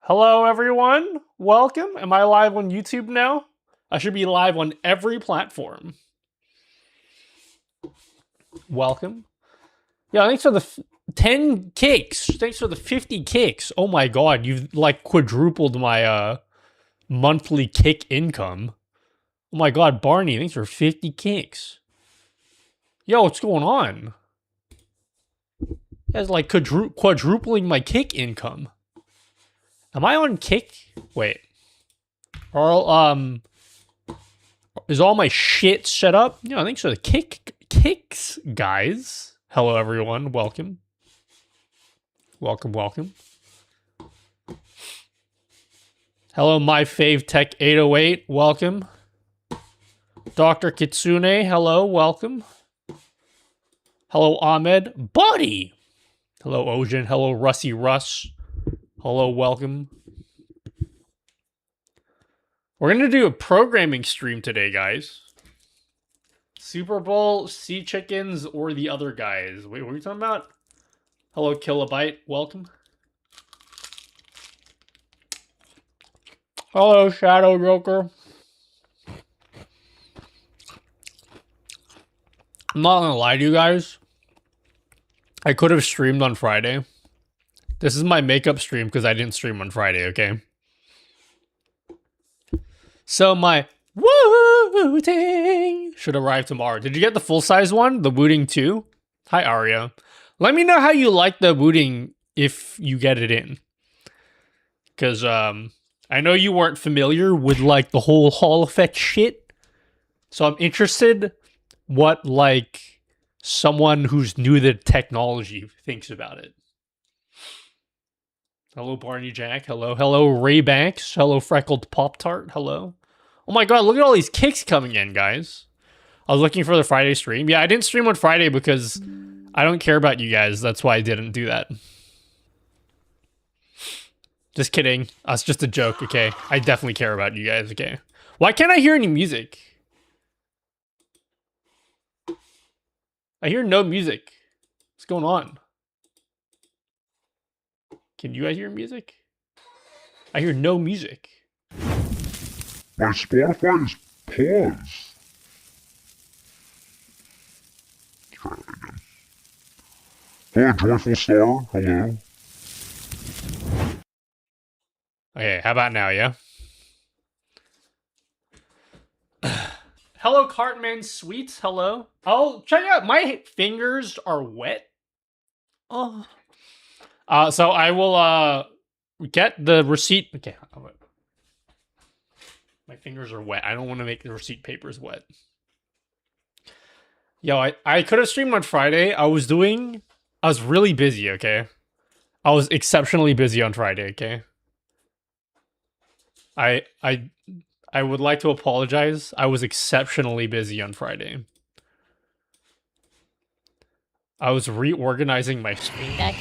Hello, everyone. Welcome. Am I live on YouTube now? I should be live on every platform. Welcome. Yeah, thanks for the 10 kicks. Thanks for the 50 kicks. Oh my god, you've like quadrupled my monthly kick income. Oh my god, Barney, thanks for 50 kicks. Yo, what's going on? That's like quadrupling my kick income. Am I on kick? Wait. Is all my shit set up? Yeah, thanks for the kicks, guys. Hello, everyone. Welcome. Welcome. Hello, my fave tech 808. Welcome. Dr. Kitsune. Hello, welcome. Hello, Ahmed. Buddy. Hello, Ojan. Hello, Rusty Russ. Hello, welcome. We're going to do a programming stream today, guys. Super Bowl, Sea Chickens, or the other guys. Wait, what are you talking about? Hello, Kilobyte. Welcome. Hello, Shadow Joker. I'm not going to lie to you guys. I could have streamed on Friday. This is my makeup stream because I didn't stream on Friday, okay? So my wooting should arrive tomorrow. Did you get the full-size one? The Wooting 2? Hi, Aria. Let me know how you like the Wooting if you get it in. Because I know you weren't familiar with, like, the whole Hall effect shit. So I'm interested what, like, someone who's new to technology thinks about it. Hello, Barney Jack. Hello. Hello, Ray Banks. Hello, Freckled Pop-Tart. Hello. Oh my god, look at all these kicks coming in, guys. I was looking for the Friday stream. Yeah, I didn't stream on Friday because I don't care about you guys. That's why I didn't do that. Just kidding. That's just a joke, okay? I definitely care about you guys, okay? Why can't I hear any music? I hear no music. What's going on? Can you guys hear music? I hear no music. My Spotify is paused. Try that again. Hello, Joyful Star. Hello. Okay, how about now, yeah? Hello, Cartman Sweets. Hello. Oh, check out. My fingers are wet. Oh. So I will get the receipt. Okay. My fingers are wet. I don't want to make the receipt papers wet. Yo, I could have streamed on Friday. I was really busy, okay? I was exceptionally busy on Friday, okay? I would like to apologize. I was exceptionally busy on Friday. I was reorganizing my Stream Deck.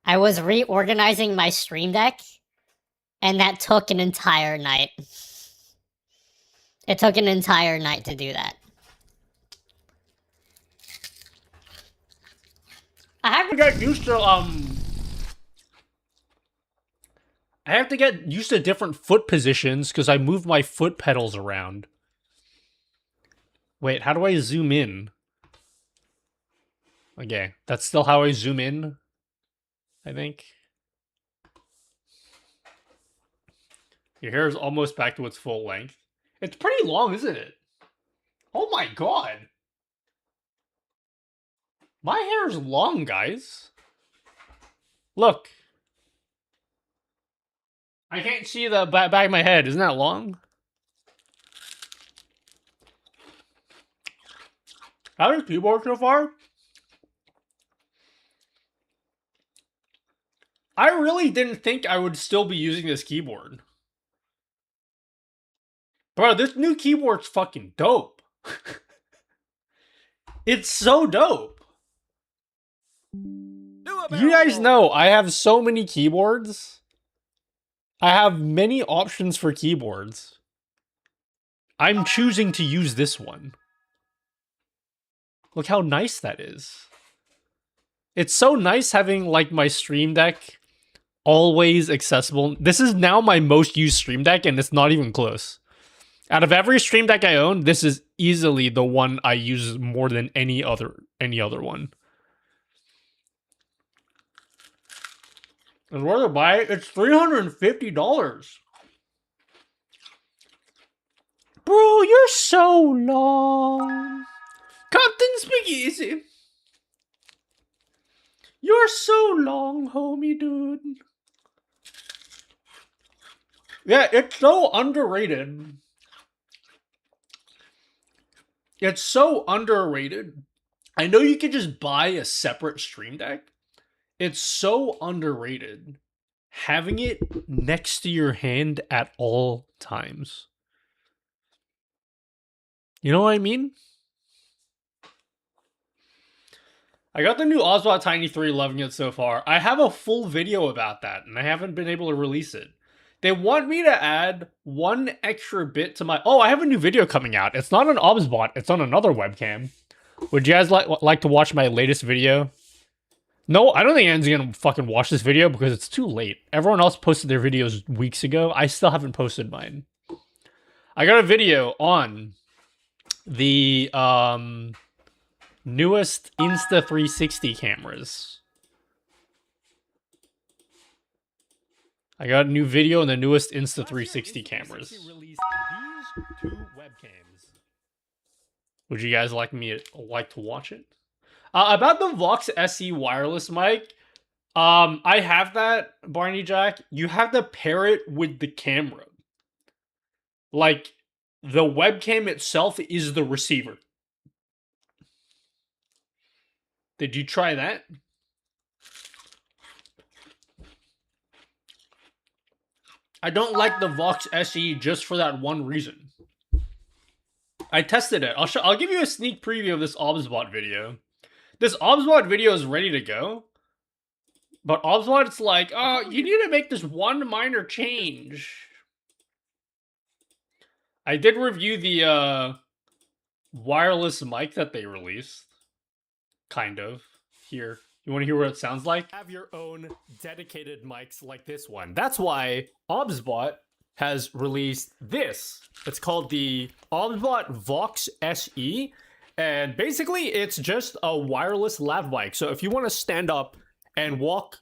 I was reorganizing my Stream Deck, and that took an entire night. It took an entire night to do that. I have to get used to I have to get used to different foot positions because I move my foot pedals around. Wait, how do I zoom in? Okay, that's still how I zoom in, I think. Your hair is almost back to its full length. It's pretty long, isn't it? Oh my god. My hair is long, guys. Look. I can't see the back of my head. Isn't that long? How's your keyboard so far? I really didn't think I would still be using this keyboard. Bro, this new keyboard's fucking dope. It's so dope. You guys know I have so many keyboards. I have many options for keyboards. I'm choosing to use this one. Look how nice that is. It's so nice having like my Stream Deck always accessible. This is now my most used Stream Deck, and it's not even close. Out of every Stream Deck I own, this is easily the one I use more than any other one. And where to buy it? It's $350. Bro, you're so long. Captain Spaghetti. You're so long, homie dude. Yeah, it's so underrated. It's so underrated. I know you could just buy a separate Stream Deck. It's so underrated. Having it next to your hand at all times. You know what I mean? I got the new Oswald Tiny 3, loving it so far. I have a full video about that, and I haven't been able to release it. They want me to add one extra bit to my... Oh, I have a new video coming out. It's not on Obsbot. It's on another webcam. Would you guys like to watch my latest video? No, I don't think anyone's going to fucking watch this video because it's too late. Everyone else posted their videos weeks ago. I still haven't posted mine. I got a video on the newest Insta360 cameras. I got a new video on the newest Insta360 cameras. Released these two webcams. Would you guys like to watch it? About the Vox SE wireless mic, I have that, Barney Jack. You have to pair it with the camera. Like, the webcam itself is the receiver. Did you try that? I don't like the Vox SE just for that one reason. I tested it. I'll give you a sneak preview of this Obsbot video. This Obsbot video is ready to go. But Obsbot's like, oh, you need to make this one minor change. I did review the wireless mic that they released. Kind of. Here. You want to hear what it sounds like? Have your own dedicated mics like this one. That's why Obsbot has released this. It's called the Obsbot Vox SE. And basically, it's just a wireless lav mic. So if you want to stand up and walk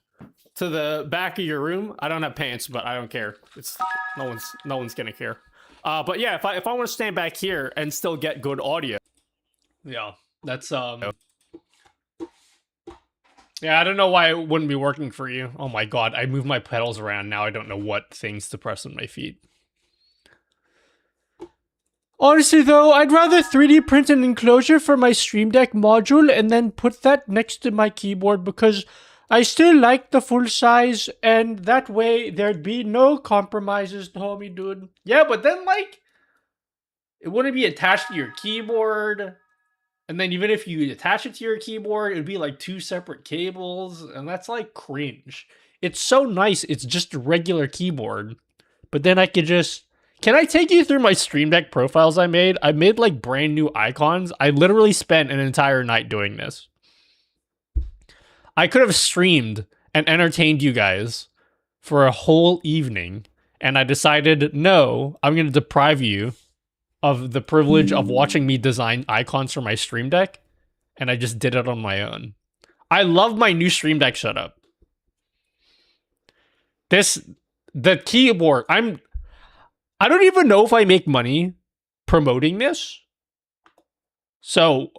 to the back of your room, I don't have pants, but I don't care. It's no one's gonna care. But yeah, if I want to stand back here and still get good audio, yeah, that's yeah, I don't know why it wouldn't be working for you. Oh my god, I move my pedals around now. I don't know what things to press on my feet. Honestly though, I'd rather 3D print an enclosure for my Stream Deck module and then put that next to my keyboard because I still like the full size and that way there'd be no compromises, homie dude. Yeah, but then like, it wouldn't be attached to your keyboard. And then even if you attach it to your keyboard, it'd be like two separate cables and that's like cringe. It's so nice, it's just a regular keyboard. But then I could just... Can I take you through my Stream Deck profiles I made? I made like brand new icons. I literally spent an entire night doing this. I could have streamed and entertained you guys for a whole evening. And I decided, no, I'm going to deprive you of the privilege of watching me design icons for my Stream Deck. And I just did it on my own. I love my new Stream Deck setup. The keyboard, I don't even know if I make money promoting this. So,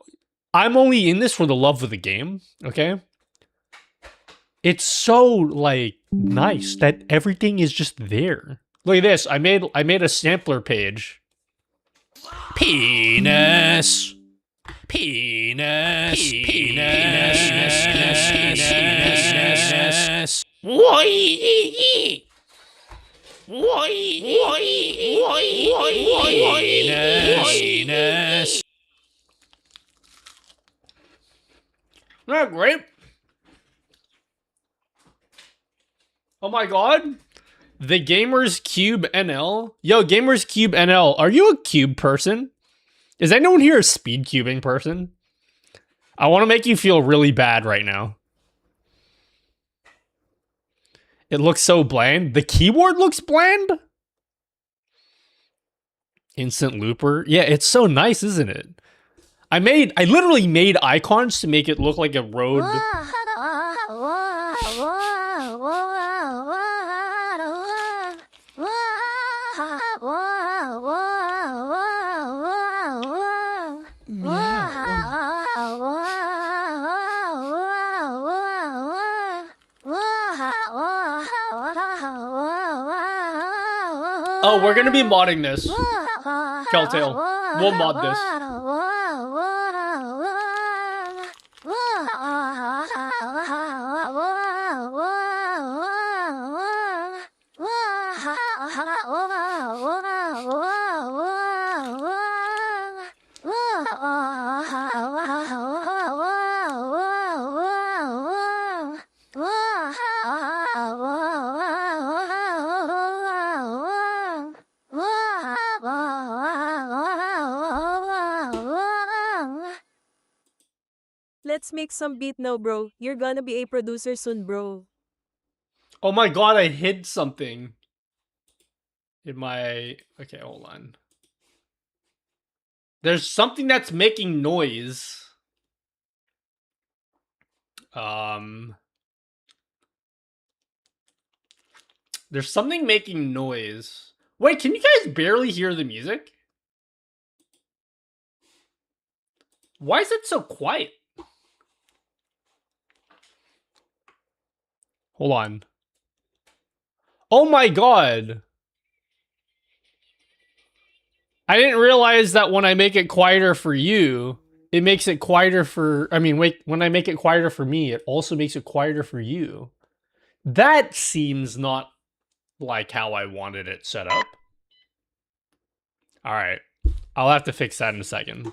I'm only in this for the love of the game, okay? It's so, like, nice that everything is just there. Look at this. I made a sampler page. Penis. Penis. Penis. Why? Penis. Isn't that great? Oh my god. The Gamers Cube NL. Yo, Gamers Cube NL, are you a cube person? Is anyone here a speed cubing person? I want to make you feel really bad right now. It looks so bland. The keyboard looks bland. Instant looper. Yeah, it's so nice, isn't it? I literally made icons to make it look like a road. Oh, we're gonna be modding this. Keltail. We'll mod this. Let's make some beat now, bro. You're gonna be a producer soon, bro. Oh my god, I hid something. In my... Okay, hold on. There's something that's making noise. There's something making noise. Wait, can you guys barely hear the music? Why is it so quiet? Hold on. Oh my god. I didn't realize that when I make it quieter for you, it makes it quieter for... I mean, wait, when I make it quieter for me, it also makes it quieter for you. That seems not like how I wanted it set up. Alright. I'll have to fix that in a second.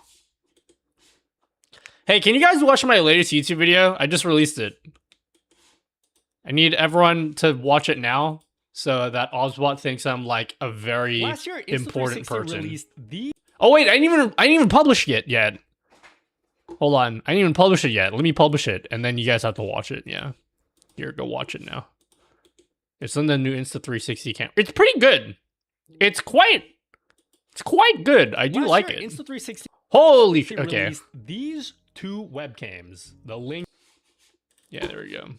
Hey, can you guys watch my latest YouTube video? I just released it. I need everyone to watch it now so that Oswald thinks I'm like a very important person. Oh wait, I didn't even publish it yet. Hold on, I didn't even publish it yet. Let me publish it, and then you guys have to watch it. Yeah, here, go watch it now. It's on the new Insta360 camera. It's pretty good. It's quite good. I do like it. Insta360. Holy shit! Okay. These two webcams. The link. Yeah, there we go.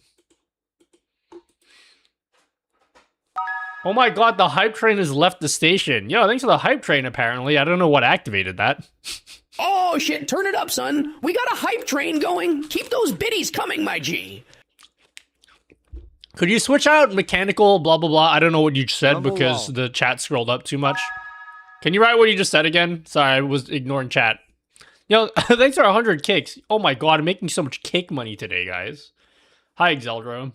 Oh my god, the hype train has left the station. Yo, thanks for the hype train, apparently. I don't know what activated that. Oh shit, turn it up, son. We got a hype train going. Keep those biddies coming, my G. Could you switch out mechanical blah blah blah? I don't know what you just said because the chat scrolled up too much. Can you write what you just said again? Sorry, I was ignoring chat. Yo, thanks for 100 kicks. Oh my god, I'm making so much cake money today, guys. Hi, Exeldro.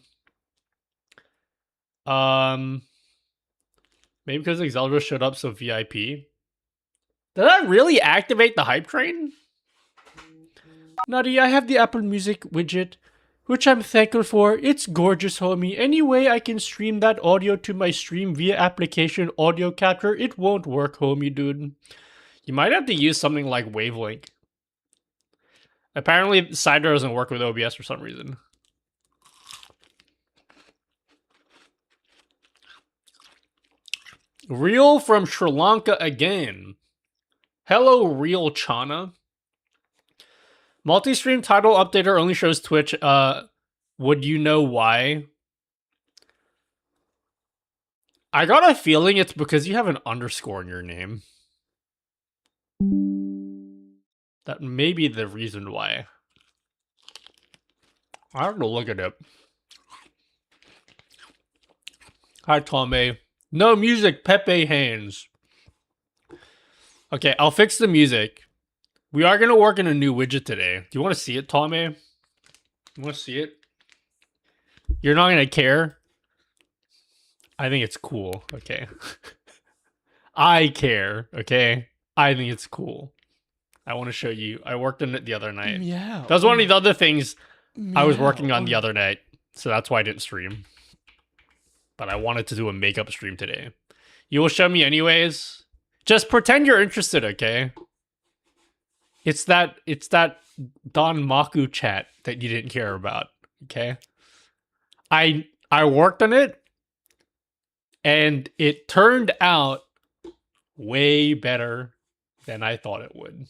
Maybe because Exeldro showed up so VIP. Did that really activate the hype train? Nutty, I have the Apple Music widget, which I'm thankful for. It's gorgeous, homie. Any way I can stream that audio to my stream via application audio capture, it won't work, homie, dude. You might have to use something like Wavelink. Apparently, Cider doesn't work with OBS for some reason. Real from Sri Lanka again. Hello, Real Chana. Multi-stream title updater only shows Twitch. Would you know why? I got a feeling it's because you have an underscore in your name. That may be the reason why. I have to look it up. Hi, Tommy. No music, Pepe hands. Okay, I'll fix the music. We are going to work in a new widget today. Do you want to see it, Tommy? You want to see it? You're not going to care? I think it's cool, okay? I care, okay? I think it's cool. I want to show you. I worked on it the other night. Yeah. That was one of the other things I was working on the other night. So that's why I didn't stream. But I wanted to do a makeup stream today. You will show me anyways. Just pretend you're interested, okay? It's that Don Maku chat that you didn't care about, okay? I worked on it. And it turned out way better than I thought it would.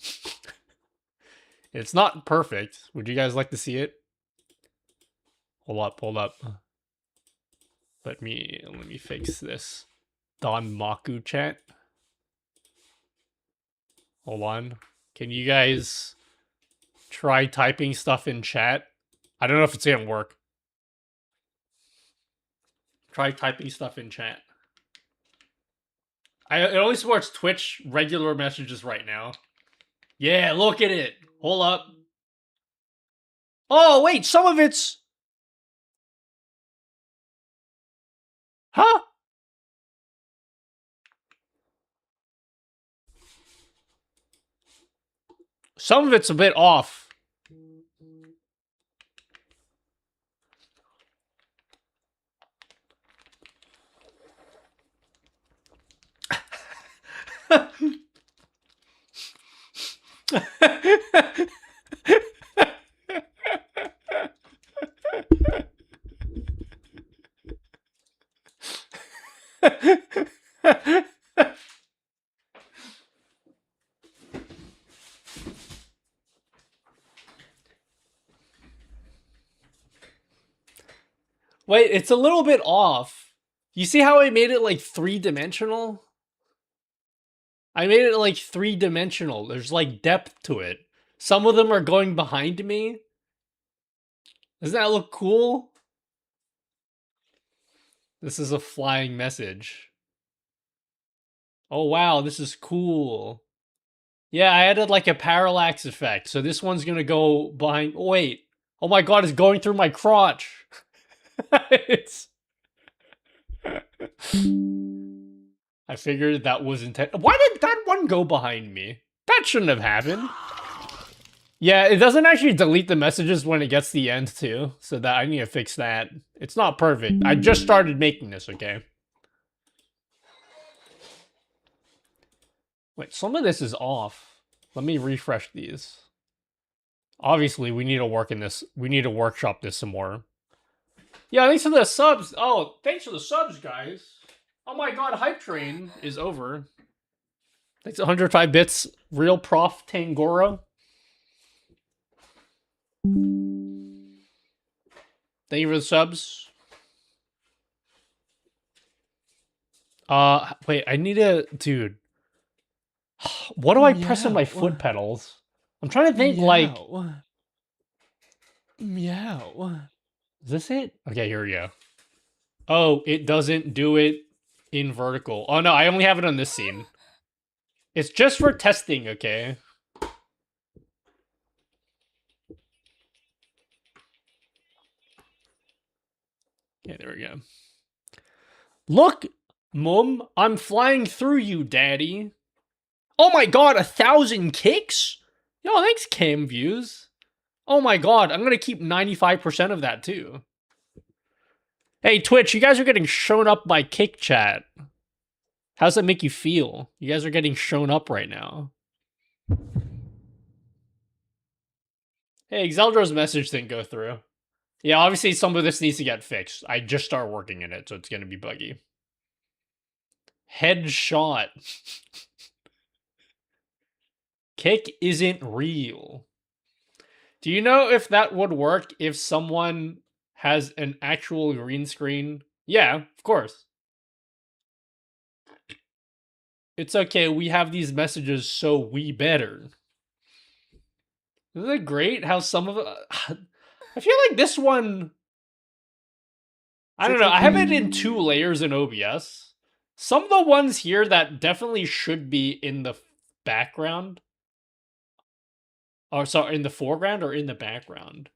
It's not perfect. Would you guys like to see it? Hold up. Let me fix this. Don Maku chat. Hold on. Can you guys try typing stuff in chat? I don't know if it's gonna work. Try typing stuff in chat. It only supports Twitch regular messages right now. Yeah, look at it. Hold up. Oh, wait, some of it's... Huh? Some of it's a bit off. Wait, it's a little bit off. You see how I made it like 3-dimensional? I made it like 3-dimensional. There's like depth to it. Some of them are going behind me. Doesn't that look cool? This is a flying message. Oh wow, this is cool. Yeah, I added like a parallax effect. So this one's gonna go behind... Oh, wait. Oh my god, it's going through my crotch. It's... I figured that was intent. Why did that one go behind me? That shouldn't have happened. Yeah, it doesn't actually delete the messages when it gets to the end too. So that I need to fix that. It's not perfect. I just started making this, okay? Wait, some of this is off. Let me refresh these. Obviously, we need to work in this. We need to workshop this some more. Yeah, thanks for the subs. Oh, thanks for the subs, guys. Oh my god, Hype Train is over. Thanks 105 bits. Real Prof Tangoro. Thank you for the subs. Wait, I need a... Dude. What do I press on my foot pedals? I'm trying to think, like... Meow. Is this it? Okay, here we go. Oh, it doesn't do it in vertical. Oh, no, I only have it on this scene. It's just for testing, okay? Okay, there we go. Look, Mum, I'm flying through you, Daddy. Oh my god, 1,000 kicks? Yo, thanks, Cam Views. Oh my god, I'm gonna keep 95% of that, too. Hey, Twitch, you guys are getting shown up by Kick Chat. How's that make you feel? You guys are getting shown up right now. Hey, Xeldro's message didn't go through. Yeah, obviously some of this needs to get fixed. I just started working in it, so it's gonna be buggy. Headshot. Kick isn't real. Do you know if that would work if someone has an actual green screen? Yeah, of course. It's okay, we have these messages, so we better. Isn't it great how some of it... I feel like this one... I don't know, I have it in 2 layers in OBS. Some of the ones here that definitely should be in the background... Or sorry, in the foreground or in the background?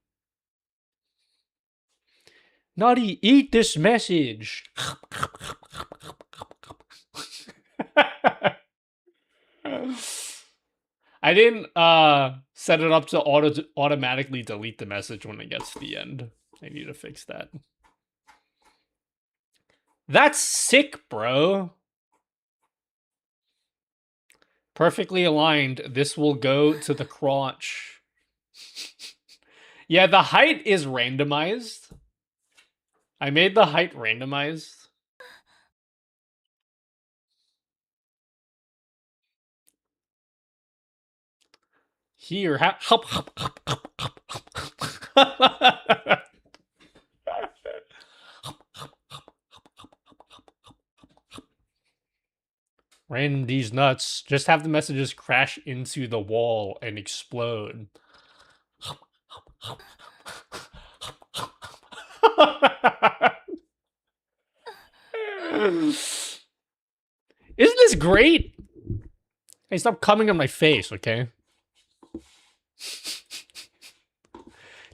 Nutty, eat this message! I didn't set it up to automatically delete the message when it gets to the end. I need to fix that. That's sick, bro. Perfectly aligned. This will go to the crotch. Yeah, the height is randomized. I made the height randomized. Here, help. Random these nuts. Just have the messages crash into the wall and explode. Isn't this great? Hey, stop coming on my face, okay?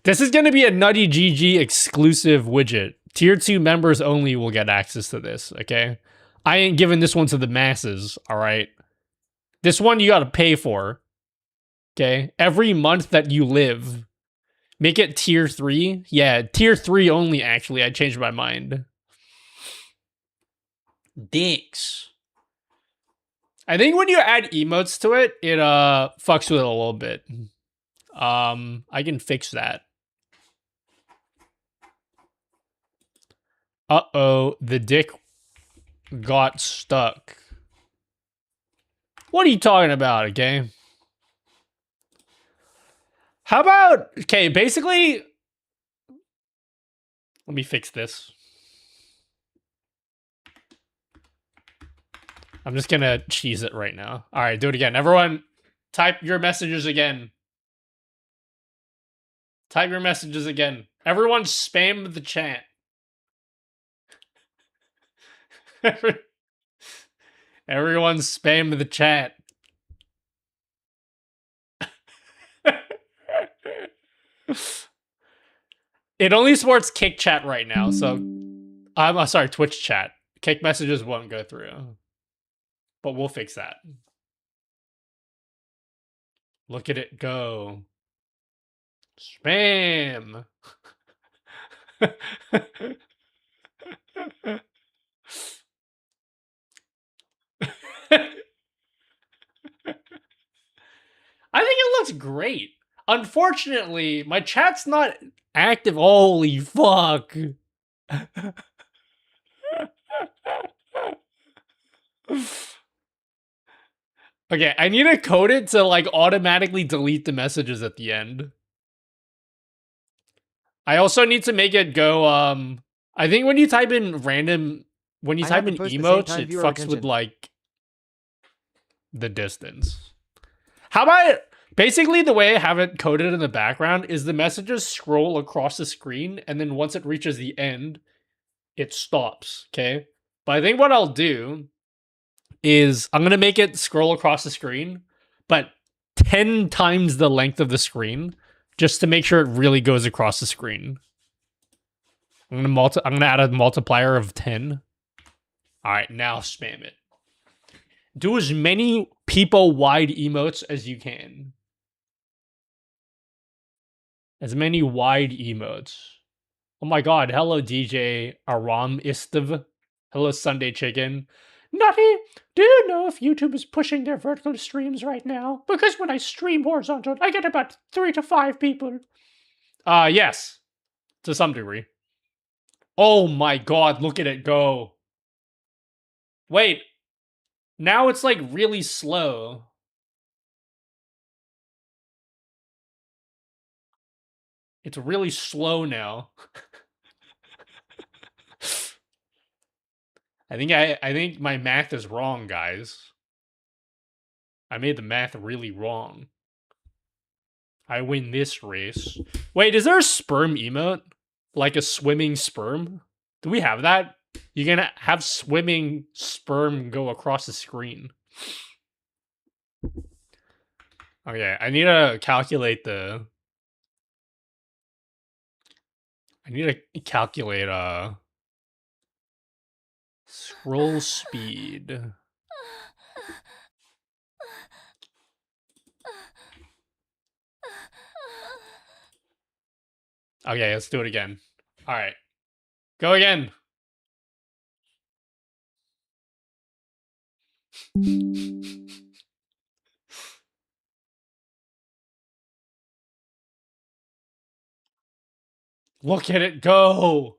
This is going to be a Nutty GG exclusive widget. Tier 2 members only will get access to this, okay? I ain't giving this one to the masses, alright? This one you gotta pay for, okay? Every month that you live. Make it tier 3. Yeah, tier 3 only, actually. I changed my mind. Dicks. I think when you add emotes to it, it fucks with it a little bit. I can fix that. Uh-oh, the dick got stuck. What are you talking about, okay? How about, okay, basically, let me fix this. I'm just gonna cheese it right now. All right, do it again. Everyone, type your messages again. Type your messages again. Everyone spam the chat. Everyone spam the chat. It only supports Kick chat right now, so I'm sorry, Twitch chat. Kick messages won't go through. But we'll fix that. Look at it go. Spam. I think it looks great. Unfortunately, my chat's not active. Holy fuck. Okay, I need to code it to like automatically delete the messages at the end. I also need to make it go, I think when you type in random, when you type in emotes, it fucks with like the distance. How about, basically the way I have it coded in the background is the messages scroll across the screen, and then once it reaches the end, it stops, okay? But I think what I'll do is I'm going to make it scroll across the screen, but 10 times the length of the screen, just to make sure it really goes across the screen. I'm going to add a multiplier of 10. All right, now spam it. Do as many people-wide emotes as you can. As many wide emotes. Oh my god, hello DJ Aram Istav. Hello Sunday Chicken. Nutty, do you know if YouTube is pushing their vertical streams right now? Because when I stream horizontal, I get about 3 to 5 people. Yes. To some degree. Oh my god, look at it go. Wait. Now it's like really slow. It's really slow now. I think my math is wrong, guys. I made the math really wrong. I win this race. Wait, is there a sperm emote? Like a swimming sperm? Do we have that? You're gonna have swimming sperm go across the screen. Okay, I need to calculate the... I need to calculate, scroll speed. Okay, let's do it again. All right. Go again. Look at it go.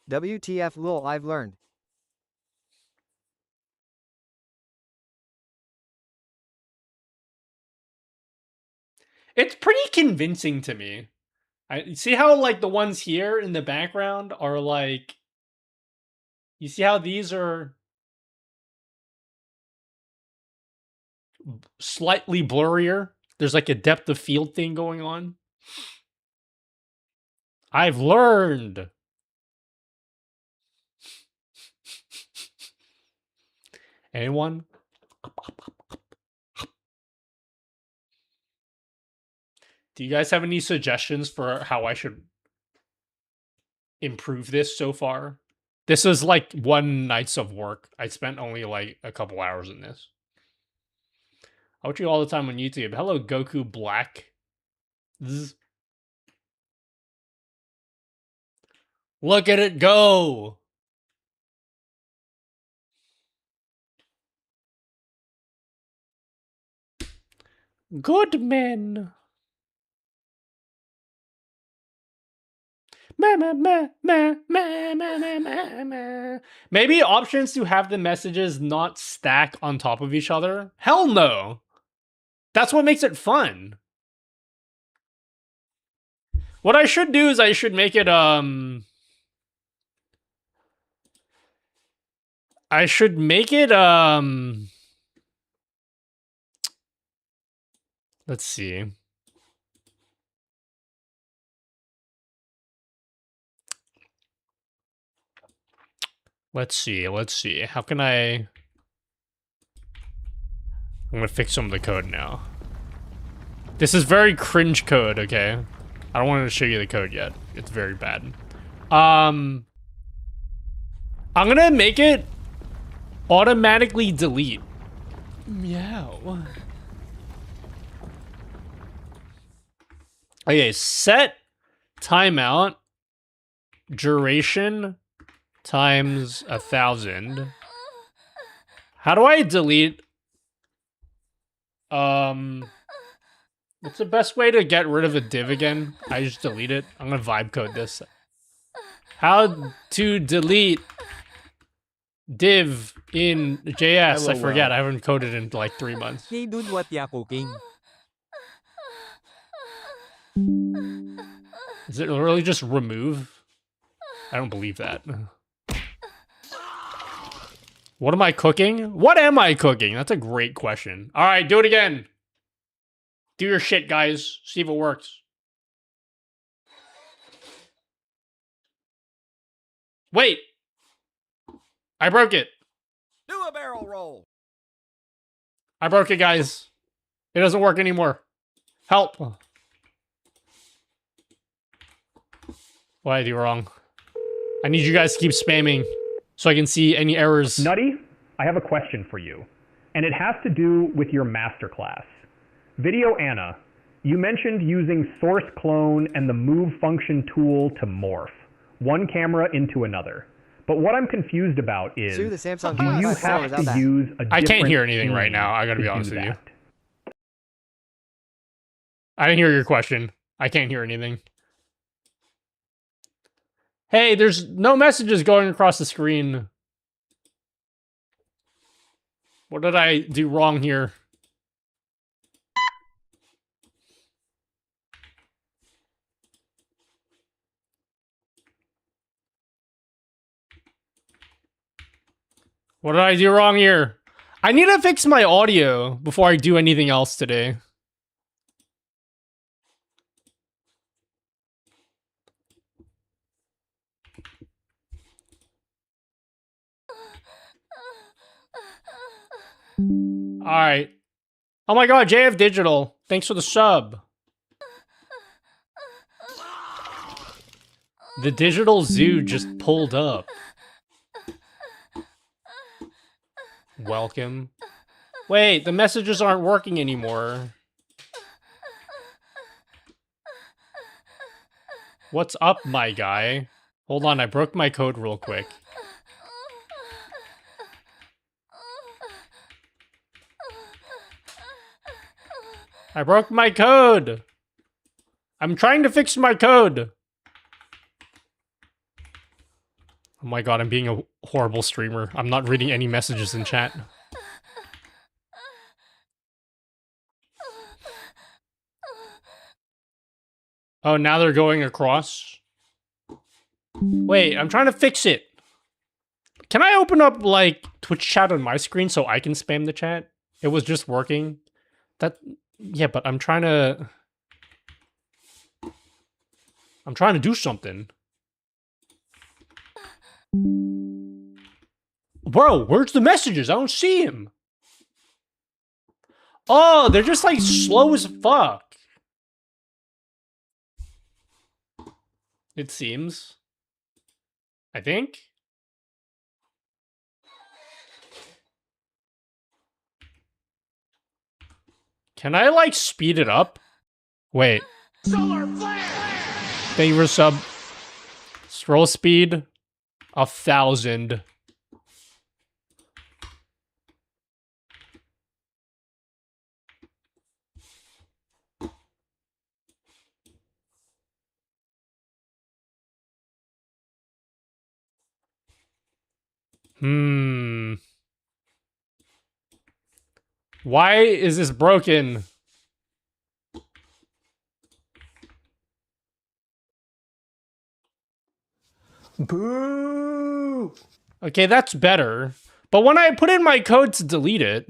WTF lol, I've learned. It's pretty convincing to me. I see how like the ones here in the background are like, you see how these are slightly blurrier? There's like a depth of field thing going on. I've learned. Anyone? Do you guys have any suggestions for how I should improve this so far? This is like 1 night's of work. I spent only like a couple hours in this. I watch you all the time on YouTube. Hello, Goku Black. Zzz. Look at it go! Good men. Maybe options to have the messages not stack on top of each other? Hell no! That's what makes it fun. What I should do is I should make it, I should make it, let's see. Let's see. How can I'm gonna fix some of the code now. This is very cringe code, okay? I don't want to show you the code yet. It's very bad. I'm gonna make it automatically delete. Meow. Okay, set timeout duration times 1,000. How do I delete? What's the best way to get rid of a div again? I just delete it. I'm gonna vibe code this. How to delete div in JS? I forget. I haven't coded in like 3 months. Hey dude, what ya cooking? Is it really just remove? I don't believe that. What am I cooking? What am I cooking? That's a great question. All right, do it again. Do your shit, guys. See if it works. Wait. I broke it. Do a barrel roll. I broke it, guys. It doesn't work anymore. Help. What did I do wrong? I need you guys to keep spamming so I can see any errors. Nutty, I have a question for you, and it has to do with your masterclass. Video Anna, you mentioned using source clone and the move function tool to morph one camera into another. But what I'm confused about is, Sue, the Samsung do you 25 have without to that. use a I can't hear different anything right scene now. I gotta be to honest do with you. that? I didn't hear your question. I can't hear anything. Hey, there's no messages going across the screen. What did I do wrong here? What did I do wrong here? I need to fix my audio before I do anything else today. Alright. Oh my god, JF Digital. Thanks for the sub. The digital zoo just pulled up. Welcome. Wait, the messages aren't working anymore. What's up, my guy? Hold on, I broke my code real quick. I broke my code! I'm trying to fix my code! Oh my god, I'm being a horrible streamer. I'm not reading any messages in chat. Oh, now they're going across. Wait, I'm trying to fix it. Can I open up, like, Twitch chat on my screen so I can spam the chat? It was just working. Yeah, but I'm trying to do something. Bro, where's the messages? I don't see him. Oh, they're just, like, slow as fuck. It seems. I think. Can I, like, speed it up? Wait. Thank you for sub. Scroll speed 1,000. Why is this broken? Boo! Okay, that's better. But when I put in my code to delete it...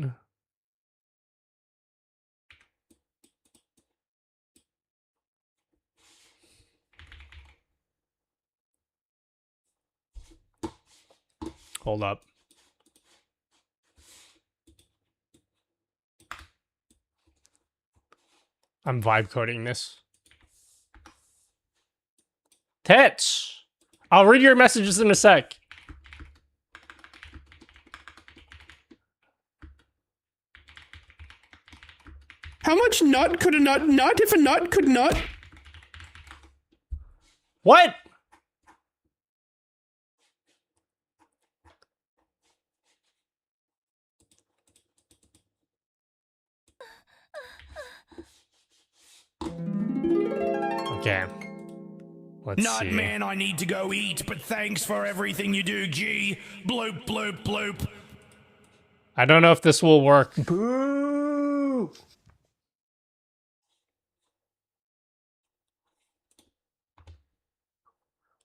Hold up. I'm vibe coding this. Tets! I'll read your messages in a sec. How much nut could a nut nut if a nut could nut? What? Okay. Let's Nut see. man, I need to go eat, but thanks for everything you do, G. Bloop, bloop, bloop. I don't know if this will work. Boo!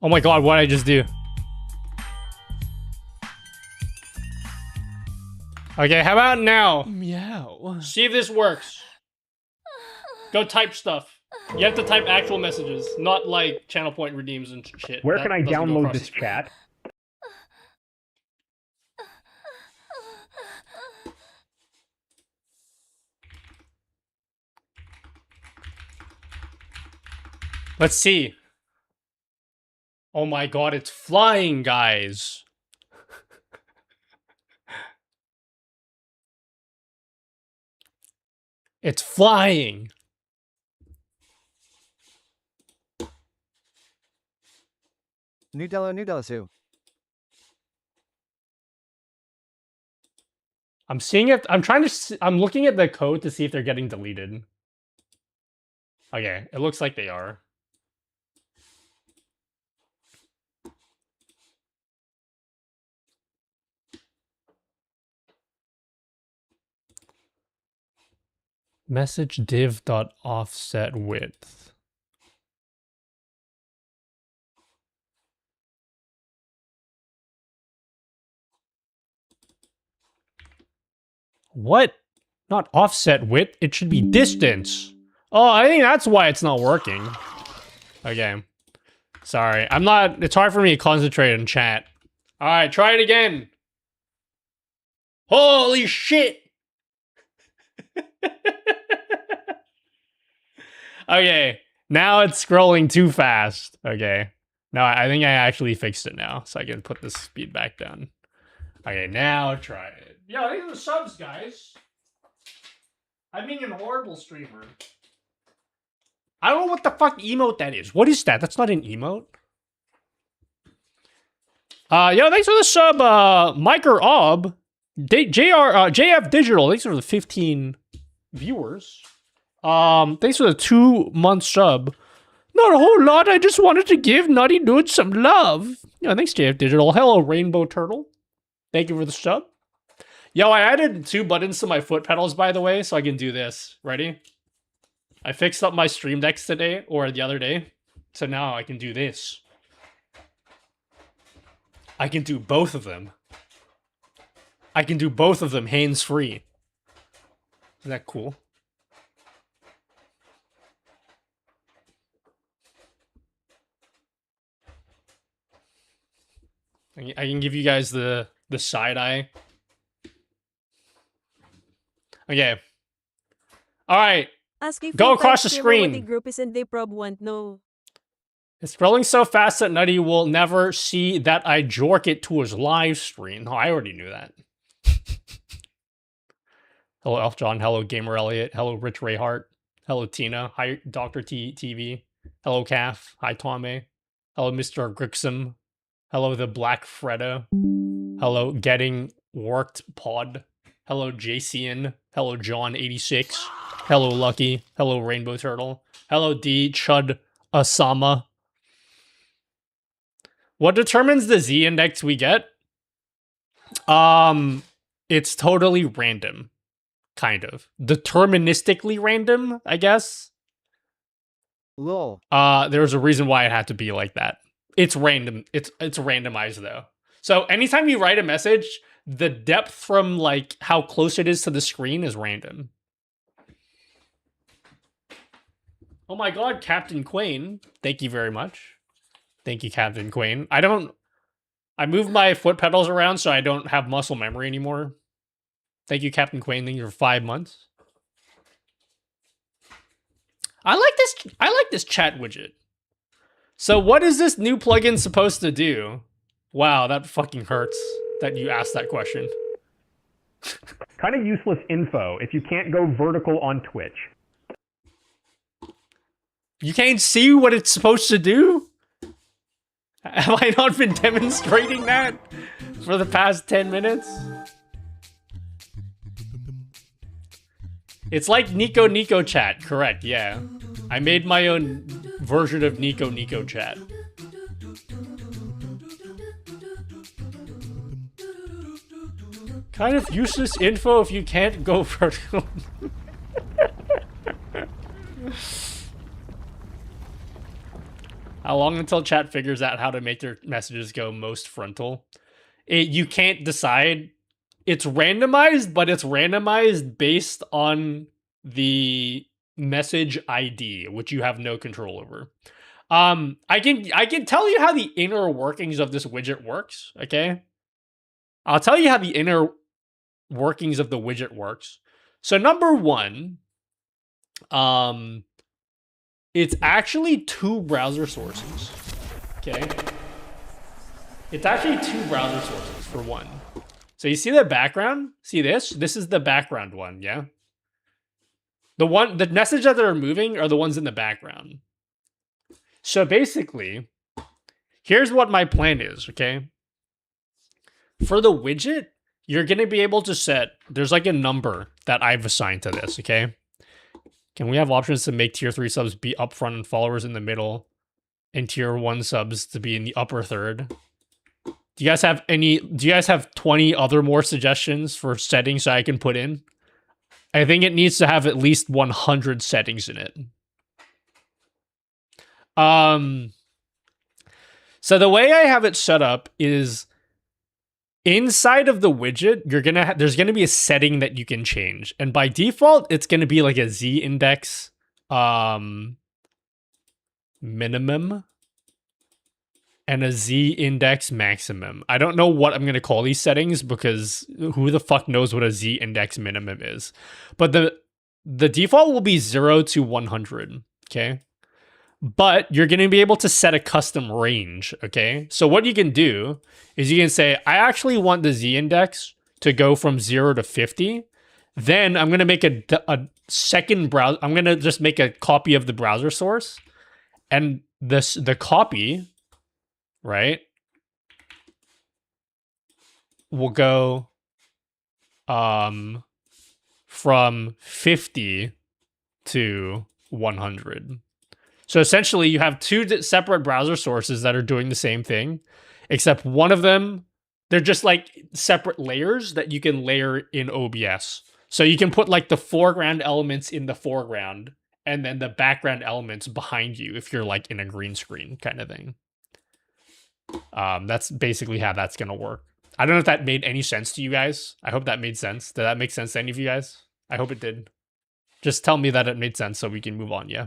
Oh my god, what did I just do? Okay, how about now? Meow. See if this works. Go type stuff. You have to type actual messages, not like channel point redeems and shit. Where That can I doesn't go download across this the screen. chat? Let's see. Oh my god, it's flying, guys. It's flying. Nutella Sue. I'm seeing it. I'm looking at the code to see if they're getting deleted. Okay, it looks like they are. Message div.offset width. What? Not offset width, it should be distance. Oh, I think that's why it's not working. Okay. Sorry. It's hard for me to concentrate in chat. Alright, try it again. Holy shit! Okay, now it's scrolling too fast. Okay. No, I think I actually fixed it now, so I can put the speed back down. Okay, now try it. Yo, these are the subs, guys. I'm being a horrible streamer. I don't know what the fuck emote that is. What is that? That's not an emote. Yo, thanks for the sub, Micro Ob. JF Digital, thanks for the 15 viewers. Thanks for the 2-month sub. Not a whole lot, I just wanted to give Nutty Dude some love. Yeah, thanks, JF Digital. Hello, Rainbow Turtle. Thank you for the sub. Yo, I added 2 buttons to my foot pedals, by the way, so I can do this. Ready? I fixed up my Stream Decks today or the other day. So now I can do this. I can do both of them. I can do both of them hands-free. Isn't that cool? I can give you guys the side eye. Okay. All right. Asking Go full across the text screen. What group is in they prob want no. It's scrolling so fast that Nutty will never see that I jork it to his live stream. Oh, I already knew that. Hello, Elf John. Hello, Gamer Elliot. Hello, Rich Rayhart. Hello, Tina. Hi, Dr. T TV. Hello, Calf. Hi, Tommy. Hello, Mr. Grixum. Hello, the Black Freddo. Hello, Getting Worked Pod. Hello, JCN. Hello, John86. Hello, Lucky. Hello, Rainbow Turtle. Hello, D. Chud Asama. What determines the Z index we get? It's totally random. Kind of. Deterministically random, I guess. Lol. There's a reason why it had to be like that. It's random. It's randomized though. So anytime you write a message, the depth from like how close it is to the screen is random. Oh my god, Captain Quain. Thank you very much. Thank you, Captain Quain. I moved my foot pedals around so I don't have muscle memory anymore. Thank you, Captain Quain. Thank you for 5 months. I like this chat widget. So what is this new plugin supposed to do? Wow, that fucking hurts that you asked that question. Kind of useless info if you can't go vertical on Twitch. You can't see what it's supposed to do? Have I not been demonstrating that for the past 10 minutes? It's like Nico Chat, correct, yeah. I made my own version of Nico Chat. Kind of useless info if you can't go vertical. How long until chat figures out how to make their messages go most frontal? You can't decide. It's randomized, but it's randomized based on the message ID, which you have no control over. I can tell you how the inner workings of this widget works, okay? I'll tell you how the inner workings of the widget works. So number one, it's actually 2 browser sources, okay? It's actually 2 browser sources for one. So you see the background? See this? This is the background one, yeah? The message that they're moving are the ones in the background. So basically, here's what my plan is, okay? For the widget, you're going to be able to set, there's like a number that I've assigned to this, okay? Can we have options to make tier 3 subs be up front and followers in the middle, and tier 1 subs to be in the upper third? Do you guys have 20 other more suggestions for settings I can put in? I think it needs to have at least 100 settings in it. So the way I have it set up is inside of the widget, there's gonna be a setting that you can change, and by default, it's gonna be like a Z index minimum and a Z index maximum. I don't know what I'm gonna call these settings because who the fuck knows what a Z index minimum is, but the default will be 0 to 100. Okay. But you're going to be able to set a custom range, okay? So what you can do is you can say, I actually want the Z index to go from 0 to 50. Then I'm going to make a second browser. I'm going to just make a copy of the browser source. And the copy, right, will go from 50 to 100. So essentially, you have 2 separate browser sources that are doing the same thing, except one of them, they're just like separate layers that you can layer in OBS. So you can put like the foreground elements in the foreground and then the background elements behind you if you're like in a green screen kind of thing. That's basically how that's gonna work. I don't know if that made any sense to you guys. I hope that made sense. Did that make sense to any of you guys? I hope it did. Just tell me that it made sense so we can move on, yeah?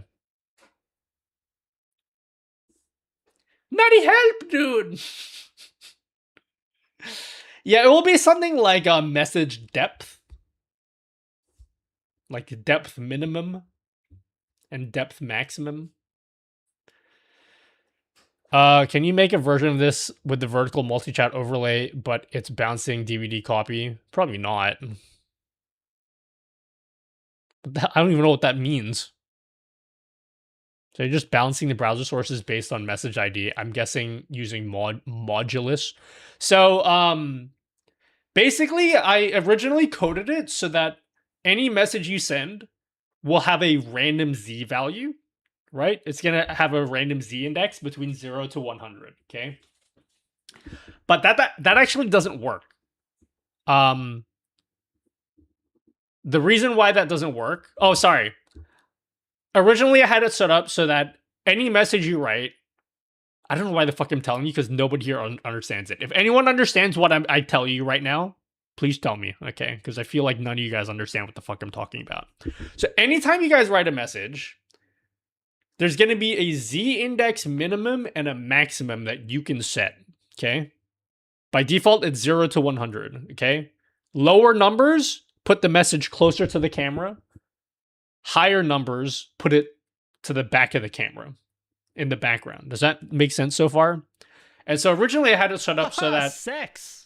Nutty, help, dude! Yeah, it will be something like a message depth. Like depth minimum and depth maximum. Can you make a version of this with the vertical multi-chat overlay, but it's bouncing DVD copy? Probably not. I don't even know what that means. So you're just balancing the browser sources based on message ID. I'm guessing using modulus. So basically, I originally coded it so that any message you send will have a random Z value, right? It's going to have a random Z index between 0 to 100, okay? But that actually doesn't work. The reason why that doesn't work... Oh, sorry. Originally, I had it set up so that any message you write... I don't know why the fuck I'm telling you, because nobody here understands it. If anyone understands what I tell you right now, please tell me, okay? Because I feel like none of you guys understand what the fuck I'm talking about. So anytime you guys write a message, there's going to be a Z index minimum and a maximum that you can set, okay? By default, it's 0 to 100, okay? Lower numbers, put the message closer to the camera. Higher numbers, put it to the back of the camera in the background. Does that make sense so far? And so originally I had it set up so that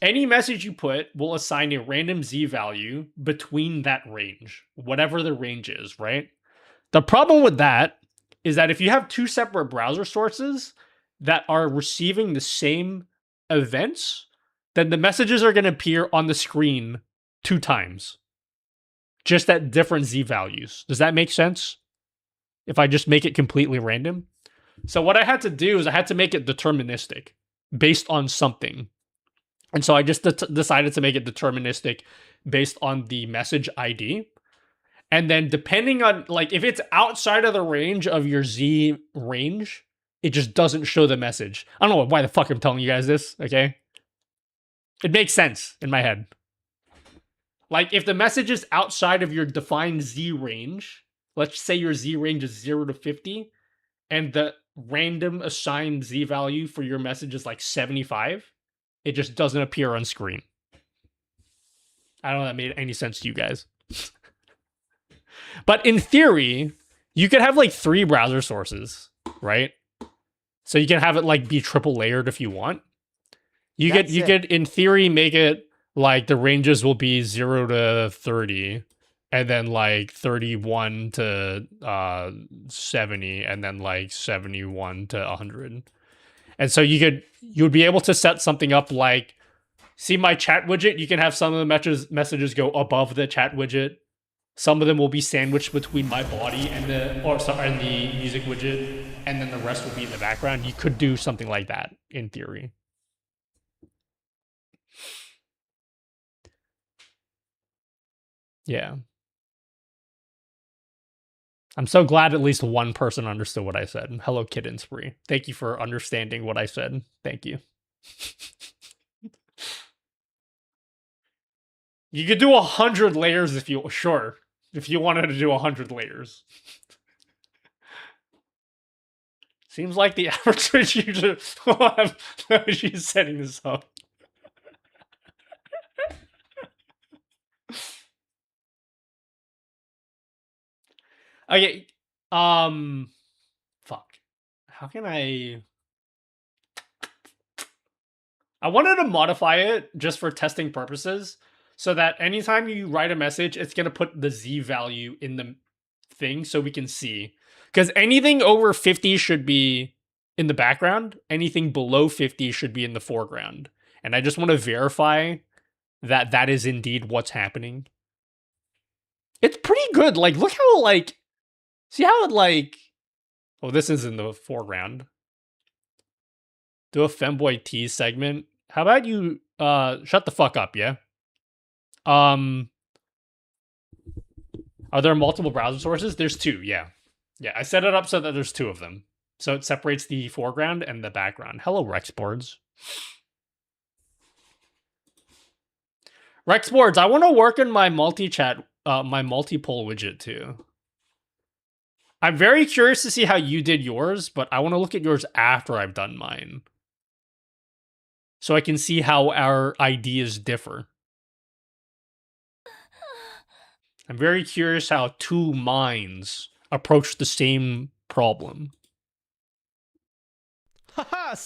any message you put will assign a random Z value between that range, whatever the range is, right? The problem with that is that if you have two separate browser sources that are receiving the same events, then the messages are going to appear on the screen 2 times, just at different Z values. Does that make sense? If I just make it completely random? So what I had to do is I had to make it deterministic based on something. And so I just decided to make it deterministic based on the message ID. And then depending on, like, if it's outside of the range of your Z range, it just doesn't show the message. I don't know why the fuck I'm telling you guys this, okay? It makes sense in my head. Like, if the message is outside of your defined Z range, let's say your Z range is 0 to 50, and the random assigned Z value for your message is like 75, it just doesn't appear on screen. I don't know if that made any sense to you guys. But in theory, you could have like 3 browser sources, right? So you can have it like be triple layered if you want. You could in theory make it like the ranges will be 0 to 30, and then like 31 to 70, and then like 71 to 100. And so you would be able to set something up like, see my chat widget? You can have some of the messages go above the chat widget. Some of them will be sandwiched between my body and the music widget, and then the rest will be in the background. You could do something like that in theory. Yeah. I'm so glad at least one person understood what I said. Hello, Kitten Spree. Thank you for understanding what I said. Thank you. You could do 100 layers if you wanted to do 100 layers. Seems like the average user will have no issues setting this up. Okay, fuck. How can I wanted to modify it just for testing purposes, so that anytime you write a message, it's going to put the Z value in the thing so we can see. Because anything over 50 should be in the background. Anything below 50 should be in the foreground. And I just want to verify that that is indeed what's happening. It's pretty good. Like, look how, like... See how it, like... Oh, this is in the foreground. Do a femboy tease segment. How about you shut the fuck up, yeah? Are there multiple browser sources? There's 2, yeah. Yeah, I set it up so that there's two of them. So it separates the foreground and the background. Hello, Rexboards. Rexboards, I want to work in my multi-chat, my multi-poll widget too. I'm very curious to see how you did yours, but I want to look at yours after I've done mine. So I can see how our ideas differ. I'm very curious how two minds approach the same problem.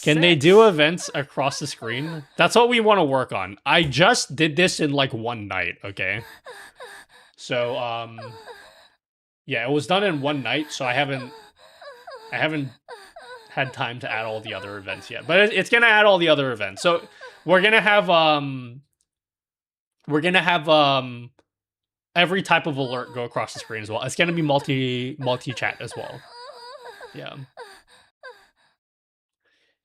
Can they do events across the screen? That's what we want to work on. I just did this in like one night, okay? So, yeah, it was done in one night, so I haven't had time to add all the other events yet. But it's gonna add all the other events. So we're gonna have every type of alert go across the screen as well. It's gonna be multi-chat as well. Yeah.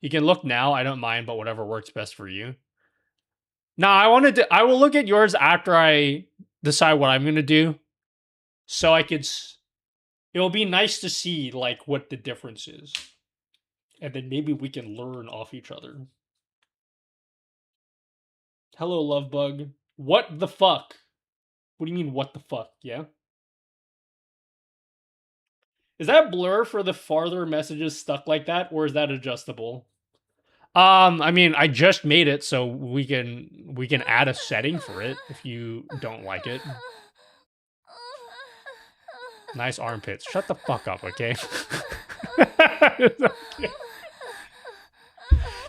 You can look now, I don't mind, but whatever works best for you. No, I will look at yours after I decide what I'm gonna do. So it'll be nice to see like what the difference is. And then maybe we can learn off each other. Hello, Lovebug. What the fuck? What do you mean, what the fuck? Yeah? Is that blur for the farther messages stuck like that, or is that adjustable? I mean, I just made it, so we can add a setting for it if you don't like it. Nice armpits. Shut the fuck up, okay? Okay.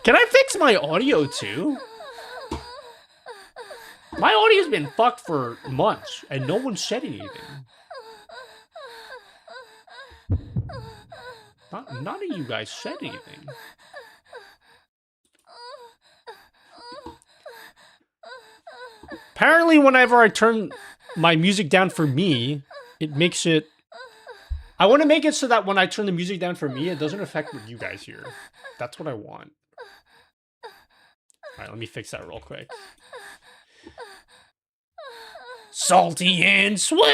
Can I fix my audio too? My audio's been fucked for months, and no one said anything. None of you guys said anything. Apparently, whenever I turn my music down for me, it makes it... I want to make it so that when I turn the music down for me, it doesn't affect what you guys hear. That's what I want. Alright, let me fix that real quick. Salty and sweet!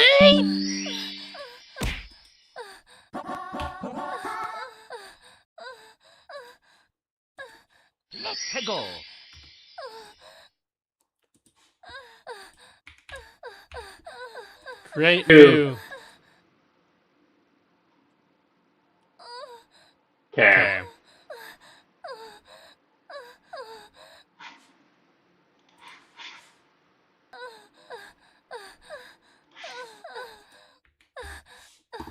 Let's go. Create new. Okay.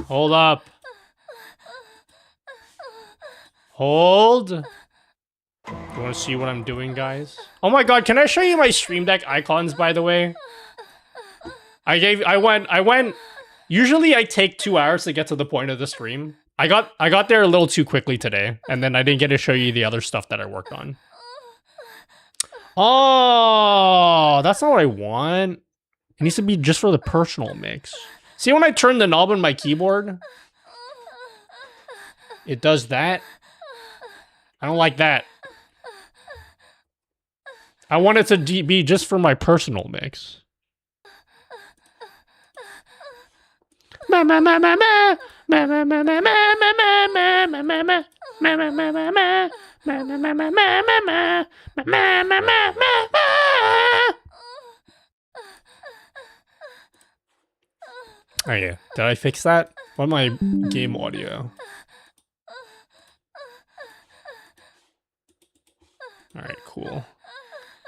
Hold up. Hold. You want to see what I'm doing, guys? Oh my god, can I show you my Stream Deck icons, by the way? I went... Usually I take 2 hours to get to the point of the stream. I got there a little too quickly today, and then I didn't get to show you the other stuff that I worked on. Oh, that's not what I want. It needs to be just for the personal mix. See when I turn the knob on my keyboard? It does that. I don't like that. I want it to be just for my personal mix. Oh yeah, did I fix that? What am my game audio? Alright, cool.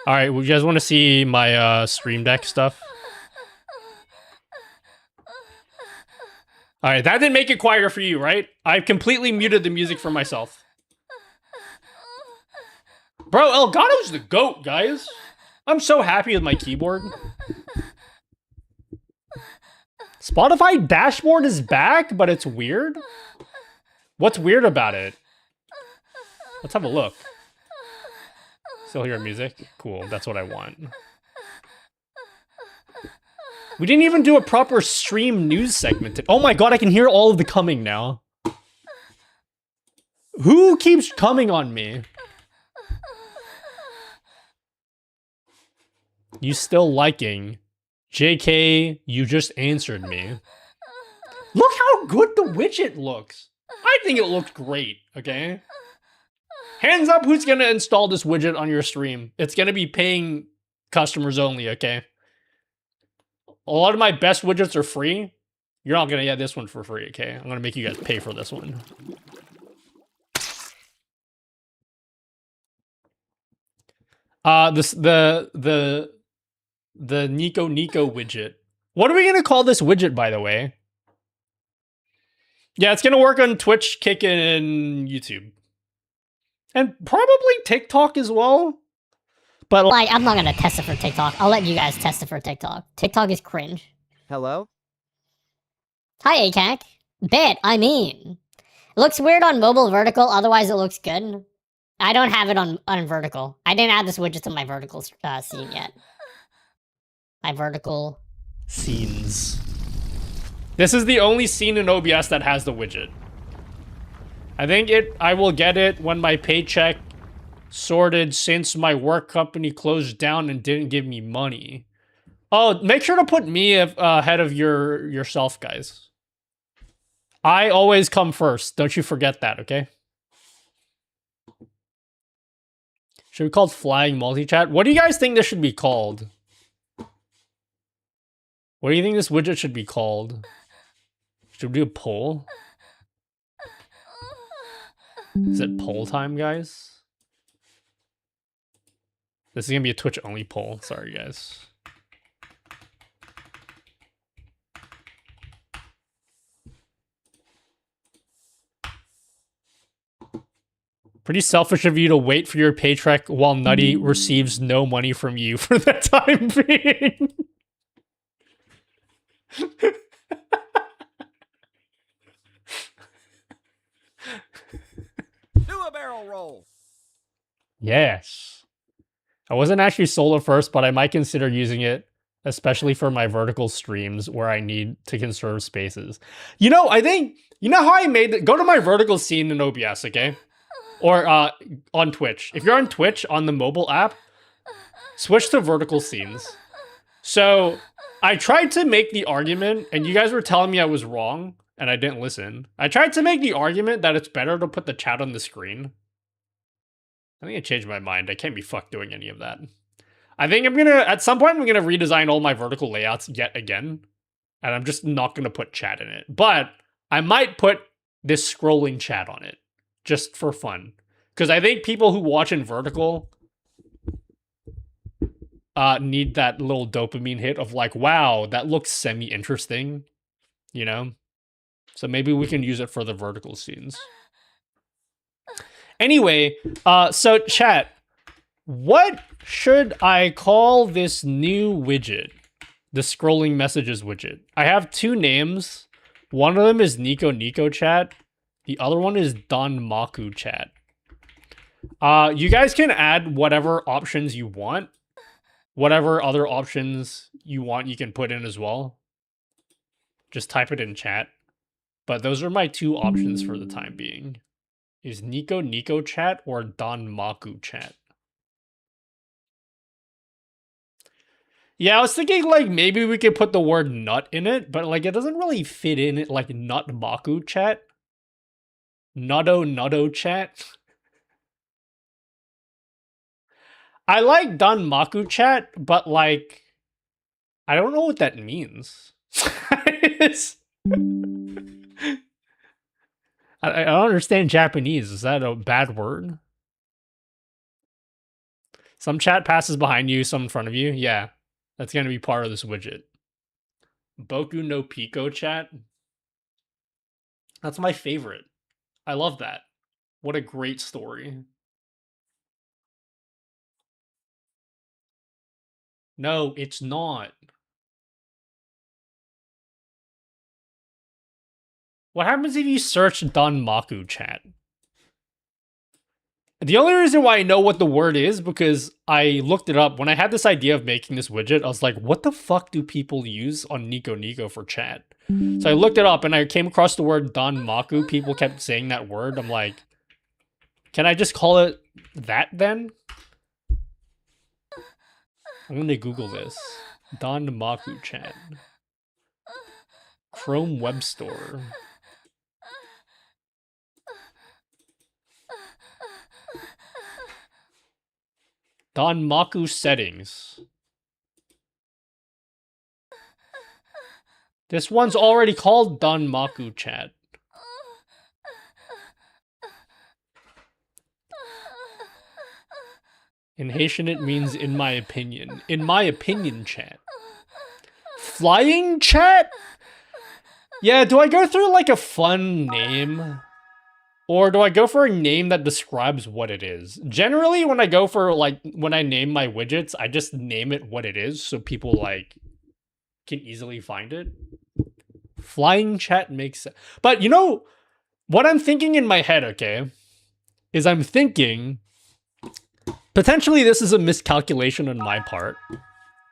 Alright, well, you guys want to see my Stream Deck stuff? Alright, that didn't make it quieter for you, right? I've completely muted the music for myself. Bro, Elgato's the GOAT, guys. I'm so happy with my keyboard. Spotify dashboard is back, but it's weird. What's weird about it? Let's have a look. Still hear music? Cool, that's what I want. We didn't even do a proper stream news segment. Oh my god, I can hear all of the coming now. Who keeps coming on me? You still liking? JK, you just answered me. Look how good the widget looks. I think it looks great, okay? Hands up who's gonna install this widget on your stream. It's gonna be paying customers only, okay? A lot of my best widgets are free. You're not gonna get this one for free, okay? I'm gonna make you guys pay for this one. The Nico widget. What are we gonna call this widget, by the way? Yeah, it's gonna work on Twitch, Kick, and YouTube. And probably TikTok as well. But Like, I'm not gonna test it for TikTok. I'll let you guys test it for TikTok. TikTok is cringe. Hello? Hi, ACAC. I mean. It looks weird on mobile vertical, otherwise it looks good. I don't have it on vertical. I didn't add this widget to my vertical scene yet. My vertical scenes. This is the only scene in OBS that has the widget. I will get it when my paycheck sorted since my work company closed down and didn't give me money. Oh, make sure to put me ahead of yourself, guys. I always come first. Don't you forget that, okay? Should be called flying multi-chat? What do you guys think this should be called? What do you think this widget should be called? Should we do a poll? Is it poll time, guys? This is gonna be a Twitch only poll. Sorry, guys. Pretty selfish of you to wait for your paycheck while Nutty receives no money from you for the time being. Do a barrel roll. Yes. I wasn't actually sold at first, but I might consider using it, especially for my vertical streams where I need to conserve spaces. You know, I think, you know how I made it? Go to my vertical scene in OBS, okay? Or on Twitch. If you're on Twitch on the mobile app, switch to vertical scenes. So I tried to make the argument, and you guys were telling me I was wrong, and I didn't listen. I tried to make the argument that it's better to put the chat on the screen. I think I changed my mind. I can't be fucked doing any of that. I think I'm gonna, at some point, I'm gonna redesign all my vertical layouts yet again. And I'm just not gonna put chat in it. But I might put this scrolling chat on it. Just for fun. Because I think people who watch in vertical need that little dopamine hit of like, wow, that looks semi-interesting. You know? So maybe we can use it for the vertical scenes. Anyway, so chat, what should I call this new widget? The scrolling messages widget. I have two names. One of them is Nico chat. The other one is Danmaku chat. You guys can add whatever options you want. Whatever other options you want, you can put in as well. Just type it in chat. But those are my two options for the time being. Is Nico chat or Danmaku chat? Yeah, I was thinking like maybe we could put the word nut in it, but like it doesn't really fit in it like Nutmaku chat. Nutto chat. I like Danmaku chat, but like I don't know what that means. I don't understand Japanese. Is that a bad word? Some chat passes behind you, some in front of you. Yeah, that's going to be part of this widget. Boku no Pico chat. That's my favorite. I love that. What a great story. No, it's not. What happens if you search Danmaku chat? The only reason why I know what the word is because I looked it up. When I had this idea of making this widget, I was like, what the fuck do people use on Nico for chat? So I looked it up and I came across the word Danmaku. People kept saying that word. I'm like, can I just call it that then? I'm gonna Google this. Danmaku chat. Chrome Web Store. Danmaku settings. This one's already called Danmaku chat. In Haitian, it means in my opinion. In my opinion chat. Flying chat? Yeah, do I go through like a fun name? Or do I go for a name that describes what it is? Generally, when I go for like, when I name my widgets, I just name it what it is so people like can easily find it. Flying chat makes sense. But you know, what I'm thinking in my head, okay, is I'm thinking potentially this is a miscalculation on my part.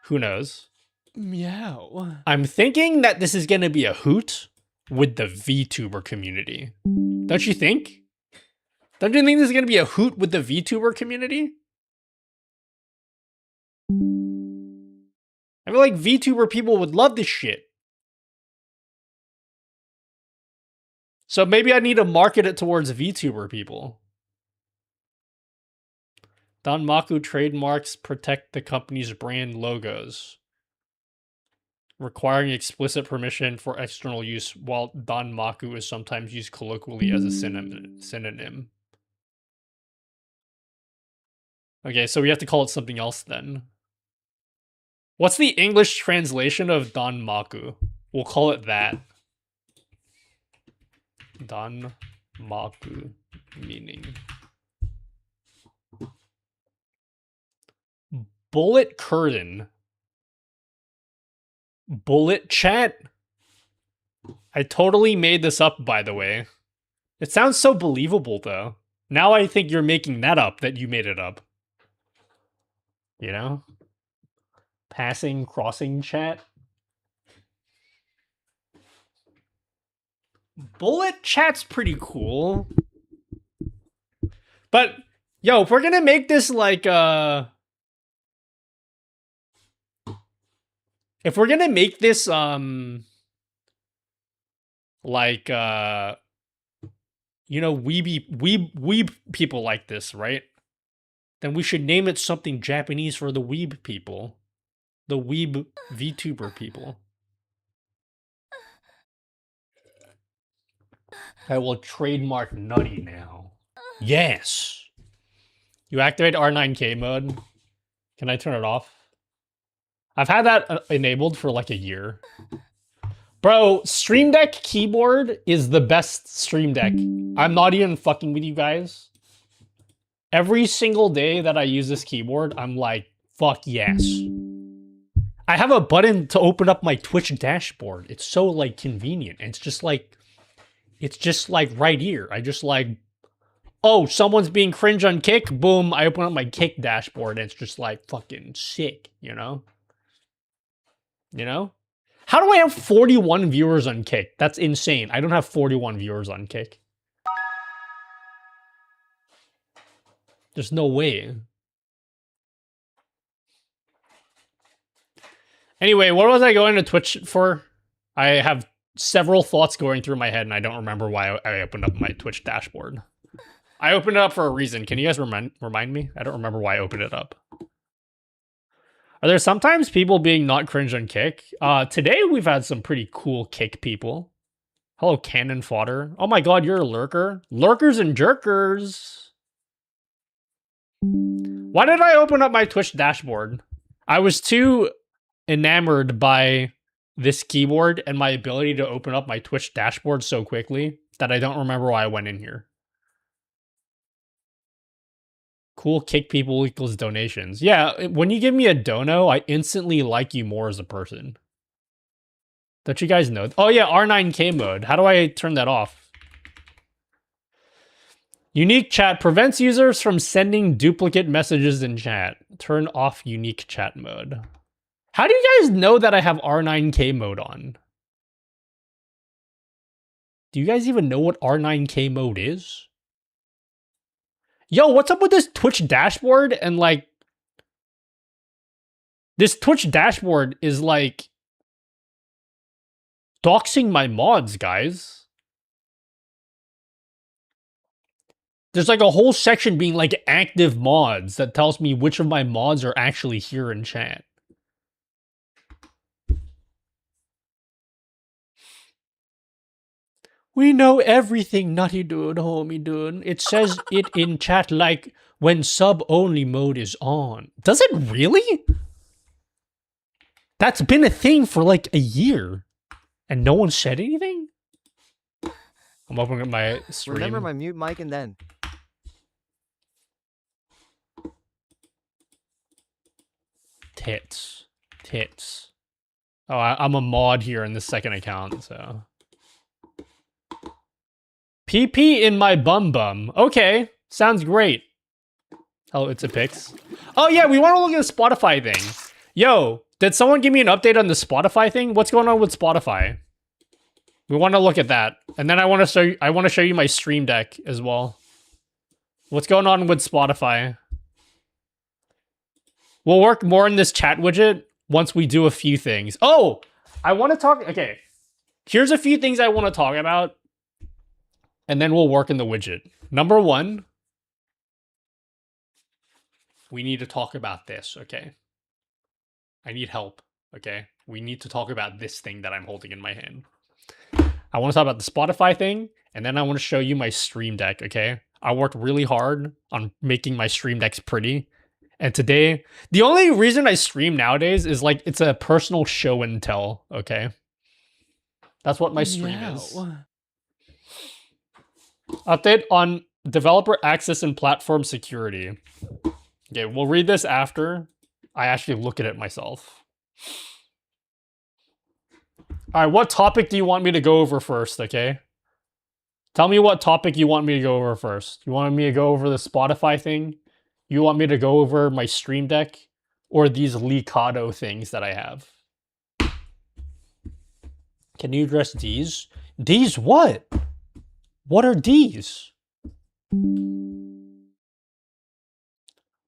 Who knows? Meow. I'm thinking that this is going to be a hoot with the VTuber community. Don't you think? Don't you think this is going to be a hoot with the VTuber community? I feel like VTuber people would love this shit. So maybe I need to market it towards VTuber people. Danmaku trademarks protect the company's brand logos, requiring explicit permission for external use, while Danmaku is sometimes used colloquially as a synonym. Okay, so we have to call it something else then. What's the English translation of Danmaku? We'll call it that. Danmaku meaning. Bullet curtain. Bullet chat? I totally made this up, by the way. It sounds so believable, though. Now I think you're making that up, that you made it up. You know? Passing, crossing chat. Bullet chat's pretty cool. But, yo, if we're gonna make this like, if we're gonna make this, like, you know, weeb people like this, right? Then we should name it something Japanese for the weeb people. The weeb VTuber people. I will trademark nutty now. Yes! You activate R9K mode. Can I turn it off? I've had that enabled for like a year. Bro, Stream Deck keyboard is the best Stream Deck. I'm not even fucking with you guys. Every single day that I use this keyboard, I'm like, fuck yes. I have a button to open up my Twitch dashboard. It's so like convenient. It's just like right here. I just like, oh, someone's being cringe on Kick. Boom, I open up my Kick dashboard and it's just like fucking sick, you know? You know? How do I have 41 viewers on Kick? That's insane. I don't have 41 viewers on Kick. There's no way. Anyway, what was I going to Twitch for? I have several thoughts going through my head, and I don't remember why I opened up my Twitch dashboard. I opened it up for a reason. Can you guys remind me? I don't remember why I opened it up. Are there sometimes people being not cringe on Kick? Today we've had some pretty cool Kick people. Hello, Cannon Fodder. Oh my god, you're a lurker. Lurkers and jerkers. Why did I open up my Twitch dashboard? I was too enamored by this keyboard and my ability to open up my Twitch dashboard so quickly that I don't remember why I went in here. Cool Kick people equals donations. Yeah, when you give me a dono, I instantly like you more as a person. Don't you guys know? Oh yeah, R9K mode. How do I turn that off? Unique chat prevents users from sending duplicate messages in chat. Turn off unique chat mode. How do you guys know that I have R9K mode on? Do you guys even know what R9K mode is? Yo, what's up with this Twitch dashboard? And like, this Twitch dashboard is like doxing my mods, guys. There's like a whole section being like active mods that tells me which of my mods are actually here in chat. We know everything, nutty dude, homie dude. It says it in chat like when sub-only mode is on. Does it really? That's been a thing for like a year. And no one said anything? I'm opening up my stream. Remember my mute mic and then. Tits. Tits. Oh, I'm a mod here in the second account, so. PP in my bum bum. Okay, sounds great. Oh, it's a Pix. Oh yeah, we want to look at the Spotify thing. Yo, did someone give me an update on the Spotify thing? What's going on with Spotify? We want to look at that, and then I want to show you my Stream Deck as well. What's going on with Spotify? We'll work more in this chat widget once we do a few things. Oh, I want to talk. Okay, here's a few things I want to talk about, and then we'll work in the widget. Number one, we need to talk about this, okay? I need help, okay? We need to talk about this thing that I'm holding in my hand. I want to talk about the Spotify thing, and then I want to show you my Stream Deck, okay? I worked really hard on making my Stream Decks pretty. And today, the only reason I stream nowadays is like it's a personal show and tell, okay? That's what my stream is. Update on developer access and platform security. Okay, we'll read this after I actually look at it myself. All right, what topic do you want me to go over first, okay? Tell me what topic you want me to go over first. You want me to go over the Spotify thing? You want me to go over my Stream Deck? Or these Elgato things that I have? Can you address these? These what? What are these?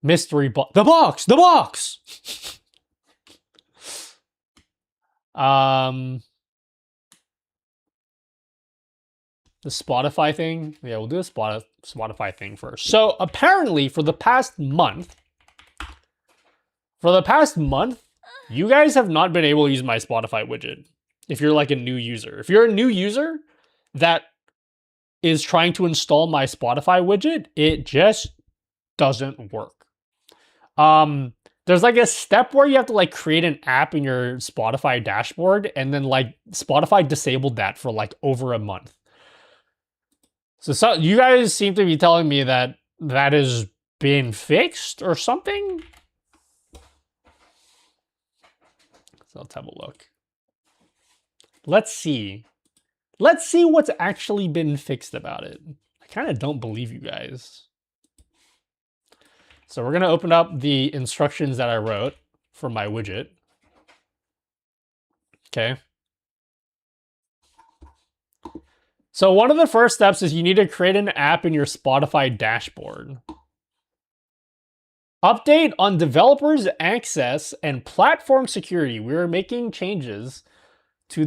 Mystery box. The box! The box! The Spotify thing? Yeah, we'll do a Spotify thing first. So apparently for the past month, you guys have not been able to use my Spotify widget. If you're like a new user. If you're a new user that is trying to install my Spotify widget, it just doesn't work. There's like a step where you have to like create an app in your Spotify dashboard, and then like Spotify disabled that for like over a month. So you guys seem to be telling me that that has been fixed or something. So let's have a look. Let's see. Let's see what's actually been fixed about it. I kind of don't believe you guys. So we're going to open up the instructions that I wrote for my widget. Okay. So one of the first steps is you need to create an app in your Spotify dashboard. Update on developers access and platform security. We are making changes to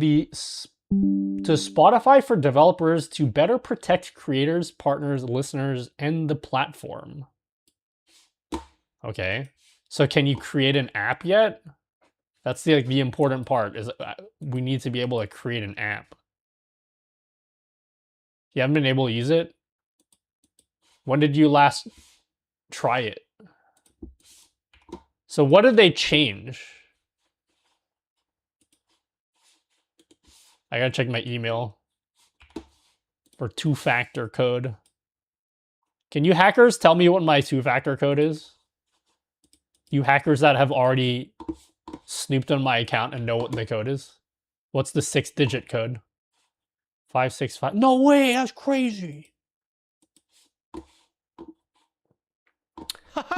Spotify for developers to better protect creators, partners, listeners, and the platform. Okay. So can you create an app yet? That's the important part, is we need to be able to create an app. You haven't been able to use it? When did you last try it? So what did they change? I gotta check my email for two-factor code. Can you hackers tell me what my two-factor code is? You hackers that have already snooped on my account and know what the code is? What's the 6-digit code? 565. No way, that's crazy.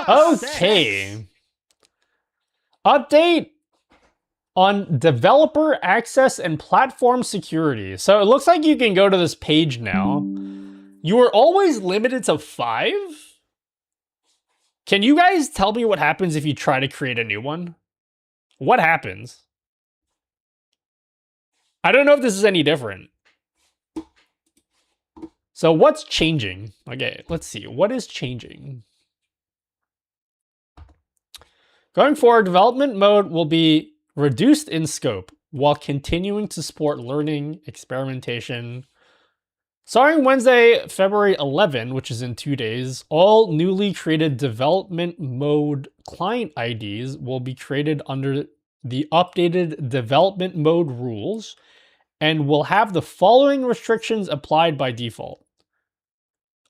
Okay. Update on developer access and platform security. So it looks like you can go to this page now. You were always limited to 5? Can you guys tell me what happens if you try to create a new one? What happens? I don't know if this is any different. So what's changing? Okay, let's see. What is changing? Going forward, development mode will be reduced in scope while continuing to support learning, experimentation. Starting Wednesday, February 11, which is in 2 days, all newly created development mode client IDs will be created under the updated development mode rules and will have the following restrictions applied by default.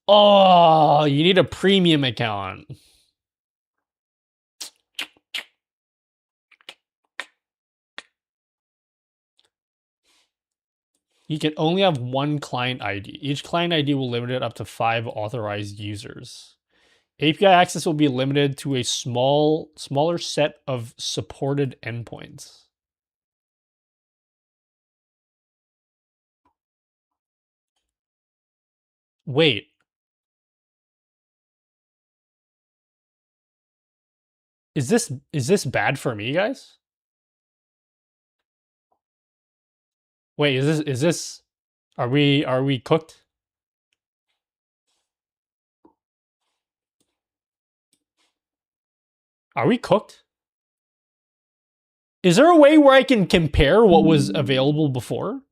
Oh, you need a premium account. You can only have one client ID. Each client ID will limit it up to 5 authorized users. API access will be limited to a smaller set of supported endpoints. Wait. Is this bad for me, guys? Wait, is this are we cooked? Are we cooked? Is there a way where I can compare what was available before?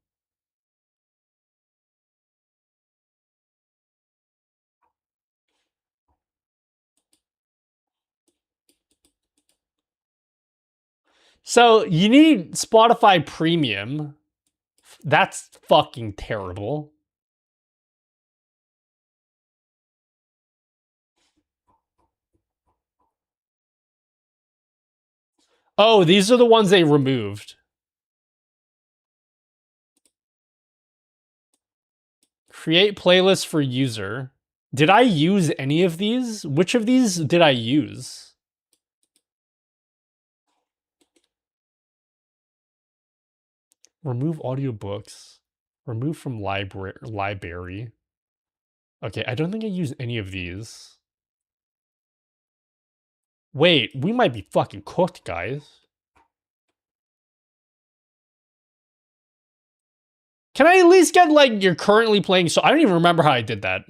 So you need Spotify Premium. That's fucking terrible. Oh, these are the ones they removed. Create playlist for user. Did I use any of these? Which of these did I use? Remove audiobooks. Remove from library. Okay, I don't think I used any of these. Wait, we might be fucking cooked, guys. Can I at least get, like, you're currently playing? So I don't even remember how I did that.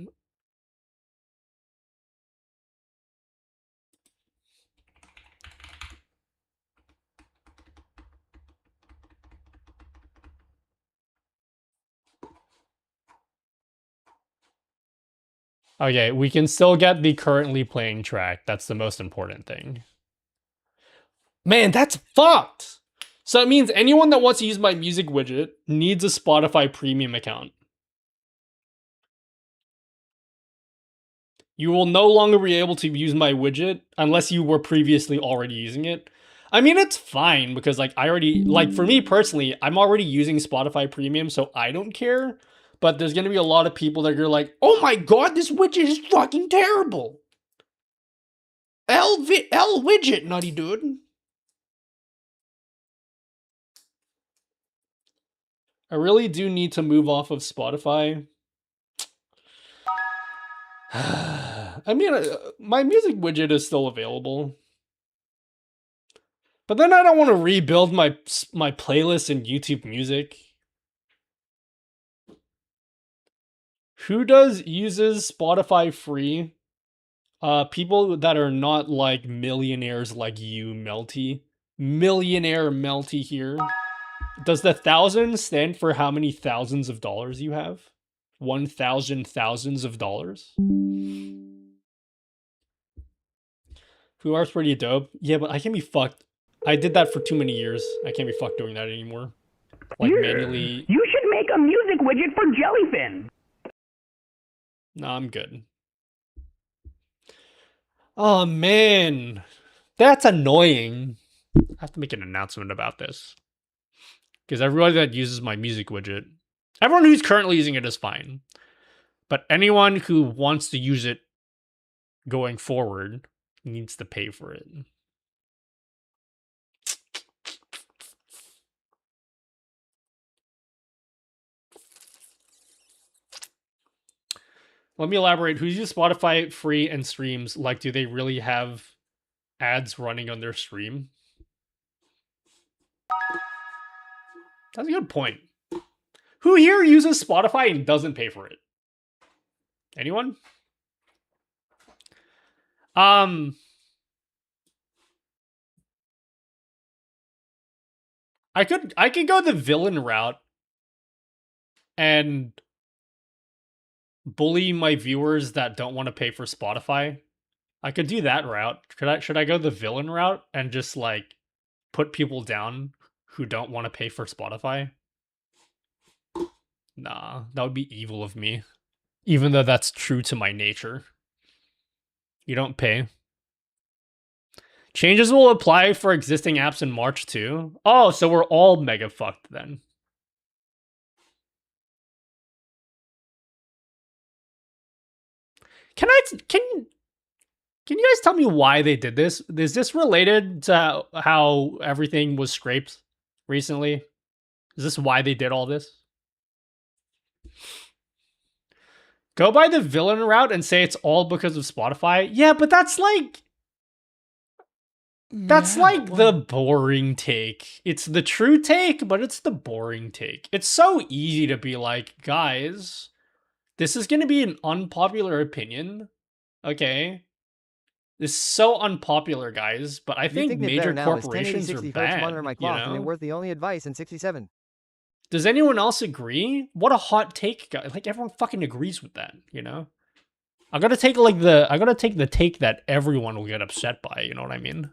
Okay, we can still get the currently playing track. That's the most important thing. Man, that's fucked. So it means anyone that wants to use my music widget needs a Spotify Premium account. You will no longer be able to use my widget unless you were previously already using it. I mean, it's fine because, like, I already, like, for me personally, I'm already using Spotify Premium, so I don't care. But there's going to be a lot of people that are like, oh my god, this widget is fucking terrible. L widget, nutty dude. I really do need to move off of Spotify. I mean, my music widget is still available. But then I don't want to rebuild my playlist in YouTube Music. Who uses Spotify free? People that are not like millionaires like you, Melty. Millionaire Melty here. Does the 1,000 stand for how many thousands of dollars you have? 1,000 thousands of dollars? Who are pretty dope. Yeah, but I can't be fucked. I did that for too many years. I can't be fucked doing that anymore. Like manually. You should make a music widget for Jellyfin. No, I'm good. Oh man, that's annoying. I have to make an announcement about this. Because everybody that uses my music widget, everyone who's currently using it is fine. But anyone who wants to use it going forward needs to pay for it. Let me elaborate. Who uses Spotify free and streams? Like, do they really have ads running on their stream? That's a good point. Who here uses Spotify and doesn't pay for it? Anyone? I could go the villain route and bully my viewers that don't want to pay for Spotify. I could do that route. Should I go the villain route and just like put people down who don't want to pay for Spotify? Nah, that would be evil of me. Even though that's true to my nature. You don't pay. Changes will apply for existing apps in March too. Oh, so we're all mega fucked then. Can you guys tell me why they did this? Is this related to how everything was scraped recently? Is this why they did all this? Go by the villain route and say it's all because of Spotify? Yeah, but that's like... That's like the boring take. It's the true take, but it's the boring take. It's so easy to be like, guys, this is going to be an unpopular opinion. Okay. This is so unpopular, guys, but I think major corporations are bad, you know? And worth the only advice in 67. Does anyone else agree? What a hot take, guys. Like, everyone fucking agrees with that, you know? I gotta take the take that everyone will get upset by, you know what I mean?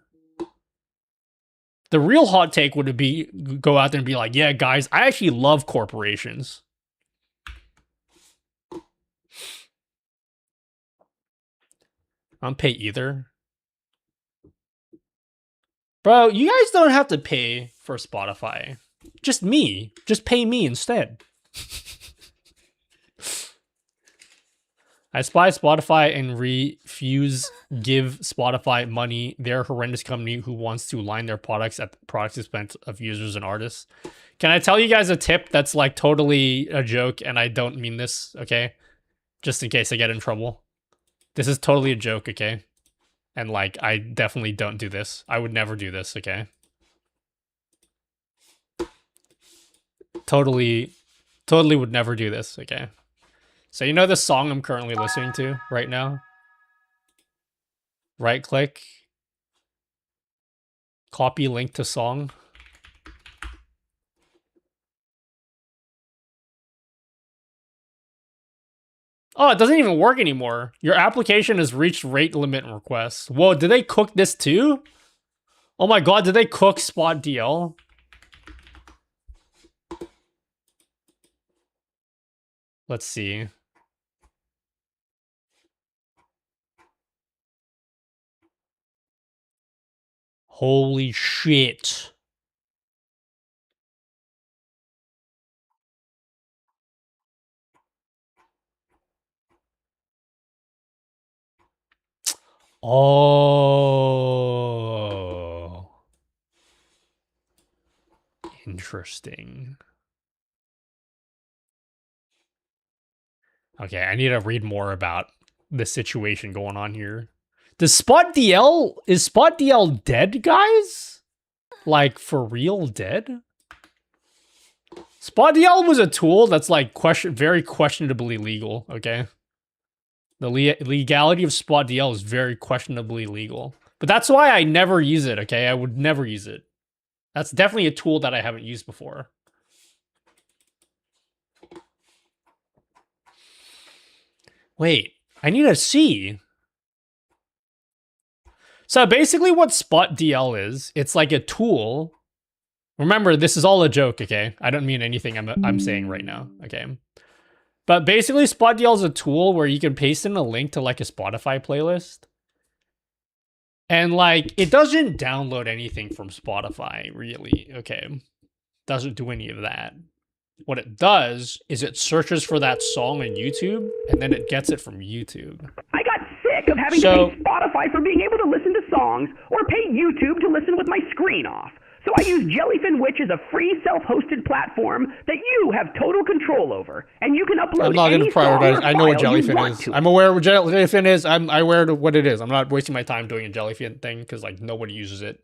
The real hot take would be go out there and be like, yeah, guys, I actually love corporations. I don't pay either. Bro, you guys don't have to pay for Spotify. Just me. Just pay me instead. I spy Spotify and refuse give Spotify money. They're a horrendous company who wants to line their products at the product's expense of users and artists. Can I tell you guys a tip that's like totally a joke and I don't mean this, okay? Just in case I get in trouble. This is totally a joke, okay? And like, I definitely don't do this. I would never do this, okay? Totally would never do this, okay? So you know the song I'm currently listening to right now? Right click. Copy link to song. Oh, it doesn't even work anymore. Your application has reached rate limit requests. Whoa, did they cook this too? Oh my god, did they cook Spot DL? Let's see. Holy shit. Oh. Interesting. Okay, I need to read more about the situation going on here. Is Spot DL dead, guys? Like, for real dead? Spot DL was a tool that's like very questionably legal, okay? The legality of Spot DL is very questionably legal. But that's why I never use it, okay? I would never use it. That's definitely a tool that I haven't used before. Wait, I need to see. So basically what Spot DL is, it's like a tool. Remember, this is all a joke, okay? I don't mean anything I'm saying right now, okay? But basically, Spot DL is a tool where you can paste in a link to like a Spotify playlist. And like, it doesn't download anything from Spotify, really, okay? Doesn't do any of that. What it does is it searches for that song on YouTube, and then it gets it from YouTube. I got sick of having to pay Spotify for being able to listen to songs, or pay YouTube to listen with my screen off. So I use Jellyfin, which is a free self-hosted platform that you have total control over, and you can upload. I'm not going to prioritize. I know what Jellyfin is. I'm aware of what Jellyfin is. I'm aware of what it is. I'm not wasting my time doing a Jellyfin thing because like nobody uses it.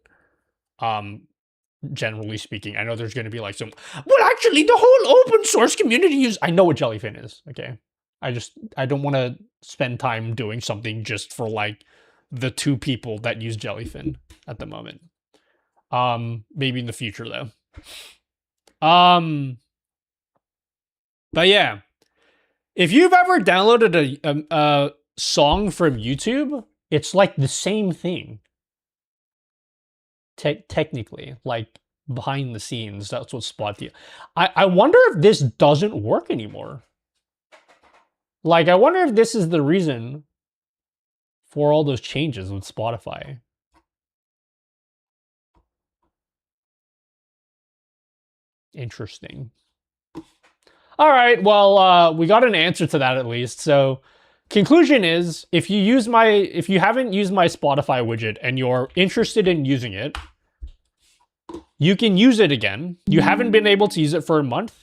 generally speaking. I know there's going to be like some, well, actually, the whole open source community use. I know what Jellyfin is. Okay, I don't want to spend time doing something just for like the 2 people that use Jellyfin at the moment. Maybe in the future though. But yeah, if you've ever downloaded a song from YouTube, it's like the same thing. Technically, like behind the scenes, that's what Spotify. I wonder if this doesn't work anymore. Like, I wonder if this is the reason for all those changes with Spotify. Interesting. All right, well, we got an answer to that at least. So, conclusion is, if you haven't used my Spotify widget and you're interested in using it, you can use it again. You haven't been able to use it for a month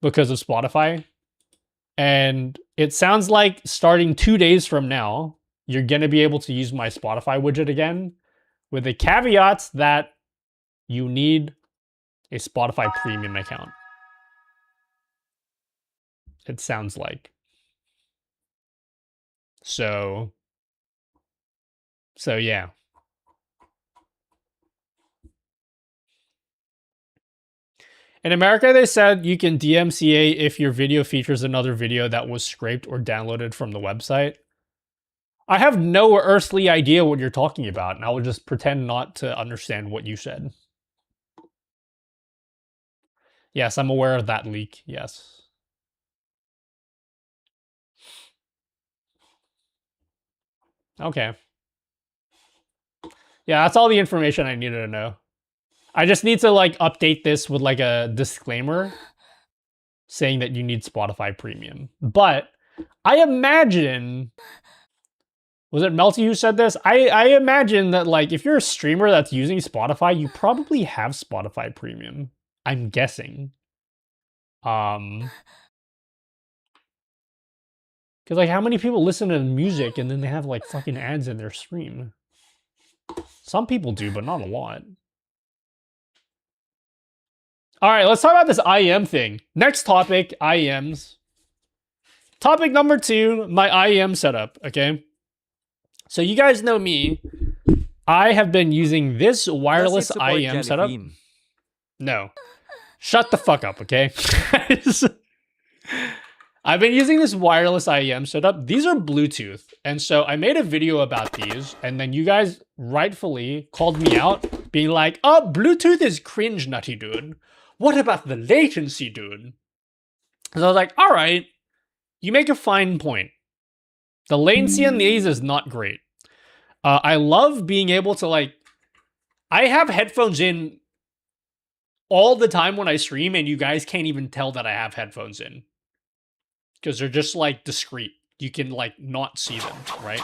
because of Spotify. And it sounds like starting 2 days from now, you're going to be able to use my Spotify widget again, with the caveat that you need a Spotify premium account. It sounds like. So yeah. In America, they said you can DMCA if your video features another video that was scraped or downloaded from the website. I have no earthly idea what you're talking about, and I will just pretend not to understand what you said. Yes, I'm aware of that leak, yes. Okay. Yeah, that's all the information I needed to know. I just need to like update this with like a disclaimer saying that you need Spotify Premium. But I imagine, was it Melty who said this? I imagine that like if you're a streamer that's using Spotify, you probably have Spotify Premium. I'm guessing. Because like how many people listen to music and then they have like fucking ads in their stream? Some people do, but not a lot. All right, let's talk about this IEM thing. Next topic, IEMs. Topic number 2, my IEM setup, okay? So you guys know me. I have been using this wireless IEM setup. No. Shut the fuck up, okay? I've been using this wireless IEM setup. These are Bluetooth. And so I made a video about these, and then you guys rightfully called me out, being like, oh, Bluetooth is cringe, nutty dude. What about the latency, dude? So I was like, all right, you make a fine point. The latency on these is not great. I love being able to like, I have headphones in all the time when I stream, and you guys can't even tell that I have headphones in. Because they're just like discreet. You can like not see them, right?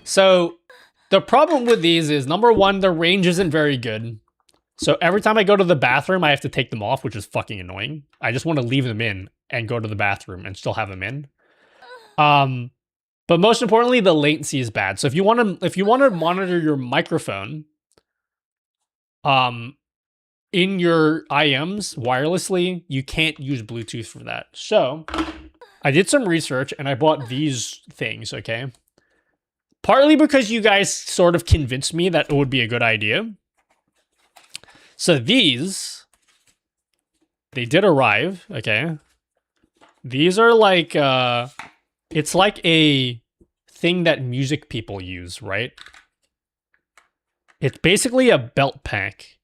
So the problem with these is, number one, the range isn't very good. So every time I go to the bathroom, I have to take them off, which is fucking annoying. I just want to leave them in and go to the bathroom and still have them in. But most importantly, the latency is bad. So if you want to monitor your microphone, in your IEMs wirelessly, you can't use Bluetooth for that. So I did some research and I bought these things, okay? Partly because you guys sort of convinced me that it would be a good idea. So these, they did arrive, okay? These are like, it's like a thing that music people use, right? It's basically a belt pack.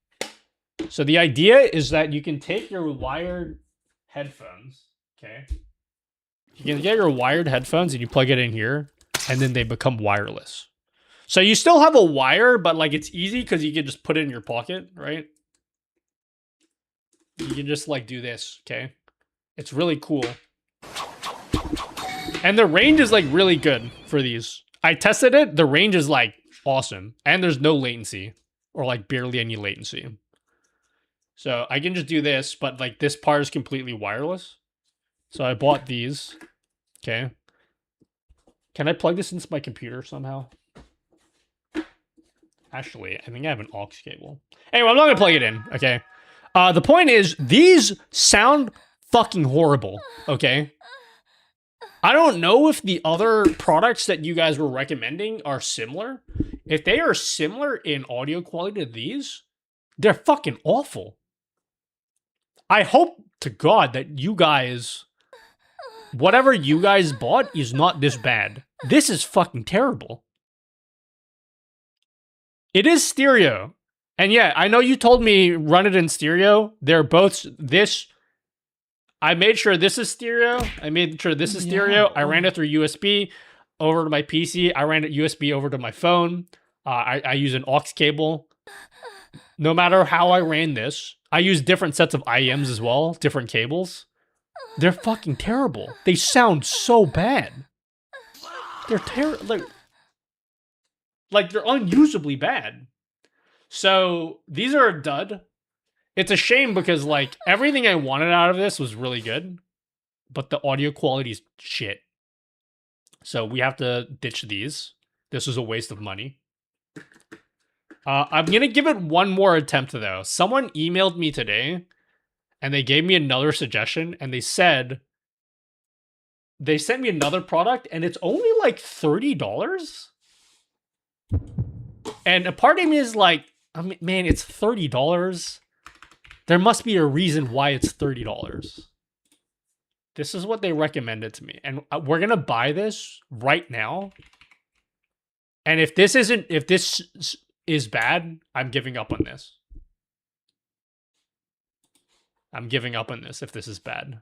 So the idea is that you can take your wired headphones, okay? You can get your wired headphones and you plug it in here, and then they become wireless. So you still have a wire, but like it's easy because you can just put it in your pocket, right? You can just like do this, okay? It's really cool. And the range is like really good for these. I tested it, the range is like awesome. And there's no latency, or like barely any latency. So I can just do this, but like this part is completely wireless. So I bought these. Okay. Can I plug this into my computer somehow? Actually, I think I have an aux cable. Anyway, I'm not gonna plug it in, okay? The point is, these sound fucking horrible, okay? I don't know if the other products that you guys were recommending are similar. If they are similar in audio quality to these, they're fucking awful. I hope to God that you guys, whatever you guys bought is not this bad. This is fucking terrible. It is stereo. And yeah, I know you told me run it in stereo. They're both this. I made sure this is stereo. I made sure this is stereo. I ran it through USB over to my PC. I ran it USB over to my phone. I use an aux cable. No matter how I ran this, I use different sets of IEMs as well, different cables. They're fucking terrible. They sound so bad. They're terrible. Like they're unusably bad. So these are a dud. It's a shame because like everything I wanted out of this was really good, but the audio quality is shit. So we have to ditch these. This was a waste of money. I'm gonna give it one more attempt though. Someone emailed me today and they gave me another suggestion and they said they sent me another product and it's only like $30. And a part of me is like, I mean, man, it's $30. There must be a reason why it's $30. This is what they recommended to me. And we're going to buy this right now. And if this is bad, I'm giving up on this. I'm giving up on this if this is bad.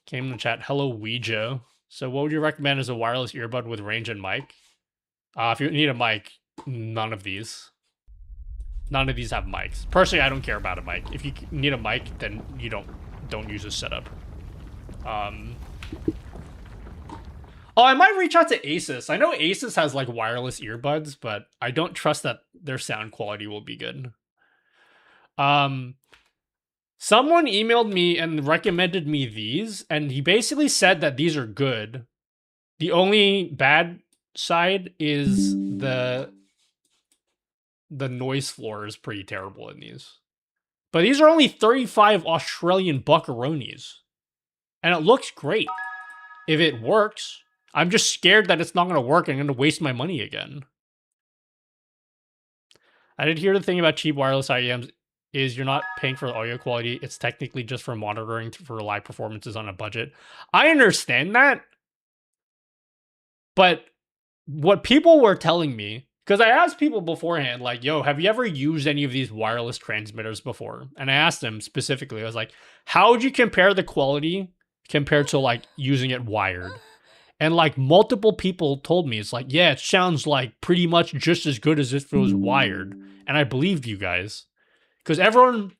Came in the chat. Hello, Ouija. So what would you recommend as a wireless earbud with range and mic? If you need a mic, none of these. None of these have mics. Personally, I don't care about a mic. If you need a mic, then you don't use this setup. Oh, I might reach out to Asus. I know Asus has like wireless earbuds, but I don't trust that their sound quality will be good. Someone emailed me and recommended me these, and he basically said that these are good. The only bad side is the noise floor is pretty terrible in these. But these are only 35 Australian buckaroonies. And it looks great. If it works, I'm just scared that it's not going to work and I'm going to waste my money again. I did hear the thing about cheap wireless IEMs is you're not paying for the audio quality. It's technically just for monitoring for live performances on a budget. I understand that. But what people were telling me, because I asked people beforehand, like, yo, have you ever used any of these wireless transmitters before? And I asked them specifically, I was like, how would you compare the quality compared to like using it wired? And like multiple people told me, it's like, yeah, it sounds like pretty much just as good as if it was wired. And I believed you guys. Because everyone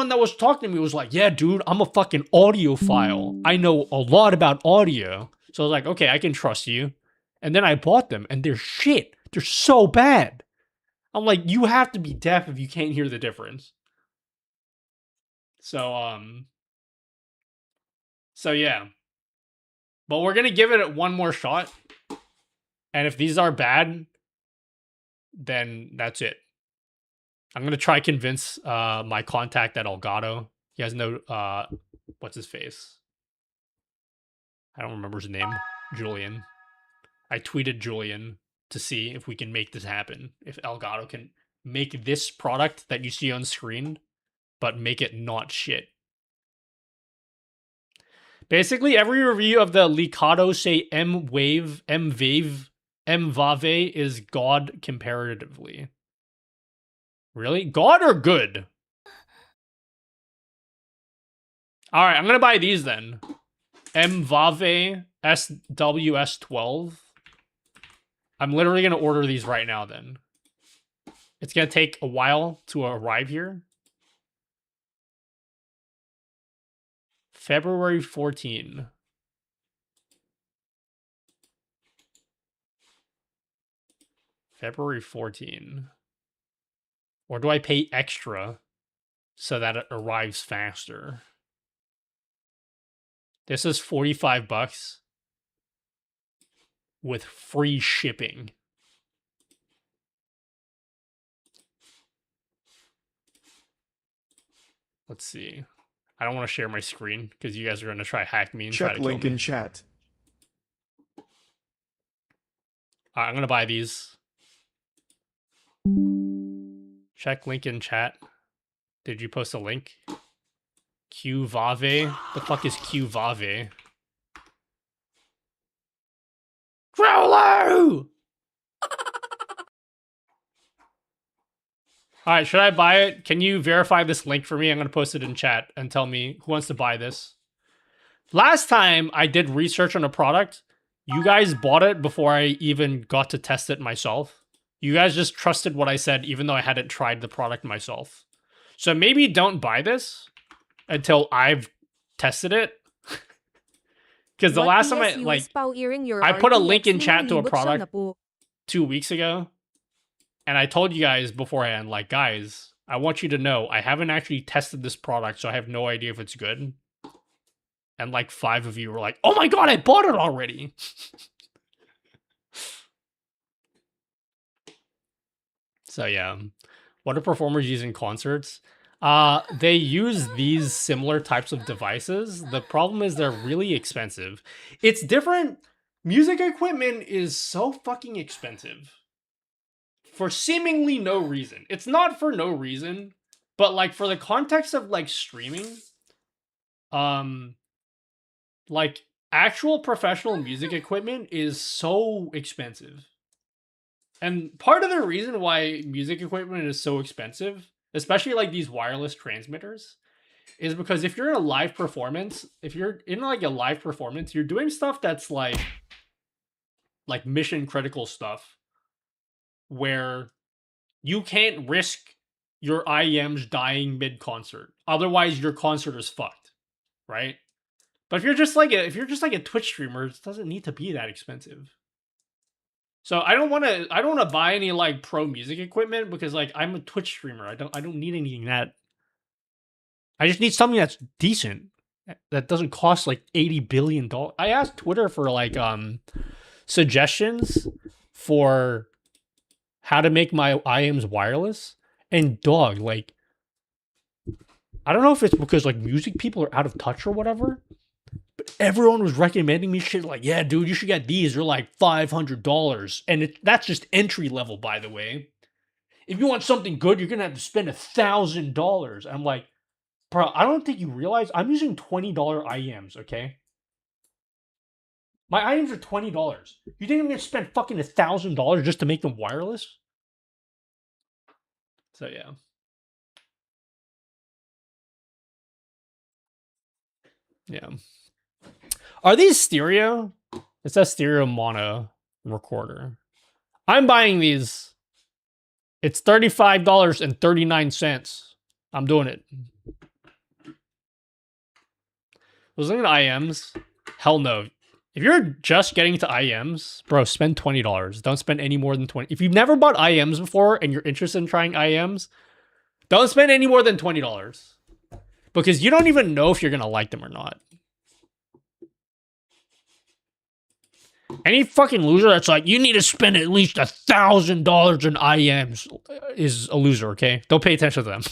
that was talking to me was like, yeah, dude, I'm a fucking audiophile. I know a lot about audio. So I was like, okay, I can trust you. And then I bought them and they're shit. They're so bad. I'm like, you have to be deaf if you can't hear the difference. So yeah. But we're going to give it one more shot. And if these are bad, then that's it. I'm going to try convince my contact at Elgato. He has no, what's his face? I don't remember his name. Julian. I tweeted Julian to see if we can make this happen. If Elgato can make this product that you see on screen, but make it not shit. Basically, every review of the Elgato say M-Wave is God comparatively. Really? God or good? All right, I'm going to buy these then. M-Vave SWS12. I'm literally going to order these right now then. It's going to take a while to arrive here. February 14. February 14. Or do I pay extra so that it arrives faster? This is $45. with free shipping. Let's see. I don't want to share my screen because you guys are going to try hack me and try to kill link me. in chat. I'm going to buy these. Check link in chat. Did you post a link? Qvave? The fuck is Qvave? Growler! Alright, should I buy it? Can you verify this link for me? I'm going to post it in chat and tell me who wants to buy this. Last time I did research on a product, you guys bought it before I even got to test it myself. You guys just trusted what I said even though I hadn't tried the product myself. So maybe don't buy this until I've tested it. Because the last time I put a link in chat to a product 2 weeks ago. And I told you guys beforehand, like, guys, I want you to know I haven't actually tested this product, so I have no idea if it's good. And like 5 of you were like, oh my god, I bought it already. So yeah, what do performers use in concerts? They use these similar types of devices. The problem is they're really expensive. It's different. Music equipment is so fucking expensive. For seemingly no reason. It's not for no reason, but like for the context of like streaming, like actual professional music equipment is so expensive. And part of the reason why music equipment is so expensive, especially like these wireless transmitters, is because if you're in a live performance, you're doing stuff that's like mission critical stuff where you can't risk your IEMs dying mid-concert. Otherwise, your concert is fucked, right? But if you're just like a Twitch streamer, it doesn't need to be that expensive. So I don't want to buy any like pro music equipment because like I'm a Twitch streamer. I don't need anything that. I just need something that's decent that doesn't cost like $80 billion. I asked Twitter for like suggestions for how to make my IEMs wireless, and dog, like, I don't know if it's because like music people are out of touch or whatever, but everyone was recommending me shit like, yeah, dude, you should get these. They're like $500, and that's just entry level, by the way. If you want something good, you're gonna have to spend $1,000. I'm like, bro, I don't think you realize I'm using $20 IEMs, okay? My items are $20. You think I'm gonna spend fucking $1,000 just to make them wireless? So yeah. Yeah. Are these stereo? It says stereo mono recorder. I'm buying these. It's $35.39. I'm doing it. Was looking at IEMs? Hell no. If you're just getting to IEMs, bro, spend $20. Don't spend any more than $20. If you've never bought IEMs before and you're interested in trying IEMs, don't spend any more than $20. Because you don't even know if you're going to like them or not. Any fucking loser that's like, you need to spend at least $1,000 in IEMs is a loser, okay? Don't pay attention to them.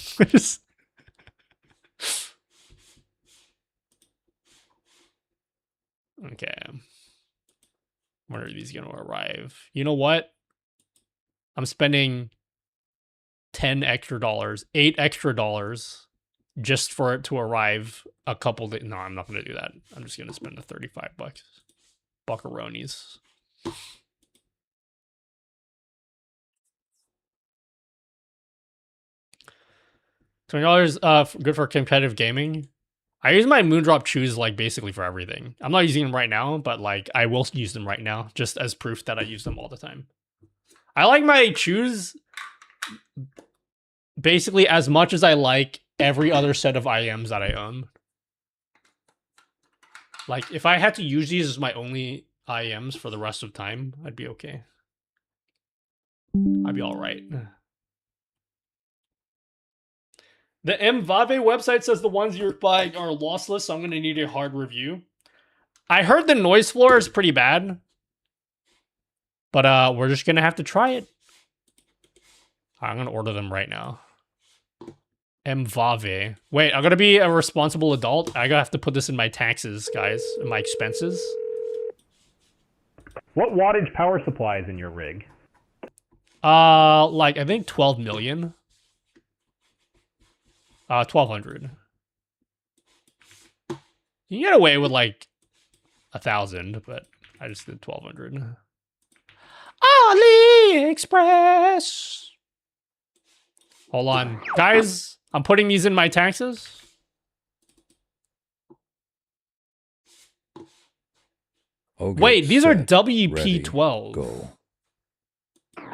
Okay. When are these going to arrive? You know what? I'm spending $10 extra, $8 extra just for it to arrive a couple days. No, I'm not going to do that. I'm just going to spend the $35 buckaroonies. $20 good for competitive gaming. I use my Moondrop chews like basically for everything. I'm not using them right now, but like I will use them right now just as proof that I use them all the time. I like my chews basically as much as I like every other set of IEMs that I own. Like if I had to use these as my only IEMs for the rest of time, I'd be okay. I'd be all right. The Mvave website says the ones you're buying are lossless, so I'm going to need a hard review. I heard the noise floor is pretty bad. But we're just gonna have to try it. I'm gonna order them right now. Mvave. Wait, I'm gonna be a responsible adult. I gotta have to put this in my taxes, guys, in my expenses. What wattage power supply is in your rig? Like I think 12 million. 1200. You can get away with like 1,000, but I just did 1200. AliExpress. Hold on, guys. I'm putting these in my taxes. Okay, Wait, these are set, WP12. ready, go.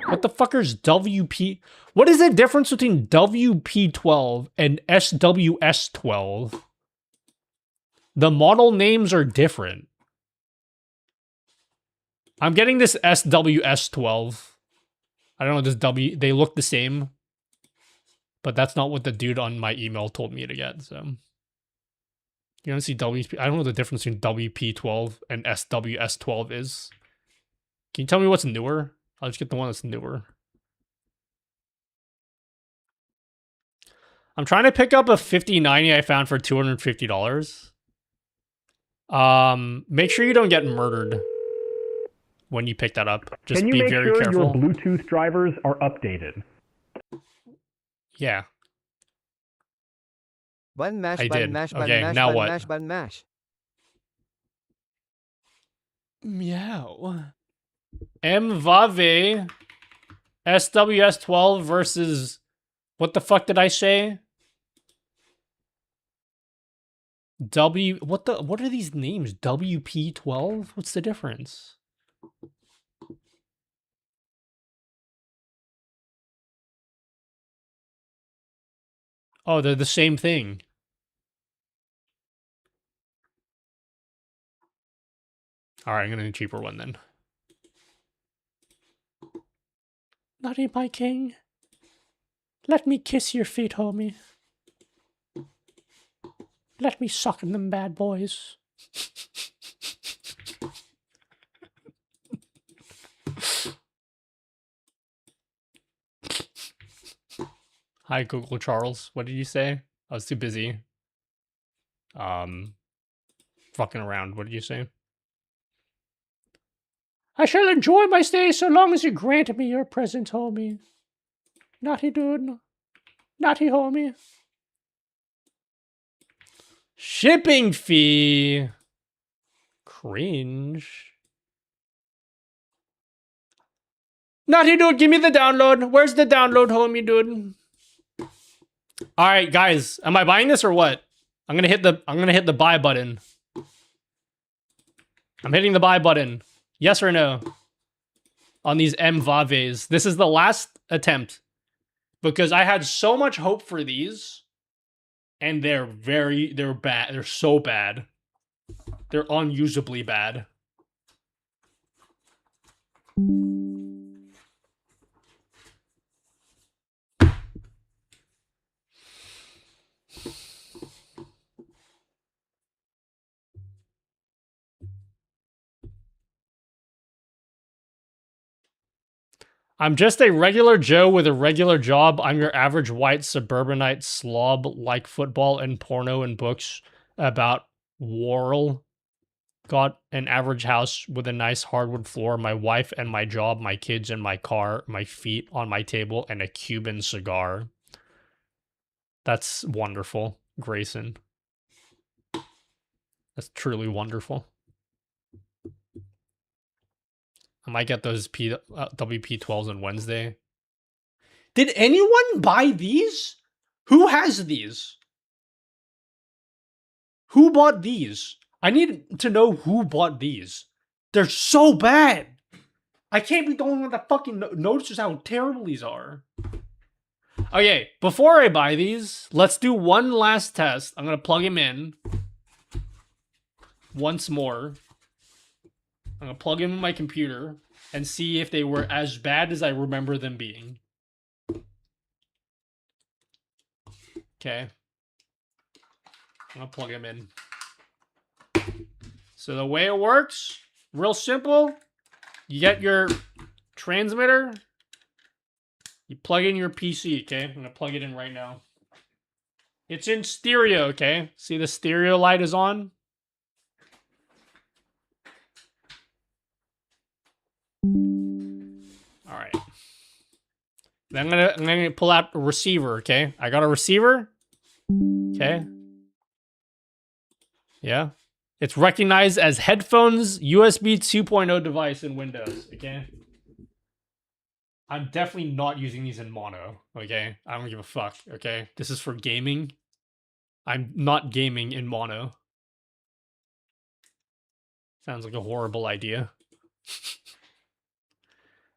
What the fuck is WP? What is the difference between WP12 and SWS12? The model names are different. I'm getting this SWS12. I don't know this W. They look the same. But that's not what the dude on my email told me to get, so. You don't see WP. I don't know what the difference between WP12 and SWS12 is. Can you tell me what's newer? I'll just get the one that's newer. I'm trying to pick up a 5090 I found for $250. Make sure you don't get murdered when you pick that up. Just Can you be make very sure careful. your Bluetooth drivers are updated? Yeah. Button mash, I button did. mash, Okay, button mash, now button what? mash, button mash. Meow. Mvave SWS12 versus what the fuck did I say? What are these names? WP12? What's the difference? Oh, they're the same thing. All right, I'm gonna need a cheaper one then. Nutty, my king. Let me kiss your feet, homie. Let me suck in them bad boys. Hi, Google Charles. What did you say? I was too busy. Fucking around. What did you say? I shall enjoy my stay so long as you grant me your presence, homie. Naughty dude. Naughty homie. Shipping fee. Cringe. Naughty dude, give me the download. Where's the download, homie dude? All right, guys, am I buying this or what? I'm gonna hit the buy button. I'm hitting the buy button. Yes or no? On these Mvaves. This is the last attempt. Because I had so much hope for these. And they're bad. They're so bad. They're unusably bad. I'm just a regular Joe with a regular job. I'm your average white suburbanite slob, like football and porno and books about Worrell. Got an average house with a nice hardwood floor, my wife and my job, my kids and my car, my feet on my table, and a Cuban cigar. That's wonderful, Grayson. That's truly wonderful. I might get those WP12s on Wednesday. Did anyone buy these? Who has these? Who bought these? I need to know who bought these. They're so bad. I can't be the only one that fucking notices how terrible these are. Okay, before I buy these, let's do one last test. I'm going to plug him in. Once more. I'm going to plug in my computer and see if they were as bad as I remember them being. Okay. I'm going to plug him in. So the way it works, real simple. You get your transmitter. You plug in your PC, okay? I'm gonna plug it in right now. It's in stereo, okay? See the stereo light is on? Alright. Then I'm gonna pull out a receiver, okay? I got a receiver. Okay. Yeah. It's recognized as headphones USB 2.0 device in Windows, okay? I'm definitely not using these in mono, okay? I don't give a fuck, okay? This is for gaming. I'm not gaming in mono. Sounds like a horrible idea.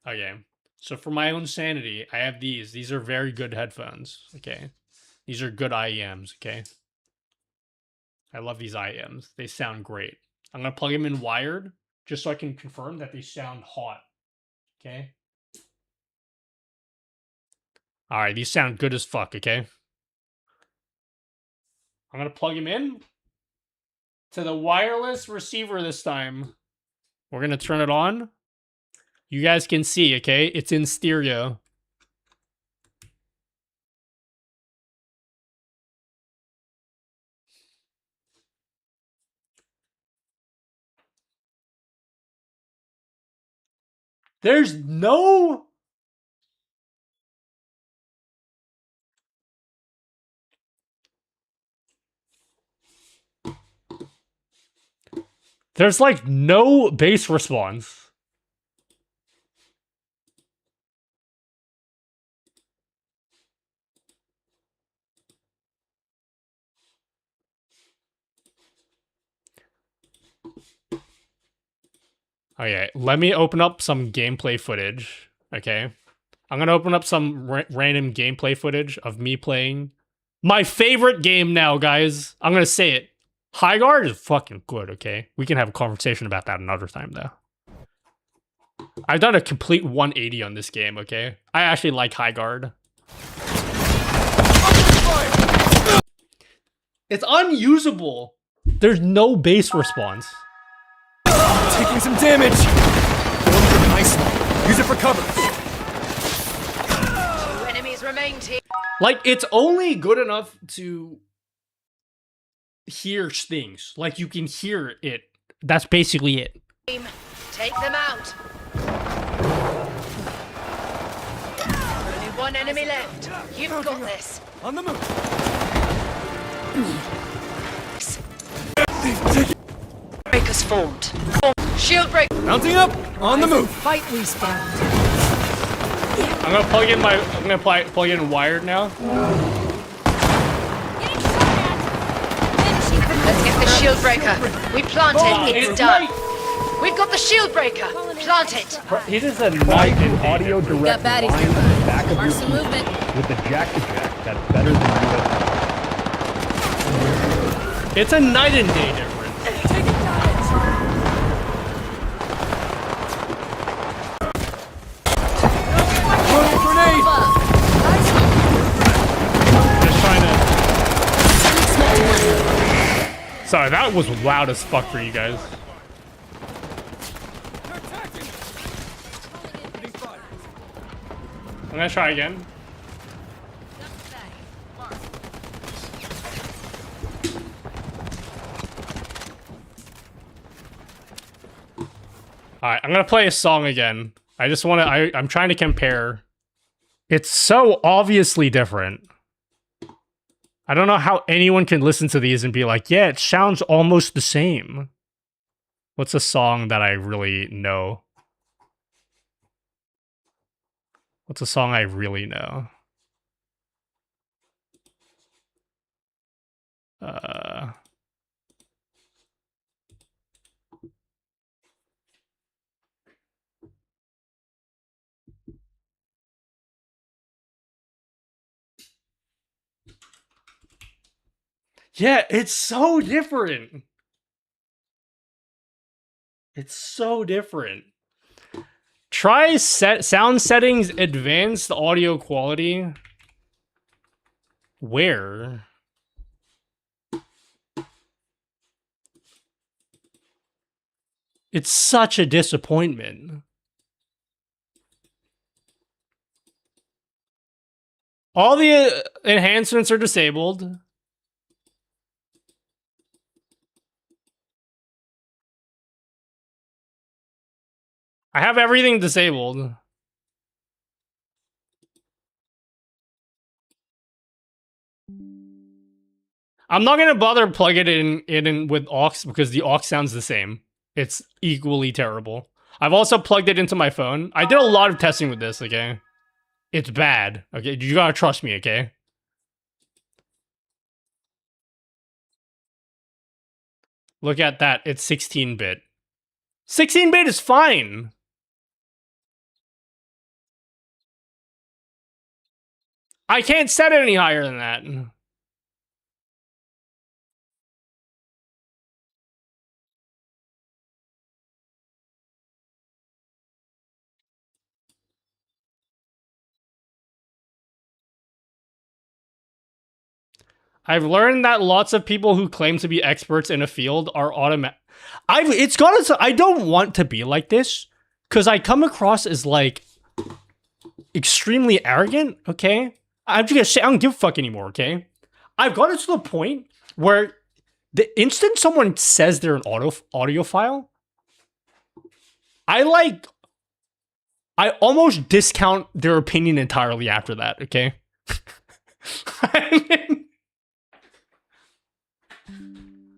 Okay. So for my own sanity, I have these. These are very good headphones, okay? These are good IEMs, okay? I love these IEMs. They sound great. I'm going to plug them in wired just so I can confirm that they sound hot, okay? All right, these sound good as fuck, okay? I'm going to plug them in to the wireless receiver this time. We're going to turn it on. You guys can see, okay? It's in stereo. There's no... There's like no bass response. Okay, let me open up some gameplay footage, okay? I'm gonna open up some random gameplay footage of me playing my favorite game now, guys. I'm gonna say it. High Guard is fucking good, okay? We can have a conversation about that another time, though. I've done a complete 180 on this game, okay? I actually like High Guard. It's unusable. There's no bass response. Taking some damage. Nice. Use it for cover. 2 enemies remain here. Like, it's only good enough to hear things. Like, you can hear it. That's basically it. Take them out. Only 1 enemy left. You've got this. On the move. Breakers formed. Shield break. Mounting up. On the move. Fight respawn. I'm gonna plug in plug in wired now. Let's get the shield breaker. We plant it. It's done. We've got the shield breaker. Plant it. It is a night and Audio direct line on the back of your PC with the jack to jack. That's better than USB. It's a night and day difference. Just trying to... Sorry, that was loud as fuck for you guys. I'm gonna try again. Alright, I'm gonna play a song again. I just wanna... I'm trying to compare. It's so obviously different. I don't know how anyone can listen to these and be like, yeah, it sounds almost the same. What's a song that I really know? What's a song I really know? Yeah, it's so different. It's so different. Try sound settings, advanced audio quality. Where? It's such a disappointment. All the enhancements are disabled. I have everything disabled. I'm not gonna bother plugging it in with aux because the aux sounds the same. It's equally terrible. I've also plugged it into my phone. I did a lot of testing with this, okay? It's bad, okay? You gotta trust me, okay? Look at that, it's 16-bit. 16-bit is fine! I can't set it any higher than that. I've learned that lots of people who claim to be experts in a field are automatic. I don't want to be like this because I come across as like extremely arrogant. Okay, I'm just gonna say I don't give a fuck anymore. Okay, I've gotten to the point where the instant someone says they're an audiophile, I almost discount their opinion entirely after that. Okay.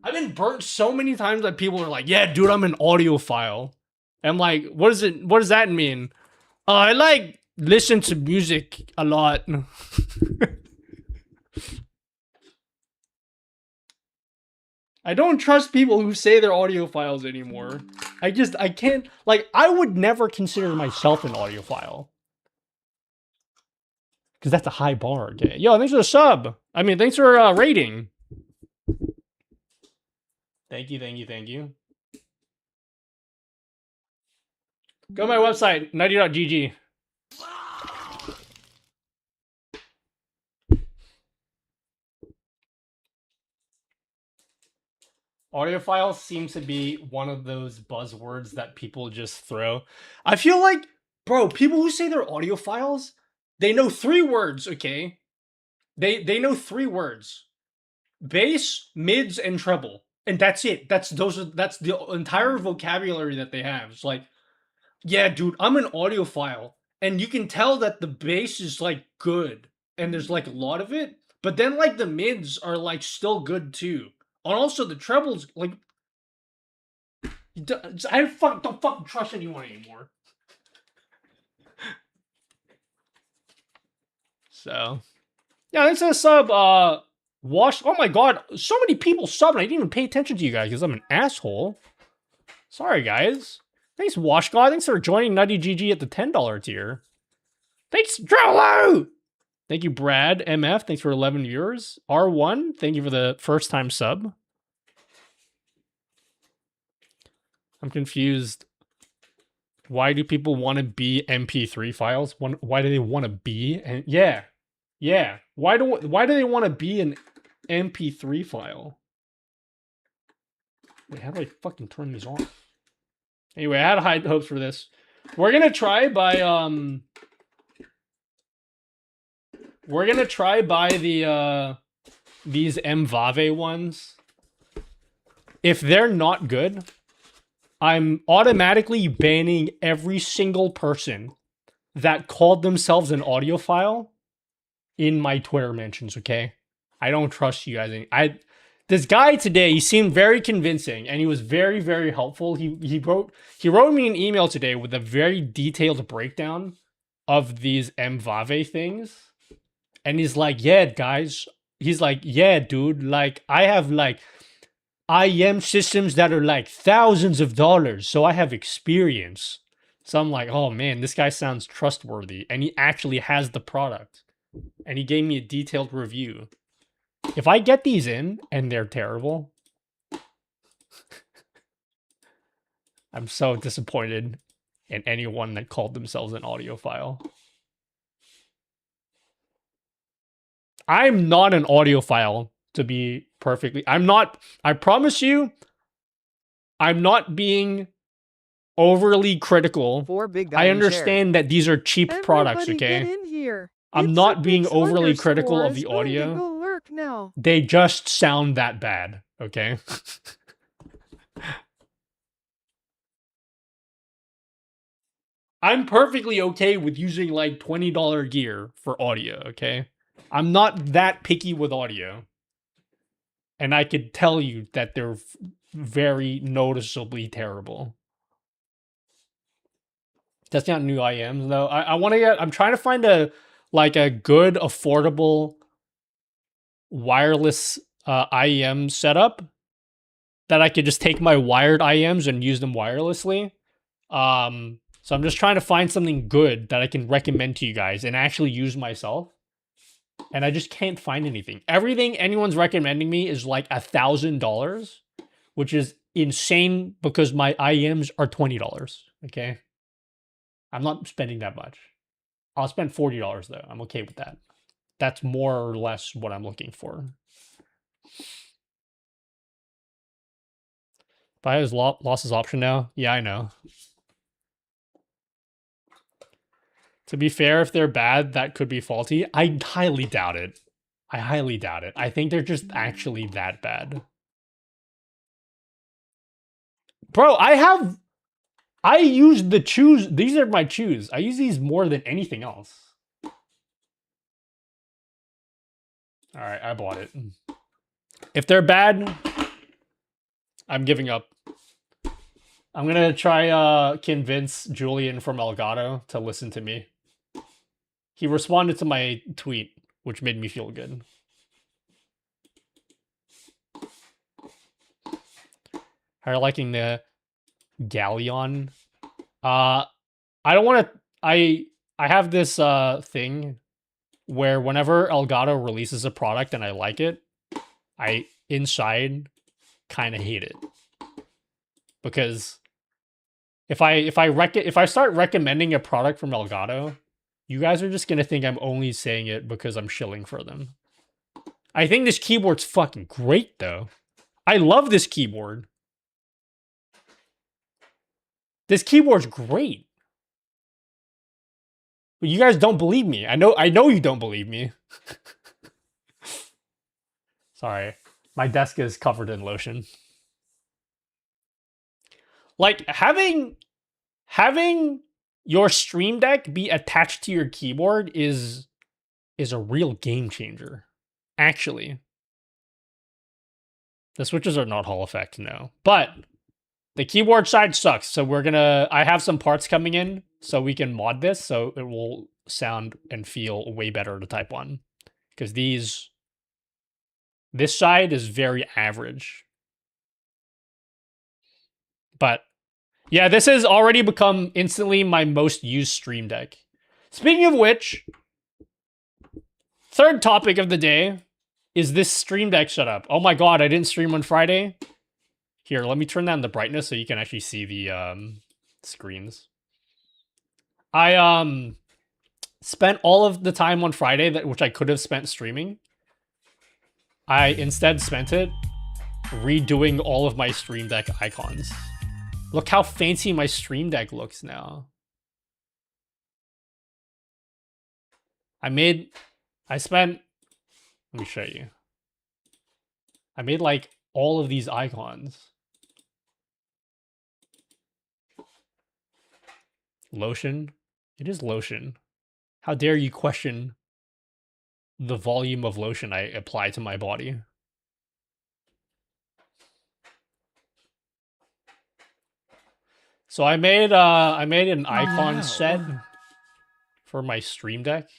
I've been burnt so many times that people are like, yeah, dude, I'm an audiophile. I'm like, what does that mean? I like listen to music a lot. I don't trust people who say they're audiophiles anymore. I can't, like, I would never consider myself an audiophile. Because that's a high bar, okay? Yo, thanks for the sub. I mean, thanks for rating. Thank you, thank you, thank you. Go to my website, nutty.gg. Audiophile seems to be one of those buzzwords that people just throw. I feel like, bro, people who say they're audiophiles, they know 3 words, okay? They know 3 words. Bass, mids, and treble. And that's it. That's the entire vocabulary that they have. It's like, yeah, dude, I'm an audiophile. And you can tell that the bass is like good. And there's like a lot of it. But then like the mids are like still good too. And also the trebles, like, I don't fucking trust anyone anymore. So, yeah, thanks for the sub. Wash. Oh my god, so many people subbed. I didn't even pay attention to you guys because I'm an asshole. Sorry, guys. Thanks, Wash God. Thanks for joining Nutty GG at the $10 tier. Thanks, Drolo. Thank you, Brad MF. Thanks for 11 viewers. R1. Thank you for the first time sub. I'm confused. Why do people want to be MP3 files? Why do they want to be? And yeah. Why do they want to be an MP3 file? Wait, how do I fucking turn these off? Anyway, I had high hopes for this. We're gonna try by the these Mvave ones. If they're not good, I'm automatically banning every single person that called themselves an audiophile in my Twitter mentions, okay? I don't trust you guys. This guy today, he seemed very convincing and he was very, very helpful. He wrote me an email today with a very detailed breakdown of these Mvave things. And he's like, yeah, guys. He's like, yeah, dude, like I have like IM systems that are like thousands of dollars, so I have experience. So I'm like, oh man, this guy sounds trustworthy, and he actually has the product. And he gave me a detailed review. If I get these in and they're terrible, I'm so disappointed in anyone that called themselves an audiophile. I'm not an audiophile, to be perfectly. I'm not, I promise you, I'm not being overly critical. $4 big I understand that these are cheap products, Everybody okay? get in here. I'm It's not a being big overly Slugger critical of S'mores the going to audio. go lurk now. They just sound that bad, okay? I'm perfectly okay with using like $20 gear for audio, okay? I'm not that picky with audio. And I could tell you that they're very noticeably terrible. Testing out new IMs though. I want to get, I'm trying to find a good, affordable wireless IEM setup that I could just take my wired IEMs and use them wirelessly. So I'm just trying to find something good that I can recommend to you guys and actually use myself. And I just can't find anything. Everything anyone's recommending me is like $1,000, which is insane because my IEMs are $20. Okay. I'm not spending that much. I'll spend $40 though. I'm okay with that. That's more or less what I'm looking for. Buy his losses option now. Yeah, I know. To be fair, if they're bad, that could be faulty. I highly doubt it. I highly doubt it. I think they're just actually that bad. Bro, I use the chews. These are my chews. I use these more than anything else. All right, I bought it. If they're bad, I'm giving up. I'm gonna try convince Julian from Elgato to listen to me. He responded to my tweet, which made me feel good. How are you liking the Galleon? I don't want to. I have this thing where whenever Elgato releases a product and I like it, I inside kind of hate it because if I start recommending a product from Elgato, you guys are just gonna think I'm only saying it because I'm shilling for them. I think this keyboard's fucking great though. I love this keyboard. This keyboard's great. But you guys don't believe me. I know you don't believe me. Sorry. My desk is covered in lotion. Like having your Stream Deck be attached to your keyboard is a real game changer. Actually. The switches are not Hall effect, no. But the keyboard side sucks, so I have some parts coming in, so we can mod this, so it will sound and feel way better to type on. Because this side is very average. But, yeah, this has already become instantly my most used Stream Deck. Speaking of which, third topic of the day is this Stream Deck setup. Oh my god, I didn't stream on Friday. Here, let me turn down the brightness so you can actually see the screens. I spent all of the time on Friday which I could have spent streaming. I instead spent it redoing all of my Stream Deck icons. Look how fancy my Stream Deck looks now. Let me show you. I made like all of these icons. Lotion? It is lotion. How dare you question the volume of lotion I apply to my body? So I made an icon set for my Stream Deck.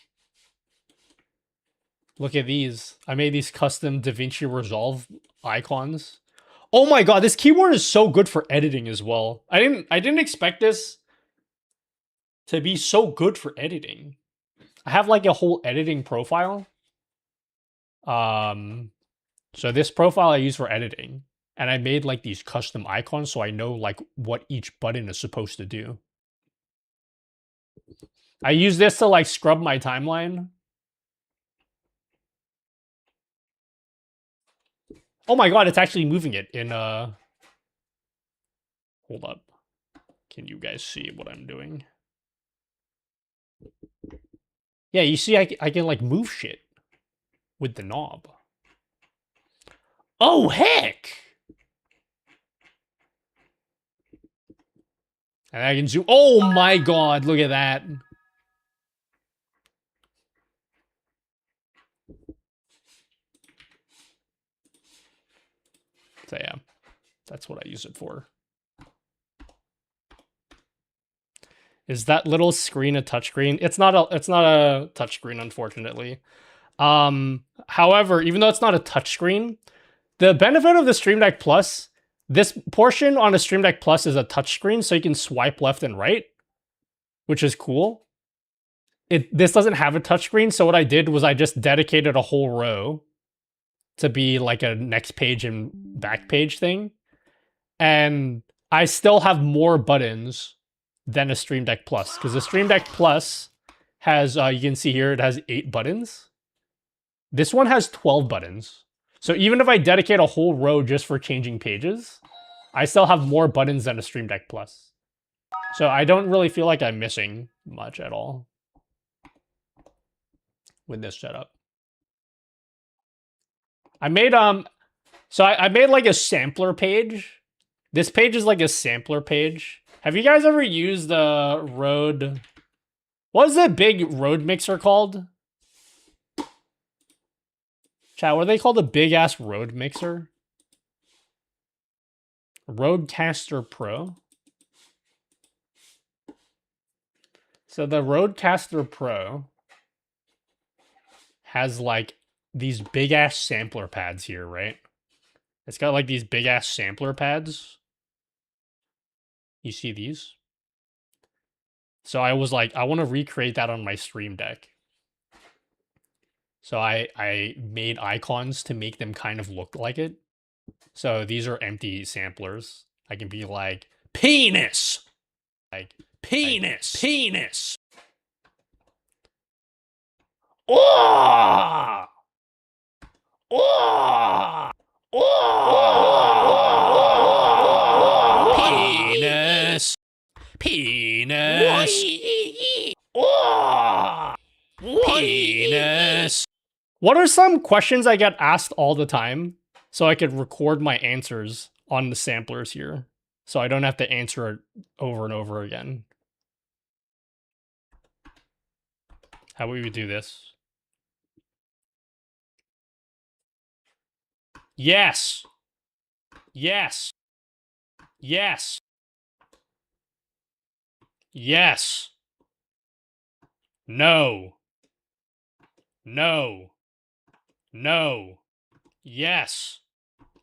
Look at these. I made these custom DaVinci Resolve icons. Oh my god, this keyboard is so good for editing as well. I didn't expect this to be so good for editing. I have like a whole editing profile. So this profile I use for editing, and I made like these custom icons so I know like what each button is supposed to do. I use this to like scrub my timeline. Oh my god, it's actually moving it in hold up. Can you guys see what I'm doing? Yeah, you see, I can like move shit with the knob. Oh, heck! And I can zoom. Oh my god, look at that. So yeah, that's what I use it for. Is that little screen a touchscreen? It's not a touchscreen, unfortunately. However, even though it's not a touchscreen, the benefit of the Stream Deck Plus, this portion on a Stream Deck Plus is a touchscreen, so you can swipe left and right, which is cool. This doesn't have a touchscreen, so what I did was I just dedicated a whole row to be like a next page and back page thing. And I still have more buttons than a Stream Deck Plus, because the Stream Deck Plus has, you can see here, it has 8 buttons. This one has 12 buttons. So even if I dedicate a whole row just for changing pages, I still have more buttons than a Stream Deck Plus. So I don't really feel like I'm missing much at all with this setup. I made so I made like a sampler page. This page is like a sampler page. Have you guys ever used the Rode? What was the big Rode mixer called? Chat, what are they called? A big ass Rode mixer? Rodecaster Pro. So the Rodecaster Pro has like these big ass sampler pads here, right? It's got like these big ass sampler pads. You see these? So I was like, I want to recreate that on my Stream Deck. So I made icons to make them kind of look like it. So these are empty samplers. I can be like, penis! Like, penis! Penis! Oh! Oh! Oh! Penis! Penis! Oh! Penis! What are some questions I get asked all the time so I could record my answers on the samplers here so I don't have to answer it over and over again? How would we do this? Yes. Yes. Yes. Yes. No. No. No. Yes.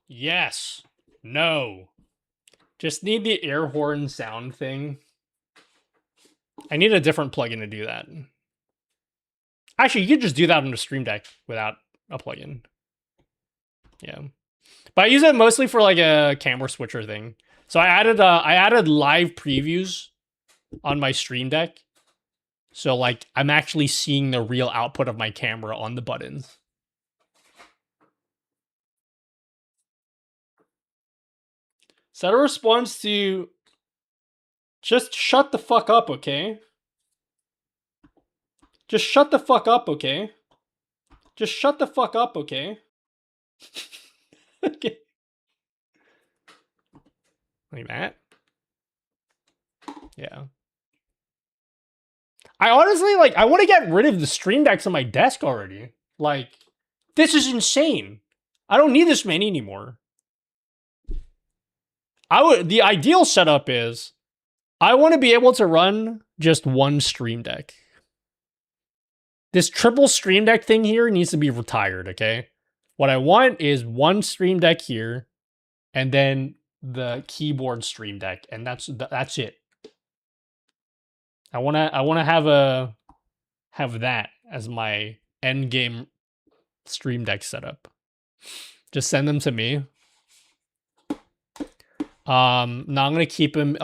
Yes. No. Just need the air horn sound thing. I need a different plugin to do that. Actually, you could just do that on the Stream Deck without a plugin. Yeah. But I use it mostly for like a camera switcher thing. So I added live previews on my Stream Deck. So like I'm actually seeing the real output of my camera on the buttons. Set a response to just shut the fuck up, okay? Just shut the fuck up, okay? Just shut the fuck up, okay? Okay. Like that? Yeah. I honestly, like, I want to get rid of the Stream Decks on my desk already. Like, this is insane. I don't need this many anymore. The ideal setup is, I want to be able to run just one Stream Deck. This triple Stream Deck thing here needs to be retired, okay? What I want is one Stream Deck here, and then the keyboard Stream Deck, and that's it. I wanna have that as my end game Stream Deck setup. Just send them to me. Now I'm gonna keep them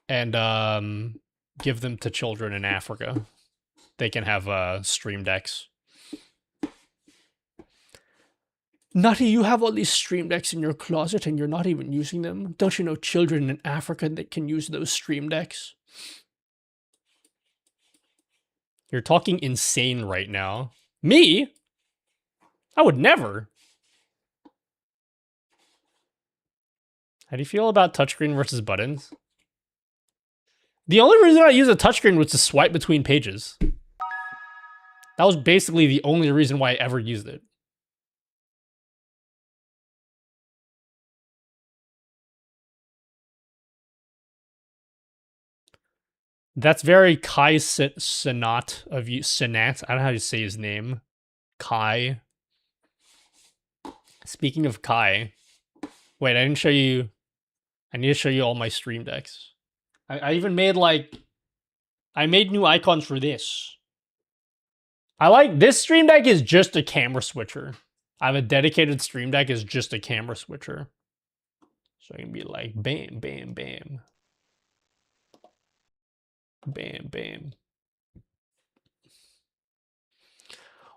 and give them to children in Africa. They can have Stream Decks. Nutty, you have all these Stream Decks in your closet and you're not even using them. Don't you know children in Africa that can use those Stream Decks? You're talking insane right now. Me? I would never. How do you feel about touchscreen versus buttons? The only reason I use a touchscreen was to swipe between pages. That was basically the only reason why I ever used it. That's very Kai Sinat of you. Sinat. I don't know how to say his name. Kai. Speaking of Kai. Wait, I didn't show you. I need to show you all my stream decks. I even made like... I made new icons for this. I like... This stream deck is just a camera switcher. I have a dedicated stream deck is just a camera switcher. So I can be like, bam, bam, bam. Bam, bam.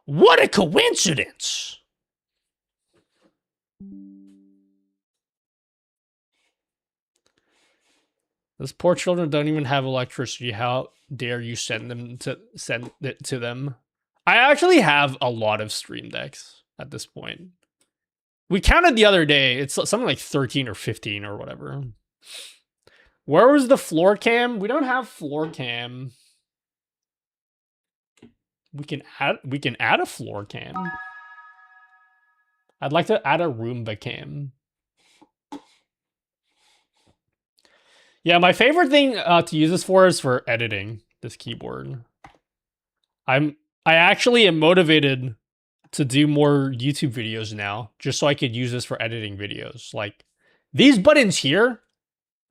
What a coincidence! Those poor children don't even have electricity. How dare you send it to them? I actually have a lot of stream decks at this point. We counted the other day. It's something like 13 or 15 or whatever. Where was the floor cam? We don't have floor cam. We can add a floor cam. I'd like to add a Roomba cam. Yeah, my favorite thing to use this for is for editing this keyboard. I actually am motivated to do more YouTube videos now, just so I could use this for editing videos. Like, these buttons here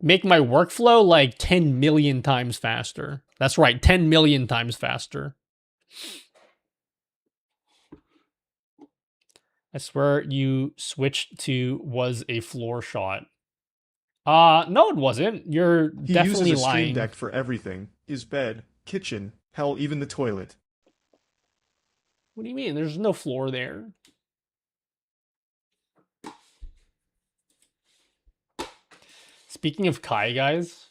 make my workflow like 10 million times faster. That's right, 10 million times faster. I swear you switched to was a floor shot. No, it wasn't. You're definitely uses a lying. Stream Deck for everything. His bed, kitchen, hell, even the toilet. What do you mean? There's no floor there. Speaking of Kai, guys.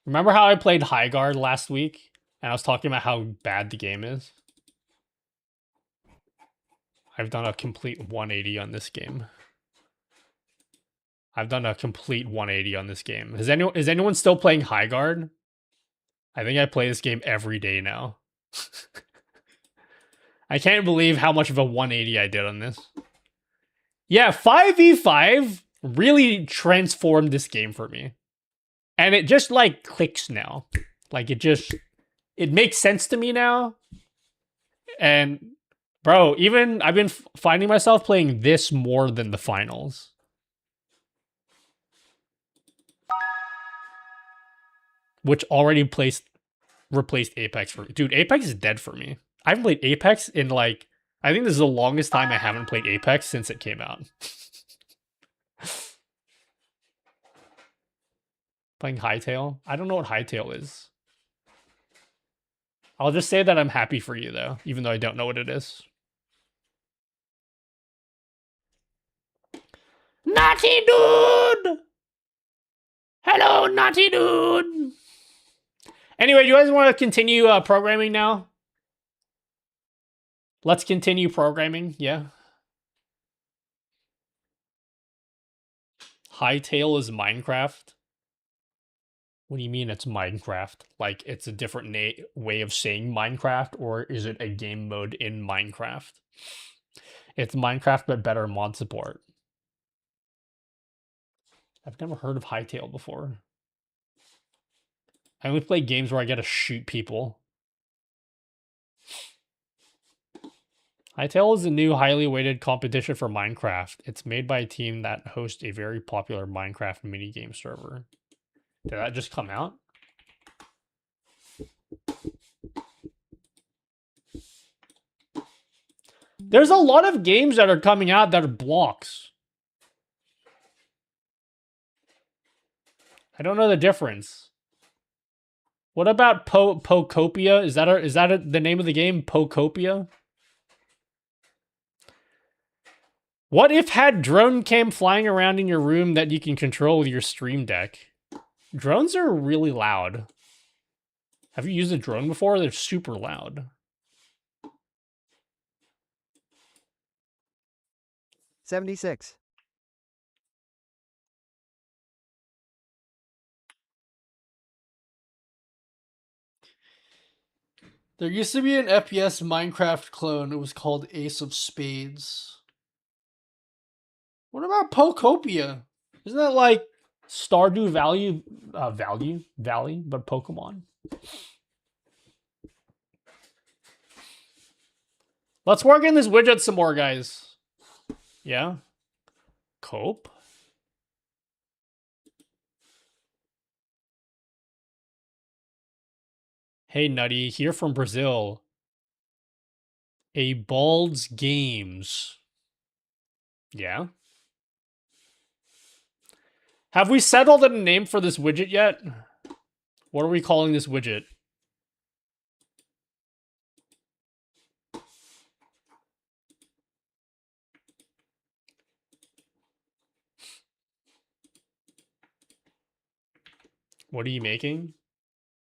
Remember how I played High Guard last week? And I was talking about how bad the game is? I've done a complete 180 on this game. I've done a complete 180 on this game. Is anyone still playing High Guard? I think I play this game every day now. I can't believe how much of a 180 I did on this. Yeah, 5v5 really transformed this game for me. And it just like clicks now. Like it makes sense to me now. And bro, even I've been finding myself playing this more than the finals. Which already replaced Apex for me. Dude, Apex is dead for me. I haven't played Apex in like... I think this is the longest time I haven't played Apex since it came out. Playing Hightail? I don't know what Hightail is. I'll just say that I'm happy for you, though, even though I don't know what it is. Naughty dude! Hello, naughty dude! Anyway, do you guys want to continue programming now? Let's continue programming, yeah. Hightail is Minecraft. What do you mean it's Minecraft? Like, it's a different way of saying Minecraft, or is it a game mode in Minecraft? It's Minecraft, but better mod support. I've never heard of Hightail before. I only play games where I get to shoot people. Hightail is a new, highly awaited competition for Minecraft. It's made by a team that hosts a very popular Minecraft minigame server. Did that just come out? There's a lot of games that are coming out that are blocks. I don't know the difference. What about Pocopia? Is that the name of the game? Pocopia? What if had drone cam flying around in your room that you can control with your stream deck? Drones are really loud. Have you used a drone before? They're super loud. 76. There used to be an FPS Minecraft clone. It was called Ace of Spades. What about Pokopia? Isn't that like Stardew Valley, but Pokemon? Let's work in this widget some more, guys. Yeah? Cope? Hey, Nutty, here from Brazil. A Bald's Games. Yeah? Have we settled on a name for this widget yet? What are we calling this widget? What are you making?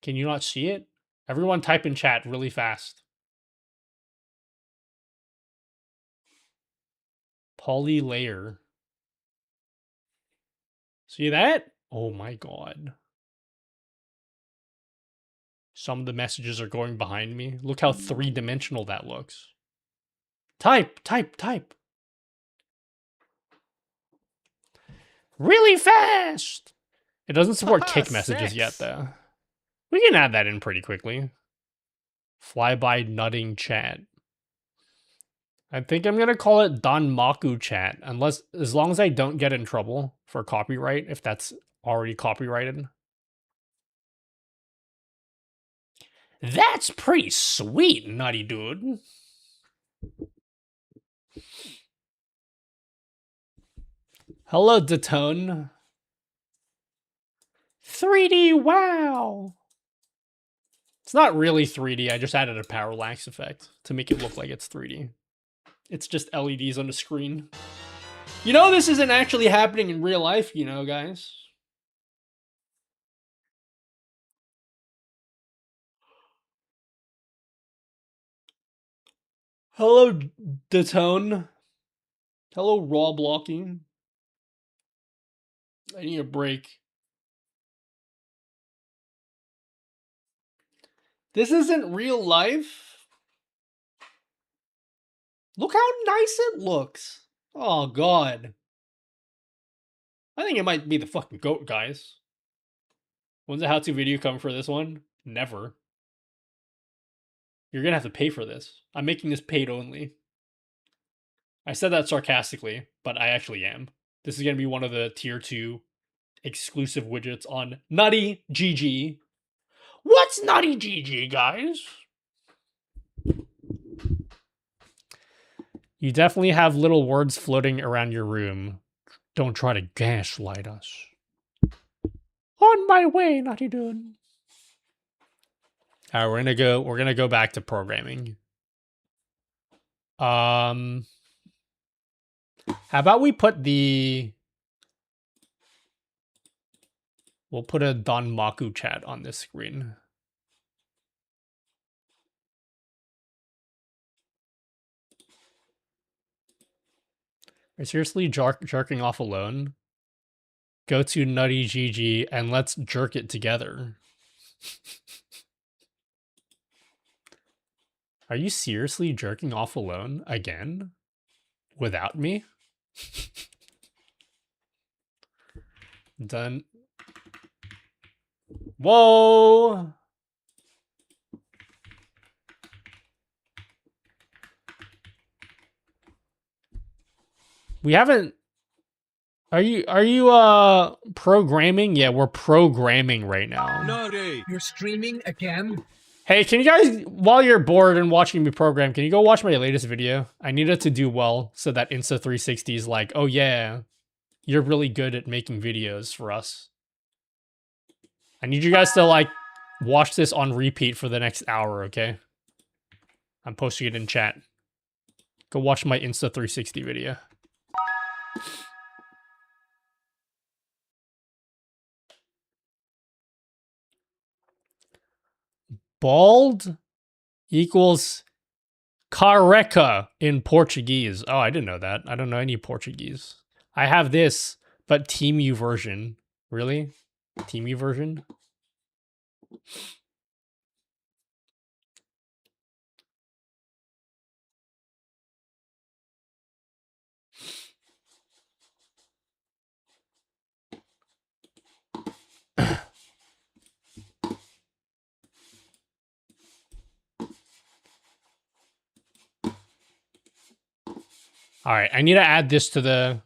Can you not see it? Everyone type in chat really fast. Poly layer. See that? Oh my god. Some of the messages are going behind me. Look how three-dimensional that looks. Type, type, type. Really fast! It doesn't support kick messages yet, though. We can add that in pretty quickly. Flyby nutting chat. I think I'm gonna call it Danmaku chat, as long as I don't get in trouble for copyright, if that's already copyrighted. That's pretty sweet, nutty dude. Hello, Detone. 3D, wow. It's not really 3D, I just added a parallax effect to make it look like it's 3D. It's just LEDs on the screen. You know this isn't actually happening in real life, you know, guys. Hello, Detone. Hello, raw blocking. I need a break. This isn't real life. Look how nice it looks. Oh, God. I think it might be the fucking goat, guys. When's the how-to video come for this one? Never. You're gonna have to pay for this. I'm making this paid only. I said that sarcastically, but I actually am. This is gonna be one of the tier 2 exclusive widgets on Nutty GG. What's Nutty GG, guys? You definitely have little words floating around your room. Don't try to gaslight us. On my way, Nutty dude. All right, we're gonna go back to programming. How about we put we'll put a Danmaku chat on this screen. Are you seriously jerking off alone? Go to Nutty GG and let's jerk it together. Are you seriously jerking off alone again? Without me? Done. Whoa! We haven't... Are you programming? Yeah, we're programming right now. Nutty, you're streaming again? Hey, can you guys, while you're bored and watching me program, can you go watch my latest video? I need it to do well so that Insta360 is like, oh yeah, you're really good at making videos for us. I need you guys to like watch this on repeat for the next hour, okay? I'm posting it in chat. Go watch my Insta360 video. Bald equals careca in Portuguese. Oh, I didn't know that. I don't know any Portuguese. I have this, but Teemu version. Really? Teemu version? All right, I need to add this to the...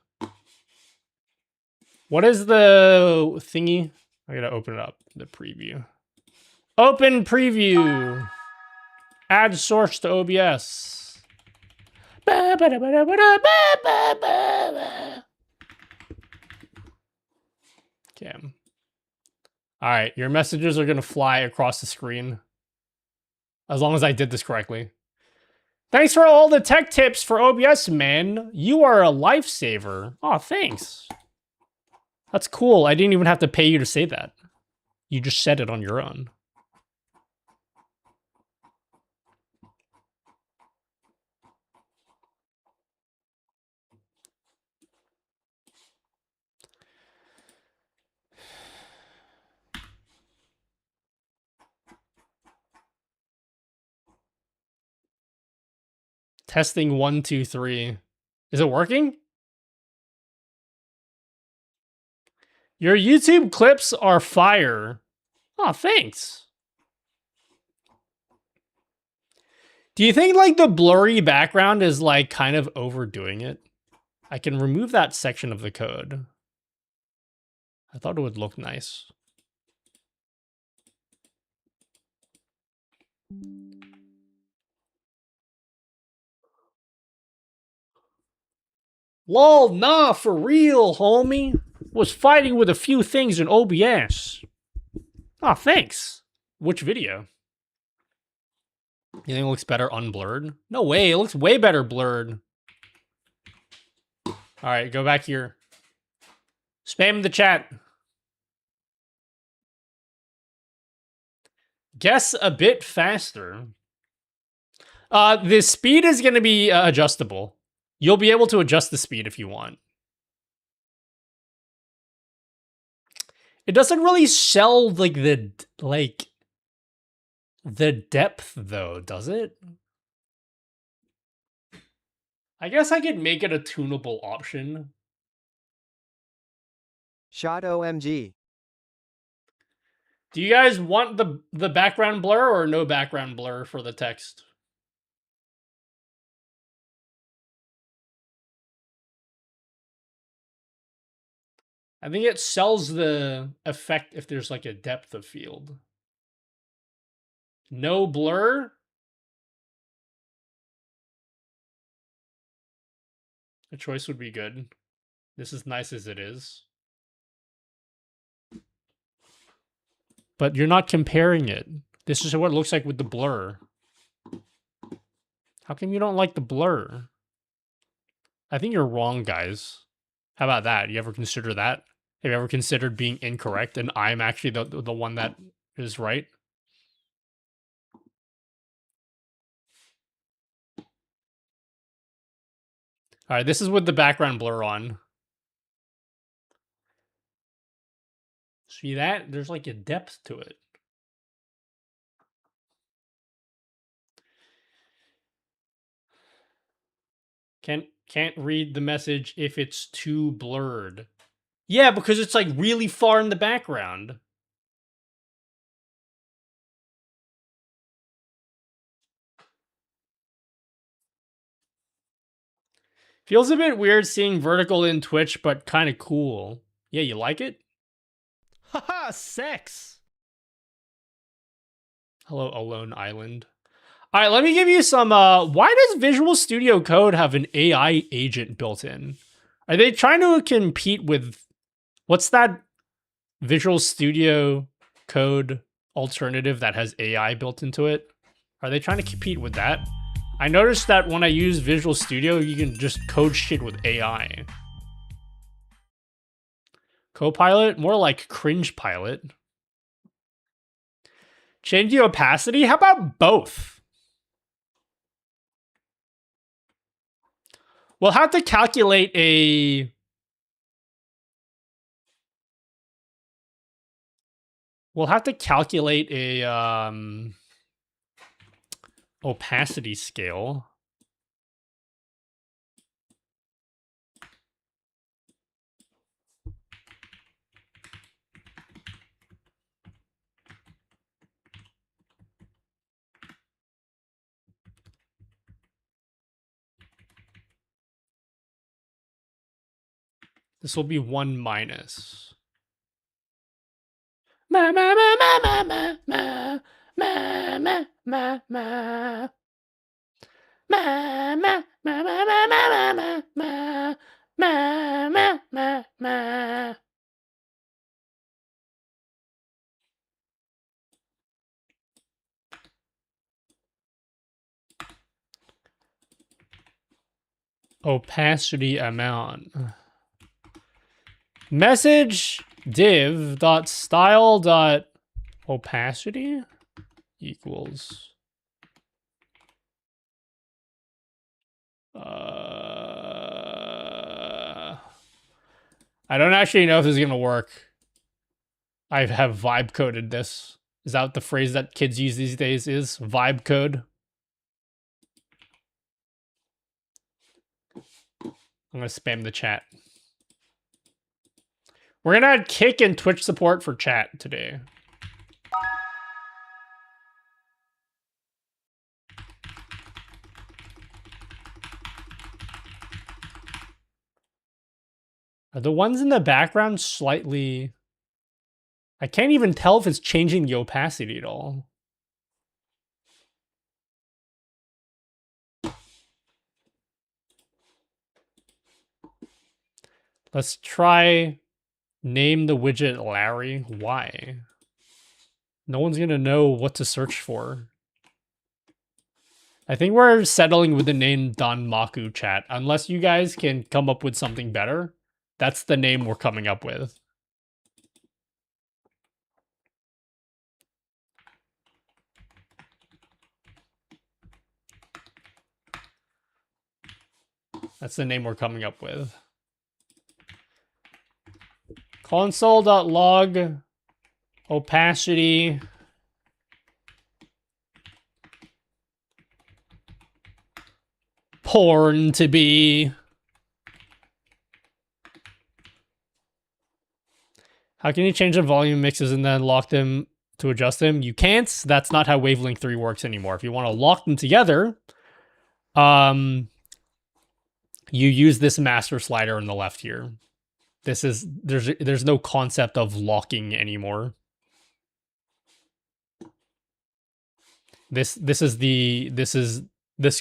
What is the thingy? I gotta open it up, the preview. Open preview. Add source to OBS. Okay. All right, your messages are gonna fly across the screen. As long as I did this correctly. Thanks for all the tech tips for OBS, man. You are a lifesaver. Oh, thanks. That's cool. I didn't even have to pay you to say that. You just said it on your own. Testing 1, 2, 3. Is it working? Your YouTube clips are fire. Oh, thanks. Do you think like the blurry background is like kind of overdoing it? I can remove that section of the code. I thought it would look nice. Lol, nah, for real, homie. Was fighting with a few things in OBS. Oh, thanks. Which video? You think it looks better unblurred? No way, it looks way better blurred. All right, go back here. Spam the chat. Guess a bit faster. The speed is going to be adjustable. You'll be able to adjust the speed if you want. It doesn't really sell like the depth though, does it? I guess I could make it a tunable option. Shot OMG. Do you guys want the background blur or no background blur for the text? I think it sells the effect if there's like a depth of field. No blur? A choice would be good. This is nice as it is. But you're not comparing it. This is what it looks like with the blur. How come you don't like the blur? I think you're wrong, guys. How about that? You ever consider that? Have you ever considered being incorrect and I'm actually the one that is right? All right, this is with the background blur on. See that? There's like a depth to it. Can't read the message if it's too blurred. Yeah, because it's like really far in the background. Feels a bit weird seeing vertical in Twitch, but kind of cool. Yeah, you like it? Haha, sex! Hello, Alone Island. All right, let me give you some... why does Visual Studio Code have an AI agent built in? Are they trying to compete with... What's that Visual Studio Code alternative that has AI built into it? Are they trying to compete with that? I noticed that when I use Visual Studio, you can just code shit with AI. Copilot? More like Cringe Pilot. Change the opacity? How about both? We'll have to calculate a... We'll have to calculate a opacity scale. This will be 1 minus. Ma ma ma ma ma ma ma ma ma ma ma. Ma ma ma ma ma ma ma ma ma ma ma ma. Opacity amount. Message div dot style dot opacity equals I don't actually know if this is gonna work. I have vibe coded this. Is that what the phrase that kids use these days is? Vibe code? I'm gonna spam the chat. We're gonna add Kick and Twitch support for chat today. Are the ones in the background slightly... I can't even tell if it's changing the opacity at all. Let's try name the widget Larry. Why? No one's gonna know what to search for. I think we're settling with the name Don Maku, chat. Unless you guys can come up with something better, that's the name we're coming up with. That's the name we're coming up with. Console.log opacity porn to be. How can you change the volume mixes and then lock them to adjust them? You can't. That's not how Wavelength 3 works anymore. If you want to lock them together, you use this master slider on the left here. This is there's no concept of locking anymore. This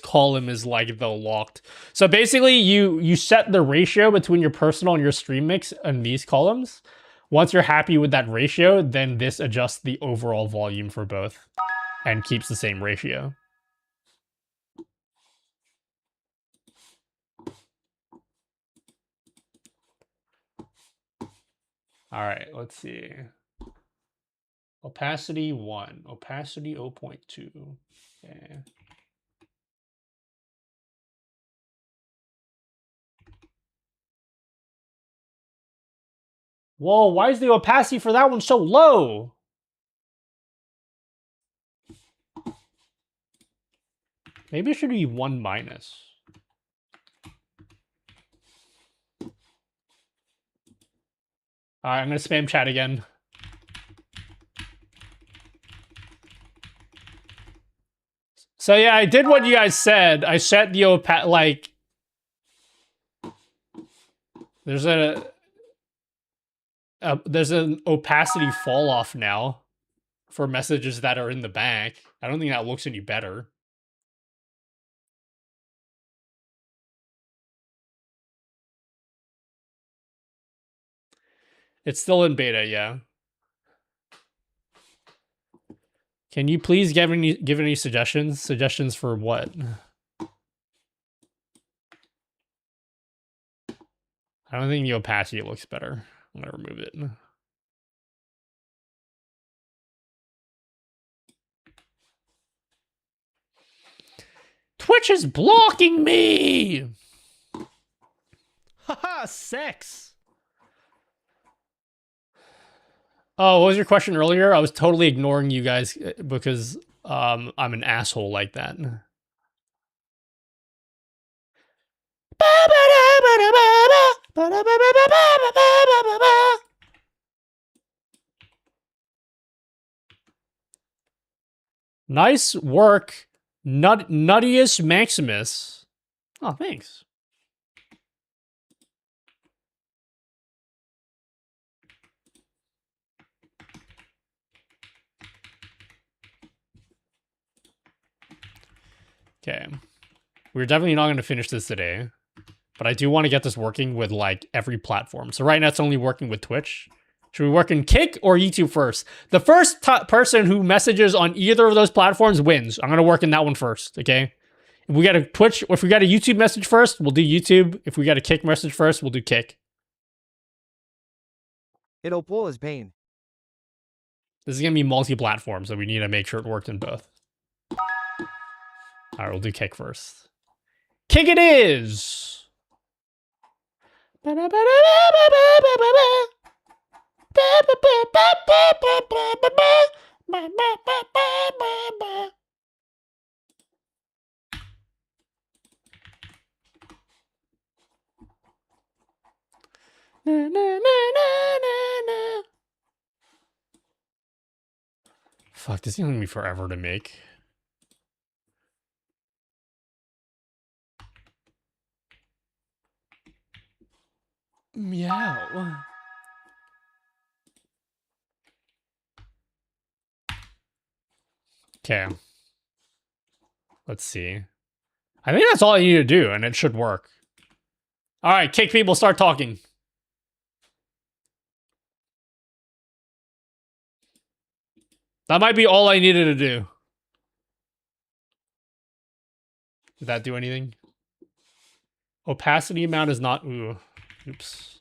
column is like the locked. So basically you set the ratio between your personal and your stream mix in these columns. Once you're happy with that ratio, then this adjusts the overall volume for both and keeps the same ratio. All right, let's see. Opacity 1, opacity 0.2. Okay. Whoa, why is the opacity for that one so low? Maybe it should be 1 minus. All right, I'm going to spam chat again. So yeah, I did what you guys said. I set the like there's an opacity fall off now for messages that are in the back. I don't think that looks any better. It's still in beta, yeah. Can you please give any suggestions? Suggestions for what? I don't think the opacity looks better. I'm gonna remove it. Twitch is blocking me. Haha, sex. Oh, what was your question earlier? I was totally ignoring you guys because I'm an asshole like that. Nice work, Nuttius Maximus. Oh, thanks. Okay. We're definitely not going to finish this today, but I do want to get this working with like every platform. So right now it's only working with Twitch. Should we work in Kick or YouTube first? The first person who messages on either of those platforms wins. I'm going to work in that one first, okay? If we got a Twitch, if we got a YouTube message first, we'll do YouTube. If we got a Kick message first, we'll do Kick. It'll pull his pain. This is going to be multi-platform, so we need to make sure it worked in both. All right, we'll do Kick first. Kick it is! Fuck, this is gonna be forever to make. Meow. Okay. Let's see. I think that's all I need to do, and it should work. All right, Kick people, start talking. That might be all I needed to do. Did that do anything? Opacity amount is not... Ooh. Oops.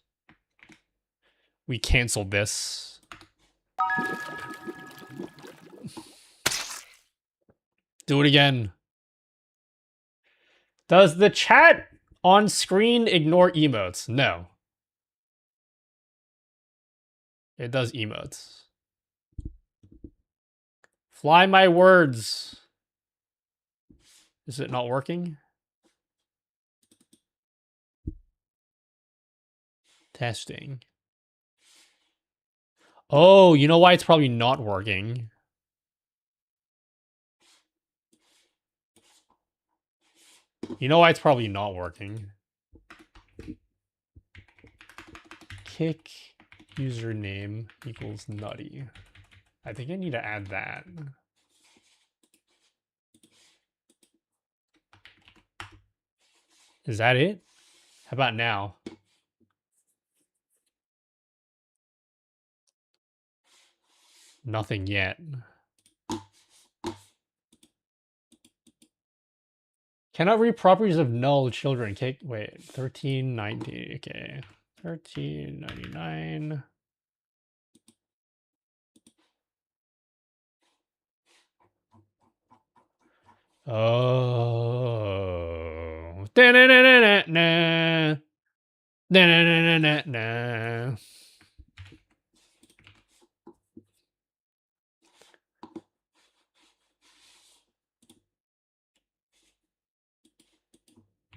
We canceled this. Do it again. Does the chat on screen ignore emotes? No. It does emotes. Fly my words. Is it not working? Testing. Oh, you know why it's probably not working? You know why it's probably not working? Kick username equals nutty. I think I need to add that. Is that it? How about now? Nothing yet. Cannot read properties of null children. Okay, wait, 1390. Okay, 1399. Oh. Da-na-na-na-na. Da-na-na-na-na.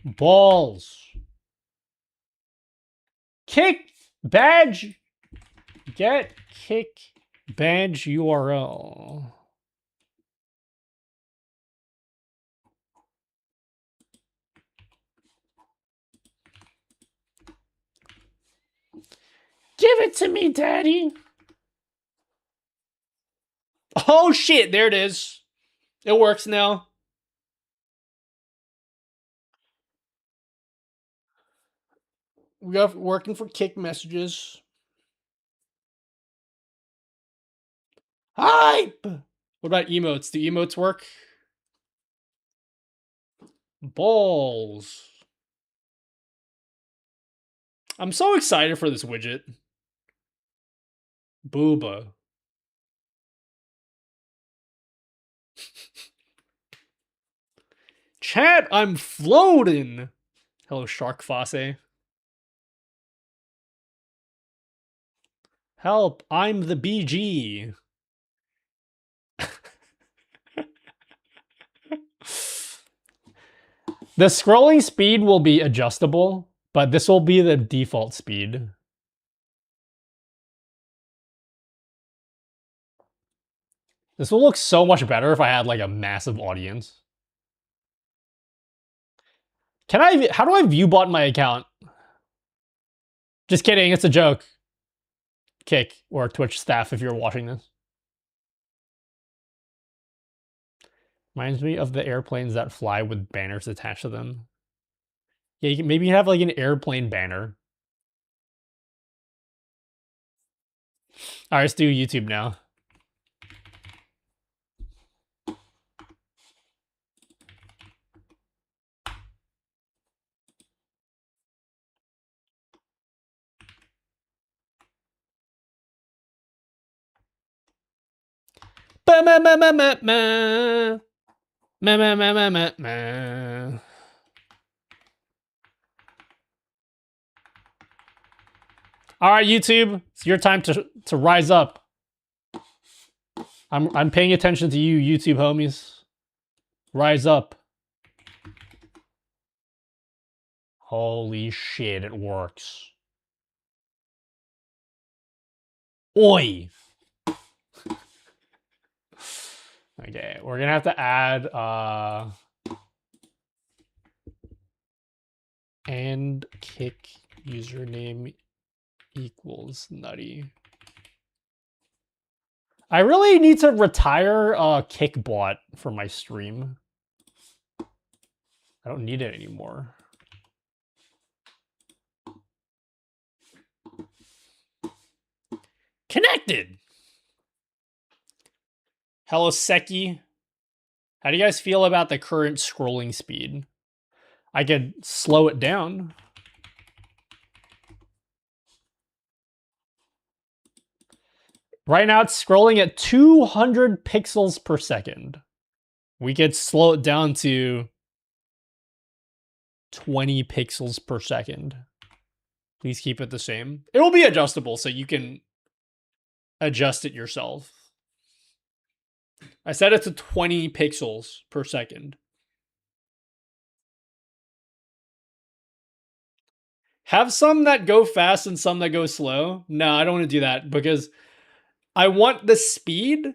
Balls. Kick badge. Get kick badge URL. Give it to me, Daddy. Oh shit, there it is. It works now. We got working for Kick messages. Hype! What about emotes? Do emotes work? Balls. I'm so excited for this widget. Booba. Chat, I'm floating. Hello, Shark Fosse. Help, I'm the BG. The scrolling speed will be adjustable, but this will be the default speed. This will look so much better if I had like a massive audience. How do I view bot my account? Just kidding, it's a joke. Kick or Twitch staff if you're watching this. Reminds me of the airplanes that fly with banners attached to them. Yeah, maybe you have like an airplane banner. All right, let's do YouTube now. All right, YouTube, it's your time to rise up. I'm paying attention to you, YouTube homies. Rise up. Holy shit, it works. Oi. Okay, we're gonna have to add and kick username equals nutty. I really need to retire Kickbot for my stream. I don't need it anymore. Connected. Hello, Seki. How do you guys feel about the current scrolling speed? I could slow it down. Right now, it's scrolling at 200 pixels per second. We could slow it down to 20 pixels per second. Please keep it the same. It will be adjustable, so you can adjust it yourself. I set it to 20 pixels per second. Have some that go fast and some that go slow. No, I don't want to do that because I want the speed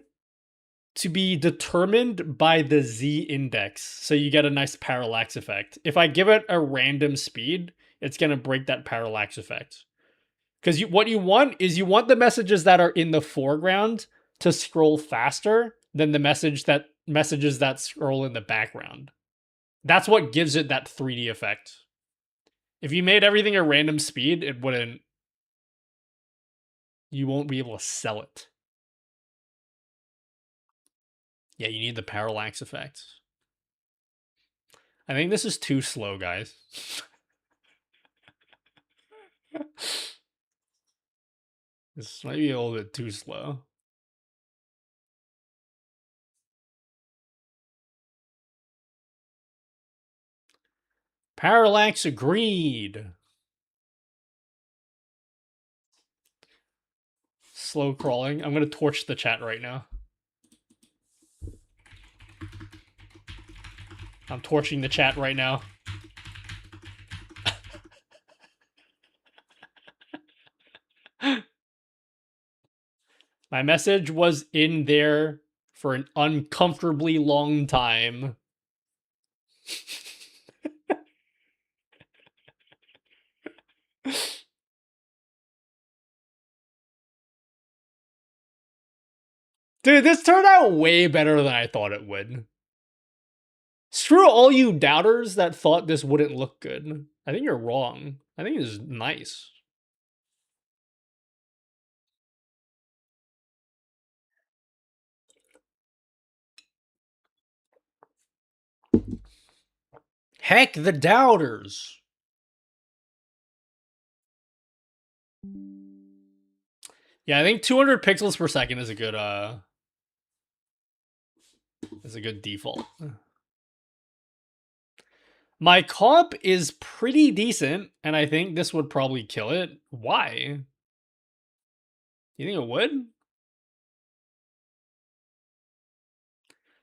to be determined by the Z index. So you get a nice parallax effect. If I give it a random speed, it's going to break that parallax effect. Because what you want is you want the messages that are in the foreground to scroll faster than the messages that scroll in the background. That's what gives it that 3D effect. If you made everything a random speed, it wouldn't. You won't be able to sell it. Yeah, you need the parallax effect. I think this is too slow, guys. This might be a little bit too slow. Parallax agreed. Slow crawling. I'm going to torch the chat right now. I'm torching the chat right now. My message was in there for an uncomfortably long time. Dude, this turned out way better than I thought it would. Screw all you doubters that thought this wouldn't look good. I think you're wrong. I think this is nice. Heck, the doubters. Yeah, I think 200 pixels per second is a good default. My comp is pretty decent, and I think this would probably kill it. Why? You think it would?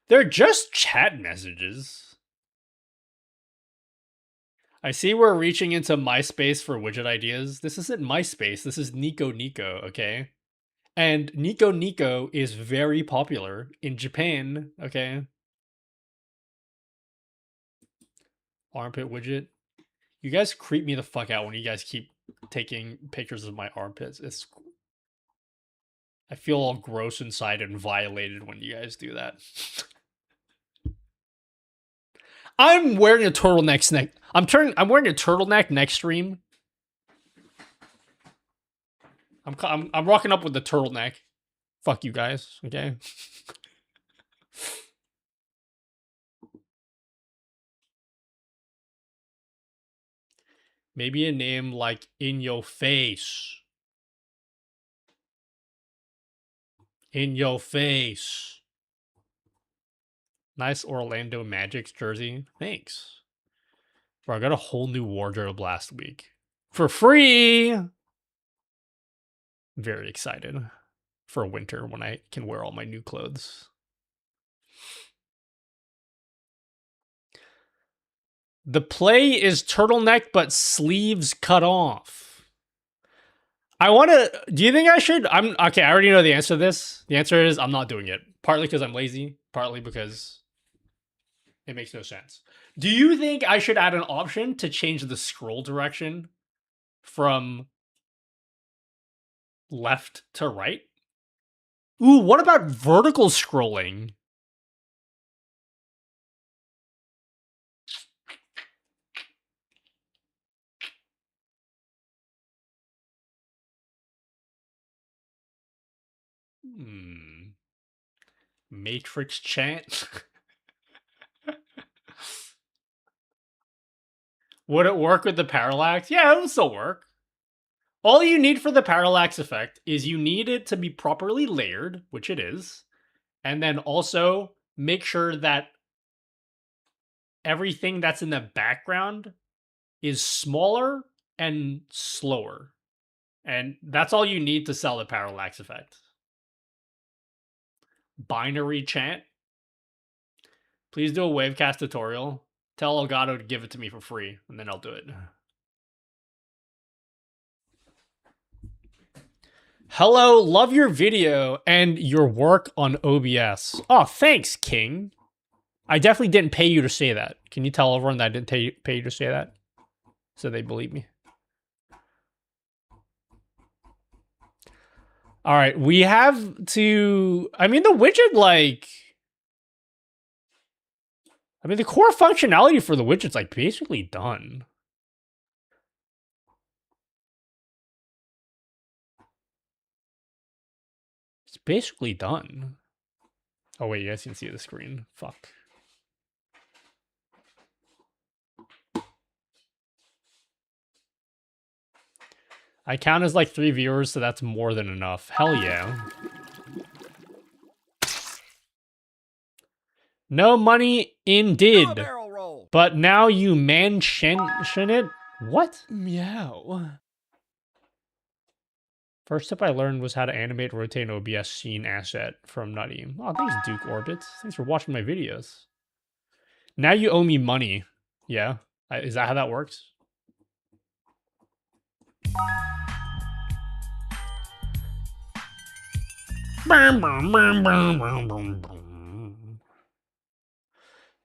They're just chat messages. I see we're reaching into MySpace for widget ideas. This isn't MySpace. This is Nico Nico, okay? And Nico Nico is very popular in Japan, okay? Armpit widget. You guys creep me the fuck out when you guys keep taking pictures of my armpits. I feel all gross inside and violated when you guys do that. I'm wearing a turtleneck I'm wearing a turtleneck next stream. I'm rocking up with the turtleneck. Fuck you guys, okay? Maybe a name like In Your Face. In Your Face. Nice Orlando Magic's jersey. Thanks. Bro, I got a whole new wardrobe last week. For free! Very excited for winter when I can wear all my new clothes. The play is turtleneck, but sleeves cut off. Do you think I should? Okay, I already know the answer to this. The answer is I'm not doing it. Partly because I'm lazy, partly because it makes no sense. Do you think I should add an option to change the scroll direction from left to right? Ooh, what about vertical scrolling? Matrix chant? Would it work with the parallax? Yeah, it would still work. All you need for the parallax effect is you need it to be properly layered, which it is, and then also make sure that everything that's in the background is smaller and slower. And that's all you need to sell the parallax effect. Binary chant. Please do a wavecast tutorial. Tell Elgato to give it to me for free, and then I'll do it. Hello, love your video and your work on OBS. Oh, thanks, King. I definitely didn't pay you to say that. Can you tell everyone that I didn't pay you to say that? So they believe me. All right, we have to... I mean, the widget, like... I mean, the core functionality for the widget's, like, basically done. It's basically done. Oh, wait, you guys can see the screen. Fuck. I count as, like, 3 viewers, so that's more than enough. Hell yeah. No money indeed. But now you mention it? What? Meow. First tip I learned was how to animate, rotate, an OBS scene asset from Nutty. Oh, thanks, Duke Orbits. Thanks for watching my videos. Now you owe me money. Yeah? Is that how that works?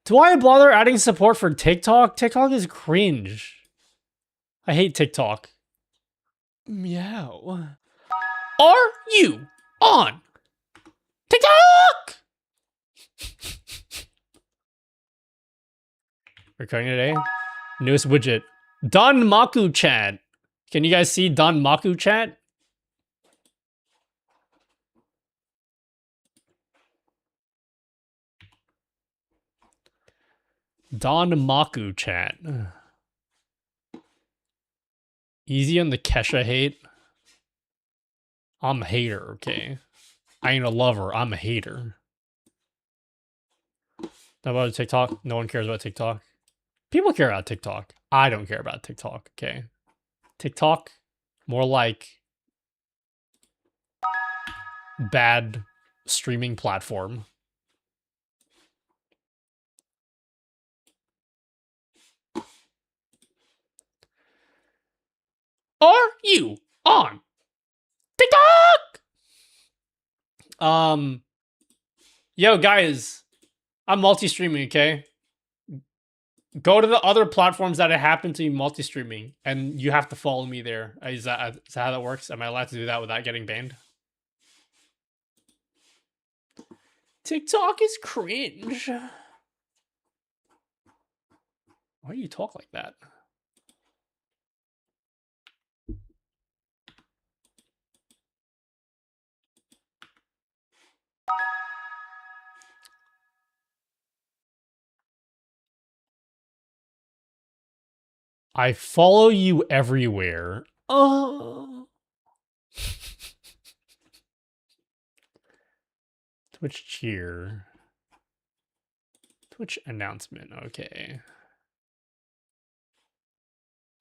Do I bother adding support for TikTok? TikTok is cringe. I hate TikTok. Meow. Are you on TikTok? Recording today. Newest widget. Don Maku chat. Can you guys see Don Maku chat? Don Maku chat. Easy on the Kesha hate. I'm a hater, okay? I ain't a lover, I'm a hater. How about TikTok? No one cares about TikTok. People care about TikTok. I don't care about TikTok, okay? TikTok, more like bad streaming platform. Are you on TikTok? Yo, guys, I'm multi-streaming, okay? Go to the other platforms that I happen to be multi-streaming, and you have to follow me there. Is that how that works? Am I allowed to do that without getting banned? TikTok is cringe. Why do you talk like that? I follow you everywhere. Oh. Twitch cheer. Twitch announcement. Okay.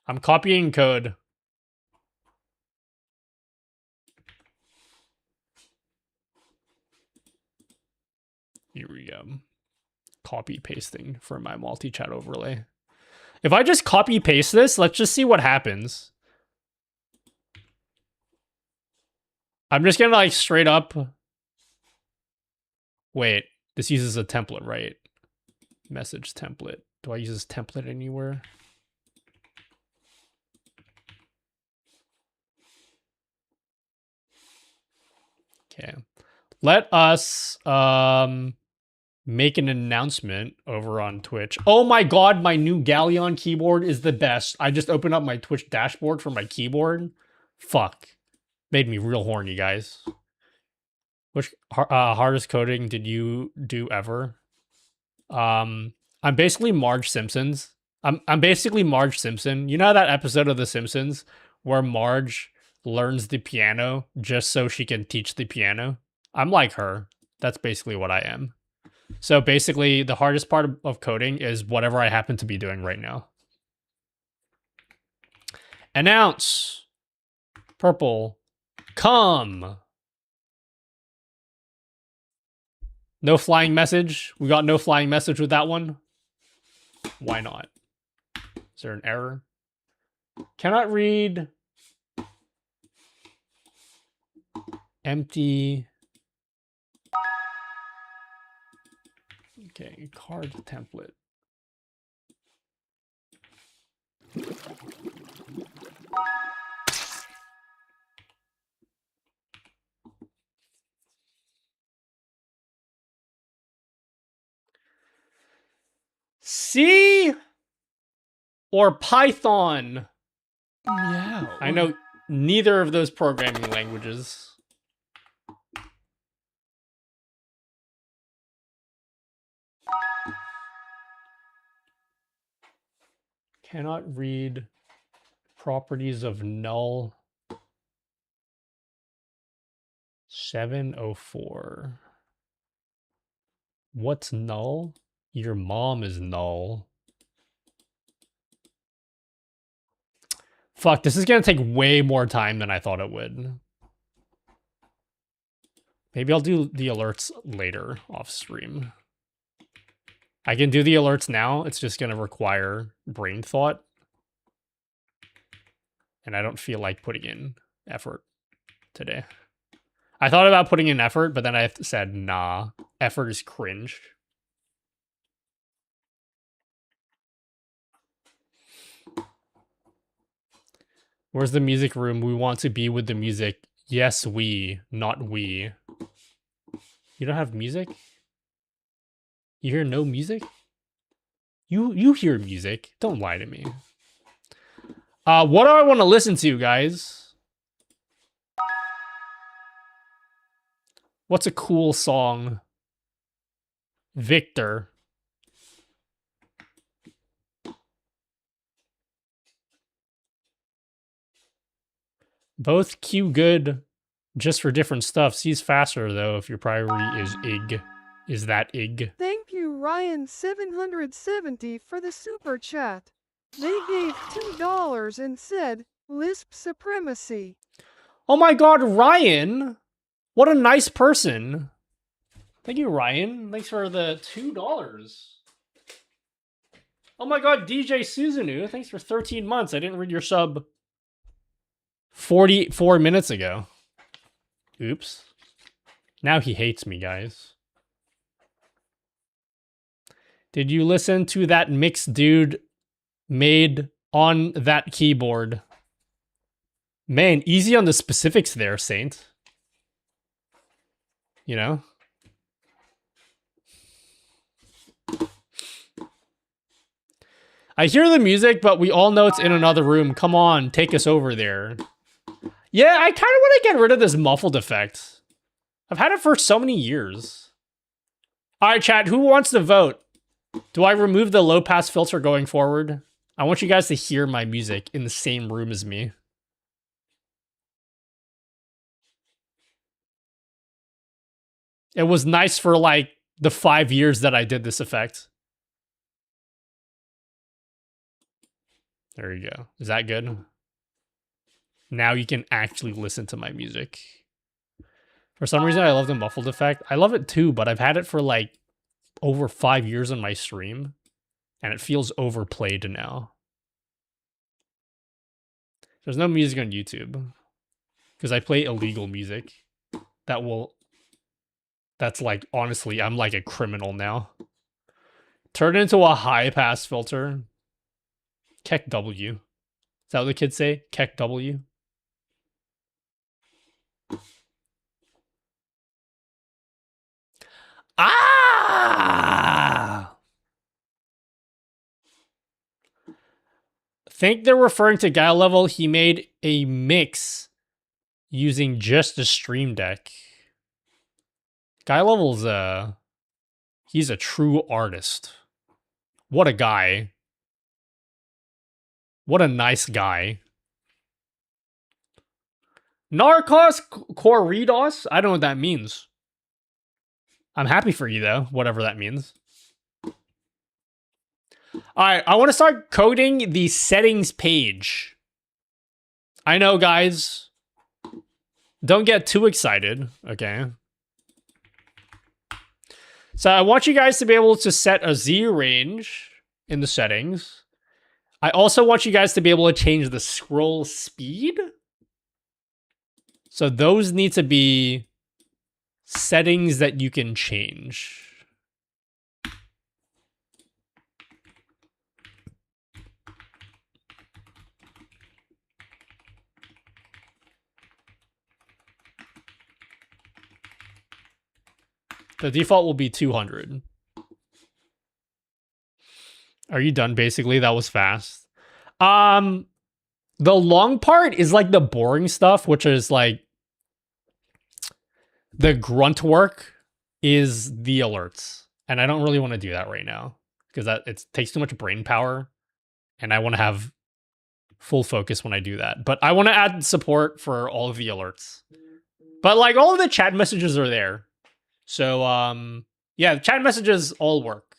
I'm copying code. Here we go. Copy pasting for my multi-chat overlay. If I just copy paste this, let's just see what happens. I'm just gonna like straight up. Wait, this uses a template, right? Message template. Do I use this template anywhere? Okay. Let us make an announcement over on Twitch. Oh my god, my new Galleon keyboard is the best. I just opened up my Twitch dashboard for my keyboard. Fuck. Made me real horny, guys. Which hardest coding did you do ever? I'm basically Marge Simpsons. I'm basically Marge Simpson. You know that episode of The Simpsons where Marge learns the piano just so she can teach the piano? I'm like her. That's basically what I am. So basically, the hardest part of coding is whatever I happen to be doing right now. Announce. Purple. Come. No flying message. We got no flying message with that one. Why not? Is there an error? Cannot read. Empty. Okay, card template. C or Python? Yeah. I know neither of those programming languages. Cannot read properties of null. 704. What's null? Your mom is null. Fuck, this is gonna take way more time than I thought it would. Maybe I'll do the alerts later off stream. I can do the alerts now. It's just gonna require brain thought. And I don't feel like putting in effort today. I thought about putting in effort, but then I said, nah, effort is cringe. Where's the music room? We want to be with the music. Yes, we, not we. You don't have music? You hear no music? You hear music. Don't lie to me. What do I want to listen to, guys? What's a cool song? Victor. Both Q good, just for different stuff. C's faster, though, if your priority is IG. Is that IG? Thank Thank you, Ryan770 for the super chat. They gave $2 and said, Lisp supremacy. Oh my god, Ryan! What a nice person. Thank you, Ryan. Thanks for the $2. Oh my god, DJ Suzunu, thanks for 13 months. I didn't read your sub 44 minutes ago. Oops. Now he hates me, guys. Did you listen to that mix dude made on that keyboard? Man, easy on the specifics there, Saint. You know? I hear the music, but we all know it's in another room. Come on, take us over there. Yeah, I kind of want to get rid of this muffled effect. I've had it for so many years. All right, chat, who wants to vote? Do I remove the low pass filter going forward? I want you guys to hear my music in the same room as me. It was nice for like the 5 years that I did this effect. There you go. Is that good? Now you can actually listen to my music. For some reason, I love the muffled effect. I love it too, but I've had it for like over 5 years on my stream, and it feels overplayed now. There's no music on YouTube because I play illegal music. That's like, honestly, I'm like a criminal now. Turn it into a high pass filter. Keck W. Is that what the kids say? Keck W. Ah! Think they're referring to Guy Level. He made a mix using just the Stream Deck. Guy Level's he's a true artist. What a guy. What a nice guy. Narcos Corridos? I don't know what that means. I'm happy for you, though, whatever that means. All right, I want to start coding the settings page. I know, guys. Don't get too excited, okay? So I want you guys to be able to set a Z range in the settings. I also want you guys to be able to change the scroll speed. So those need to be settings that you can change. The default will be 200. Are you done, basically? That was fast. The long part is like the boring stuff, which is like the grunt work is the alerts. And I don't really want to do that right now because it takes too much brain power. And I want to have full focus when I do that. But I want to add support for all of the alerts. But like all of the chat messages are there. So, yeah, the chat messages all work.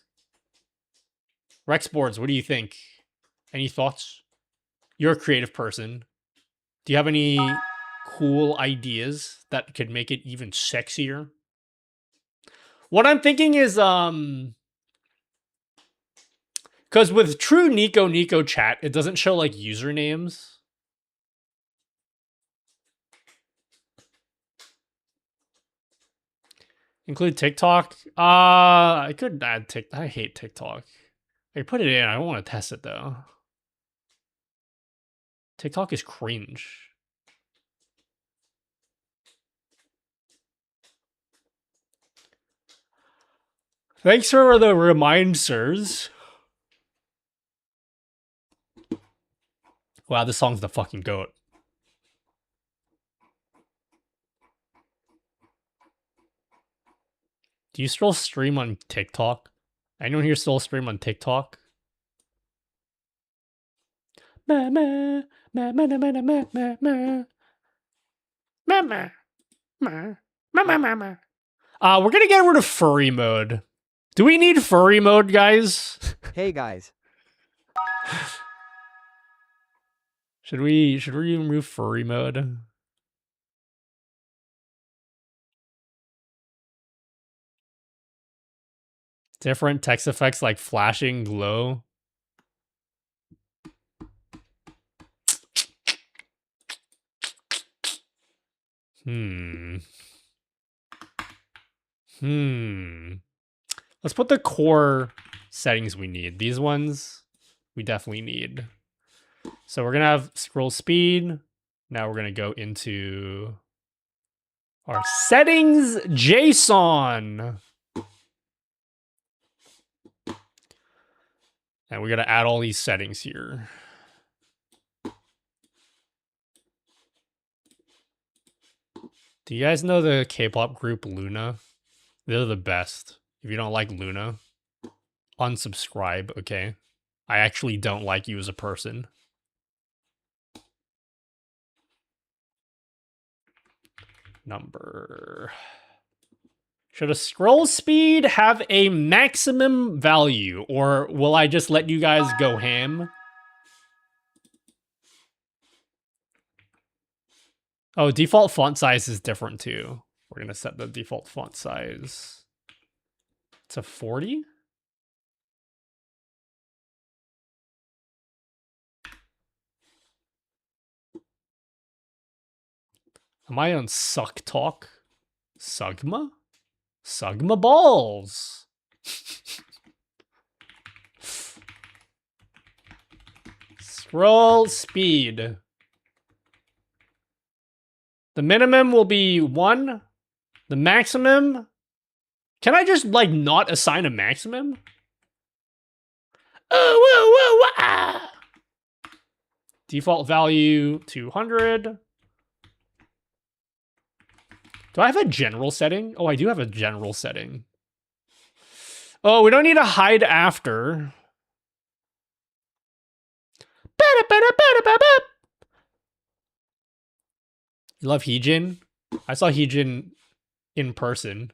Rex Boards, what do you think? Any thoughts? You're a creative person. Do you have any cool ideas that could make it even sexier? What I'm thinking is, because with true Nico chat, it doesn't show like usernames. Include TikTok? I could add TikTok. I hate TikTok. I put it in. I don't want to test it though. TikTok is cringe. Thanks for the reminders. Wow, this song's the fucking goat. Do you still stream on TikTok? Anyone here still stream on TikTok? We're gonna get rid of furry mode. Do we need furry mode, guys? Hey guys. Should we remove furry mode? Different text effects like flashing, glow. Let's put the core settings we need. These ones we definitely need. So we're gonna have scroll speed. Now we're gonna go into our settings JSON. And we gotta add all these settings here. Do you guys know the K-pop group Luna? They're the best. If you don't like Luna, unsubscribe, okay? I actually don't like you as a person. Number. Should a scroll speed have a maximum value, or will I just let you guys go ham? Oh, default font size is different too. We're gonna set the default font size to 40. Am I on Suck Talk? Sugma? Sugma balls. Scroll speed. The minimum will be 1. The maximum. Can I just like not assign a maximum? Oh, whoa, whoa, ah. Default value 200. Do I have a general setting? Oh, I do have a general setting. Oh, we don't need to hide after. You love Heejin? I saw Heejin in person.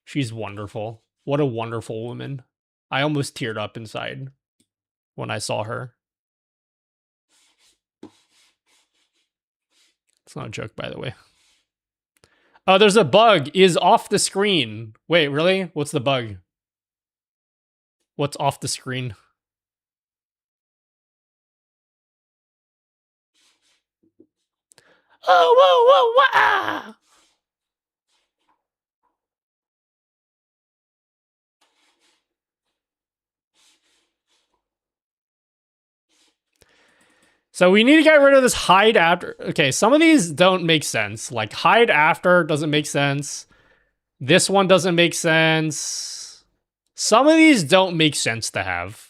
She's wonderful. What a wonderful woman. I almost teared up inside when I saw her. It's not a joke, by the way. Oh, there's a bug. Is off the screen. Wait, really? What's the bug? What's off the screen? Oh, whoa, whoa, whoa, ah! So we need to get rid of this hide after. Okay, some of these don't make sense. Like hide after doesn't make sense. This one doesn't make sense. Some of these don't make sense to have.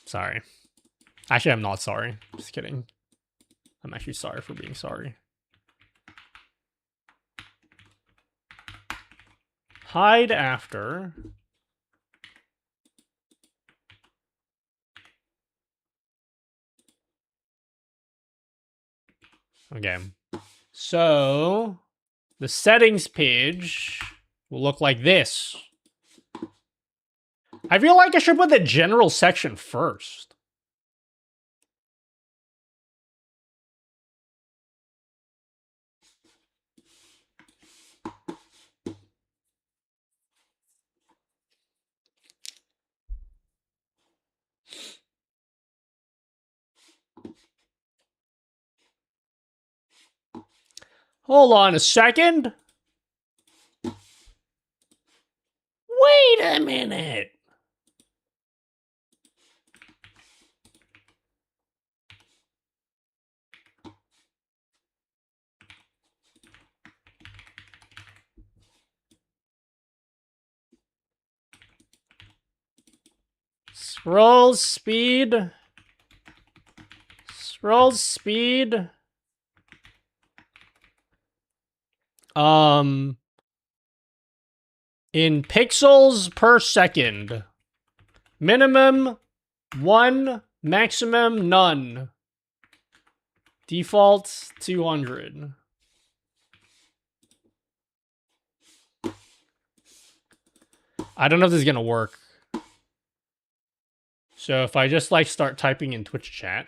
Sorry. Actually, I'm not sorry. Just kidding. I'm actually sorry for being sorry. Hide after. Okay. So the settings page will look like this. I feel like I should put the general section first. Hold on a second. Wait a minute. Scroll speed. Scroll speed. in pixels per second. Minimum 1, maximum none. Default 200. I don't know if this is gonna work. So if I just like start typing in Twitch chat.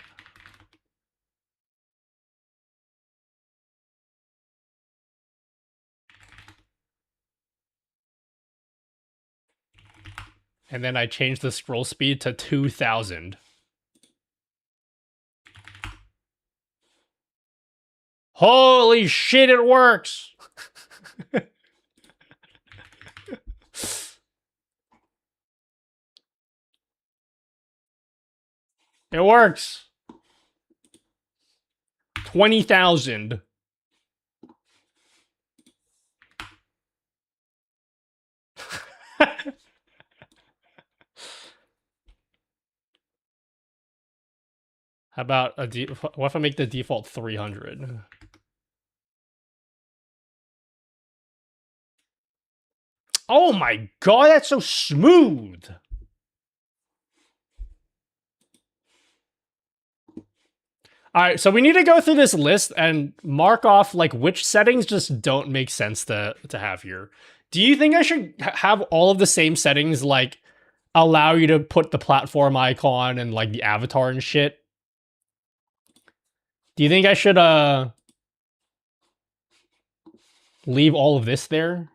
And then I change the scroll speed to 2000. Holy shit, it works! It works. 20,000. How about what if I make the default 300? Oh my god, that's so smooth. All right, so we need to go through this list and mark off like which settings just don't make sense to have here. Do you think I should have all of the same settings, like allow you to put the platform icon and like the avatar and shit? Do you think I should leave all of this there?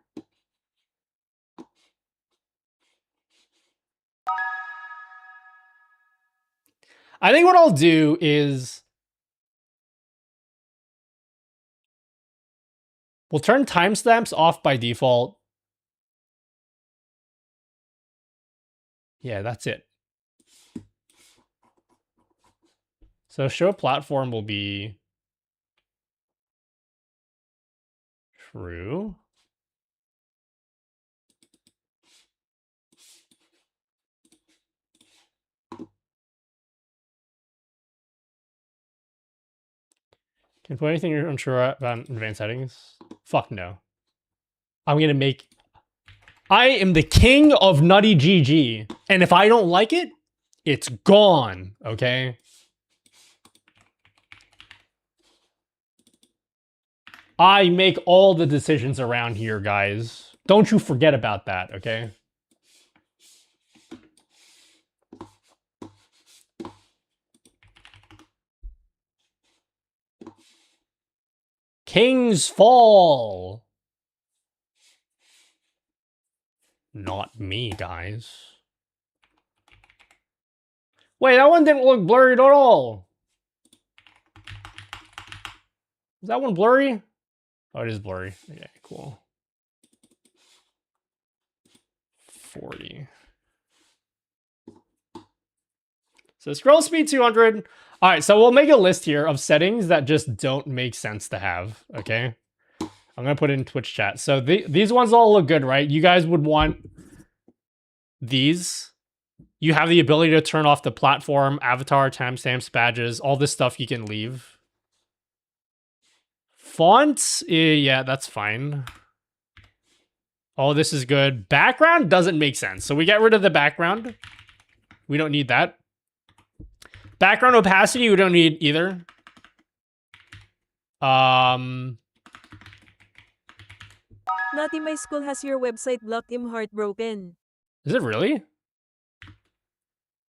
I think what I'll do is we'll turn timestamps off by default. Yeah, that's it. So show platform will be true. Can you put anything you're unsure about advanced settings? Fuck no. I'm gonna make... I am the king of nutty GG. And if I don't like it, it's gone, okay? I make all the decisions around here, guys. Don't you forget about that, okay? King's Fall. Not me, guys. Wait, that one didn't look blurry at all. Is that one blurry? Oh, it is blurry. Okay, cool. 40. So scroll speed 200. All right, so we'll make a list here of settings that just don't make sense to have, okay? I'm going to put it in Twitch chat. So these ones all look good, right? You guys would want these. You have the ability to turn off the platform, avatar, timestamps, badges, all this stuff you can leave. Fonts, yeah, that's fine. Oh, this is good. Background doesn't make sense. So we get rid of the background. We don't need that. Background opacity, we don't need either. Nutty, my school has your website blocked. I'm heartbroken. Is it really?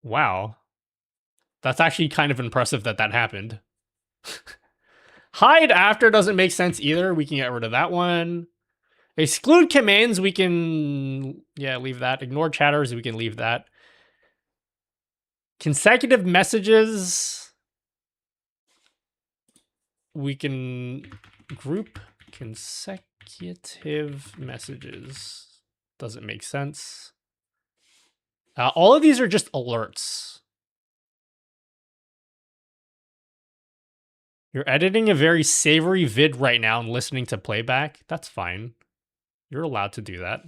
Wow. That's actually kind of impressive that that happened. Hide after doesn't make sense either. We can get rid of that one. Exclude commands, we can... yeah, leave that. Ignore chatters, we can leave that. Consecutive messages. We can group consecutive messages. Doesn't make sense. All of these are just alerts. You're editing a very savory vid right now and listening to playback. That's fine. You're allowed to do that.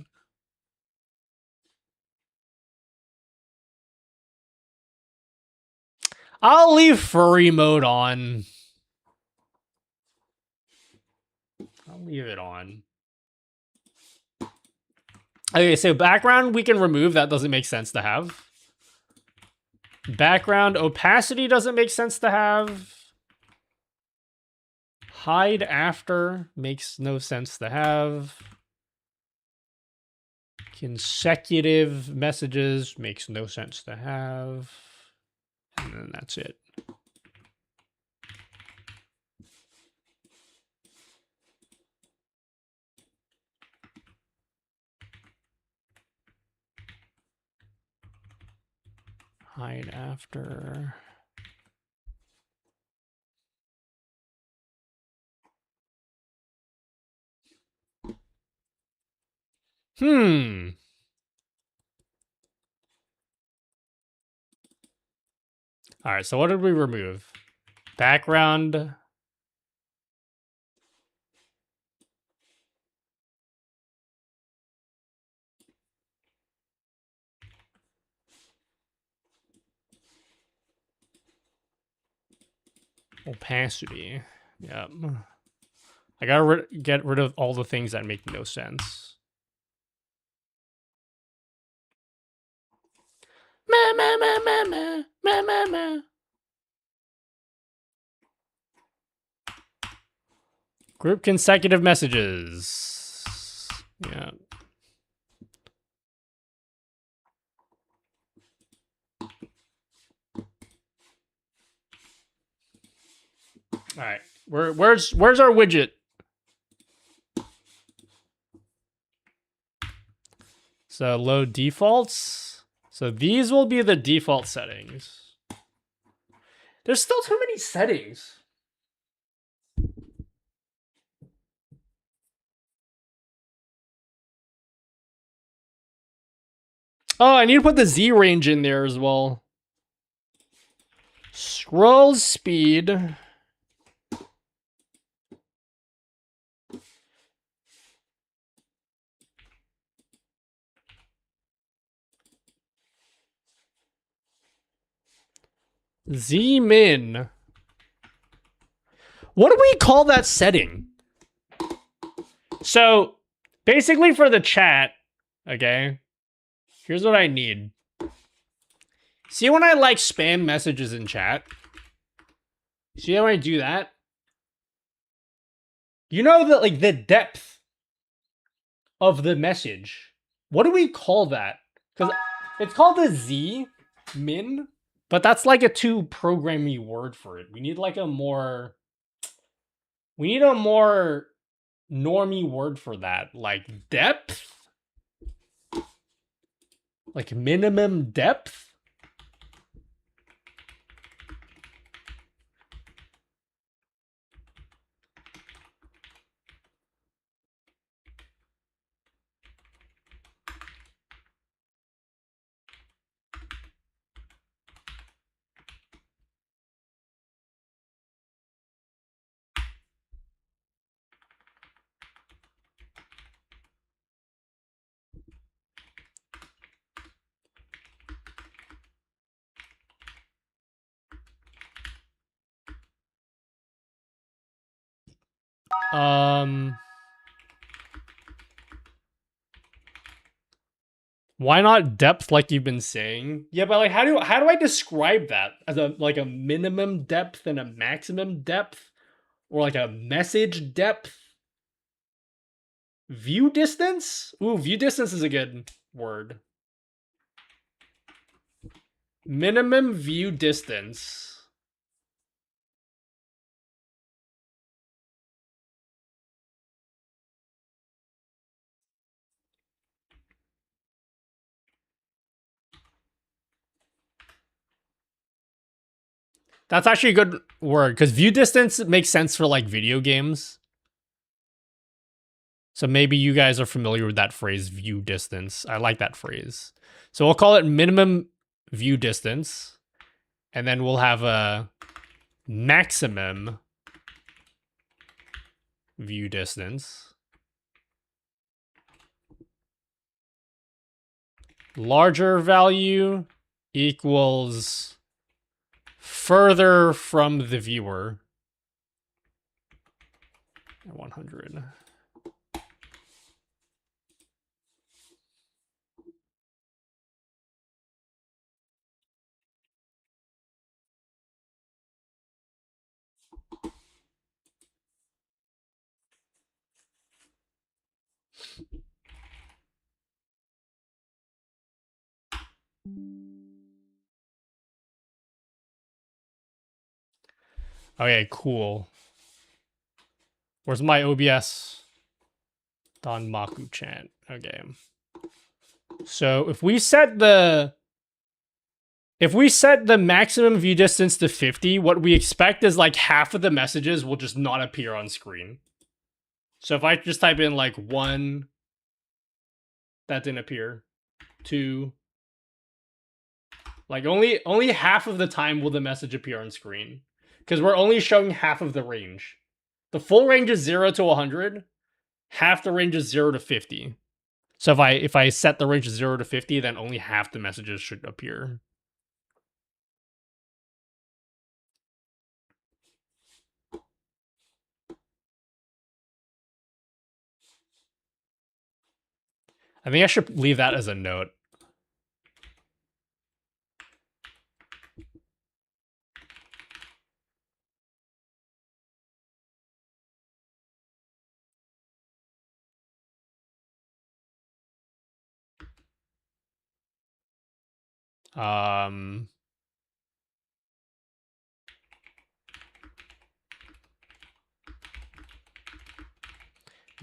I'll leave furry mode on. I'll leave it on. Okay, so background we can remove. That doesn't make sense to have. Background opacity doesn't make sense to have. Hide after makes no sense to have. Consecutive messages makes no sense to have. And then that's it. Hide after. All right, so what did we remove? Background. Opacity. Yep. I gotta get rid of all the things that make no sense. Group consecutive messages. Yeah. All right. Where's our widget? So load defaults. So these will be the default settings. There's still too many settings. Oh, I need to put the Z range in there as well. Scroll speed. Z min. What do we call that setting? So basically for the chat, okay, here's what I need. See when I like spam messages in chat? See how I do that? You know that like the depth of the message. What do we call that? Because it's called the Z min, but that's like a too programmy word for it. We need like a more normie word for that. Like depth? Like minimum depth? Why not depth like you've been saying? Yeah, but like how do I describe that? As a like a minimum depth and a maximum depth? Or like a message depth? View distance? Ooh, view distance is a good word. Minimum view distance. That's actually a good word because view distance makes sense for like video games. So maybe you guys are familiar with that phrase, view distance. I like that phrase. So we'll call it minimum view distance. And then we'll have a maximum view distance. Larger value equals further from the viewer. 100. Okay, cool. Where's my OBS? Don Maku chant. Okay. So if we set the maximum view distance to 50, what we expect is like half of the messages will just not appear on screen. So if I just type in like 1, that didn't appear. 2, like only half of the time will the message appear on screen, because we're only showing half of the range. The full range is 0 to 100. Half the range is 0 to 50. So if I set the range to 0 to 50, then only half the messages should appear. I think I should leave that as a note.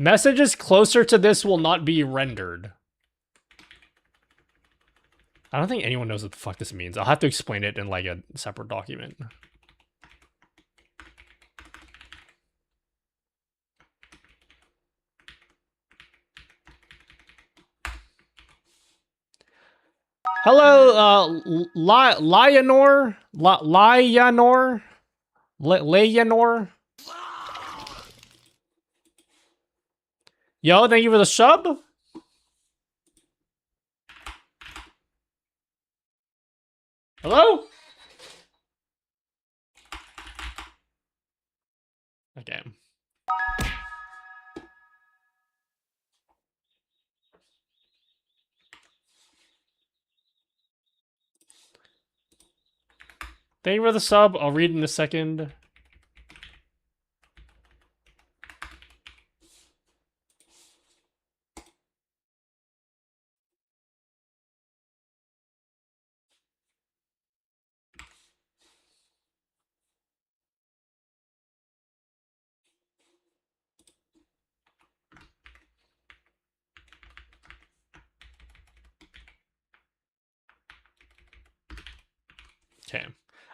Messages closer to this will not be rendered. I don't think anyone knows what the fuck this means. I'll have to explain it in like a separate document. Hello, Lionor? Leonor? Yo, thank you for the sub. Hello? Okay. Thank you for the sub. I'll read in a second. Okay.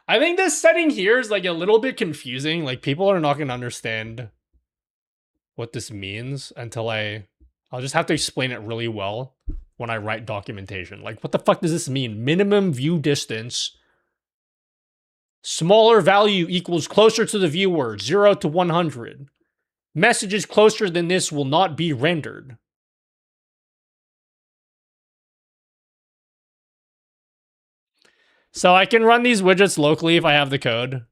I think this setting here is like a little bit confusing. Like people are not going to understand what this means until I'll just have to explain it really well when I write documentation. Like, what the fuck does this mean? Minimum view distance. Smaller value equals closer to the viewer, 0 to 100. Messages closer than this will not be rendered. So I can run these widgets locally if I have the code.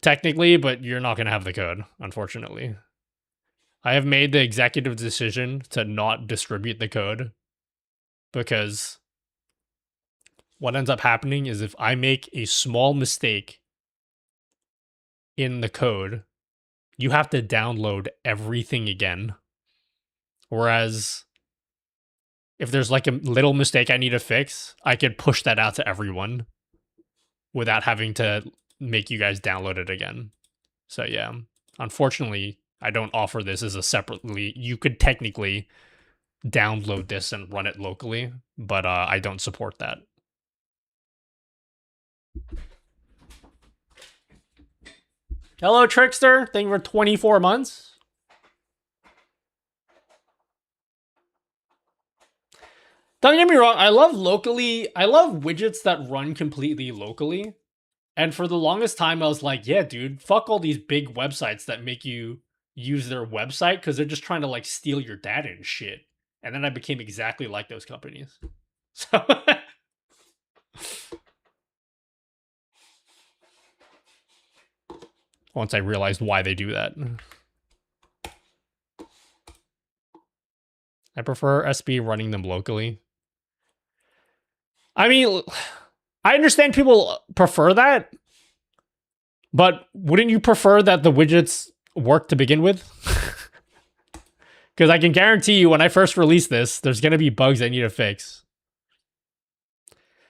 Technically, but you're not going to have the code, unfortunately. I have made the executive decision to not distribute the code because what ends up happening is if I make a small mistake in the code, you have to download everything again. Whereas if there's like a little mistake I need to fix, I could push that out to everyone without having to make you guys download it again. So yeah, unfortunately, I don't offer this as a separately. You could technically download this and run it locally, but I don't support that. Hello, Trickster. Thank you for 24 months. Don't get me wrong, I love widgets that run completely locally. And for the longest time, I was like, yeah, dude, fuck all these big websites that make you use their website because they're just trying to like steal your data and shit. And then I became exactly like those companies. So once I realized why they do that. I prefer SB running them locally. I mean, I understand people prefer that, but wouldn't you prefer that the widgets work to begin with? Because I can guarantee you when I first release this, there's going to be bugs I need to fix.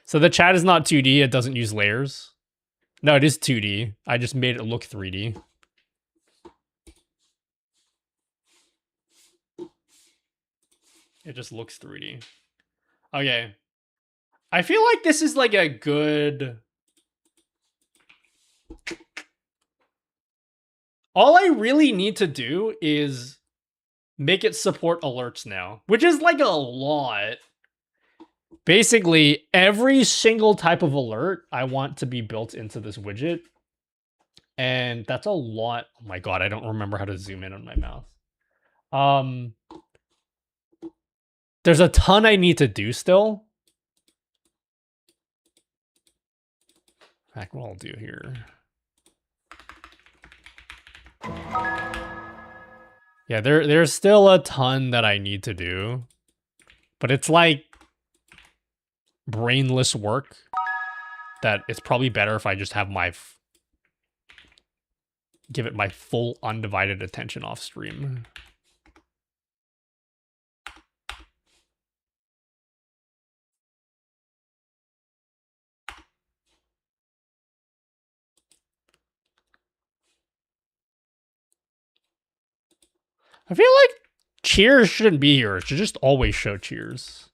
So the chat is not 2D, it doesn't use layers. No, it is 2D. I just made it look 3D. It just looks 3D. Okay. I feel like this is like a good... All I really need to do is make it support alerts now, which is like a lot. Basically, every single type of alert I want to be built into this widget. And that's a lot. Oh my god, I don't remember how to zoom in on my mouse. There's a ton I need to do still. Heck, what I'll do here. Yeah, there's still a ton that I need to do. But it's like brainless work that it's probably better if I just have my give it my full undivided attention off stream. I feel like cheers shouldn't be here. It should just always show cheers.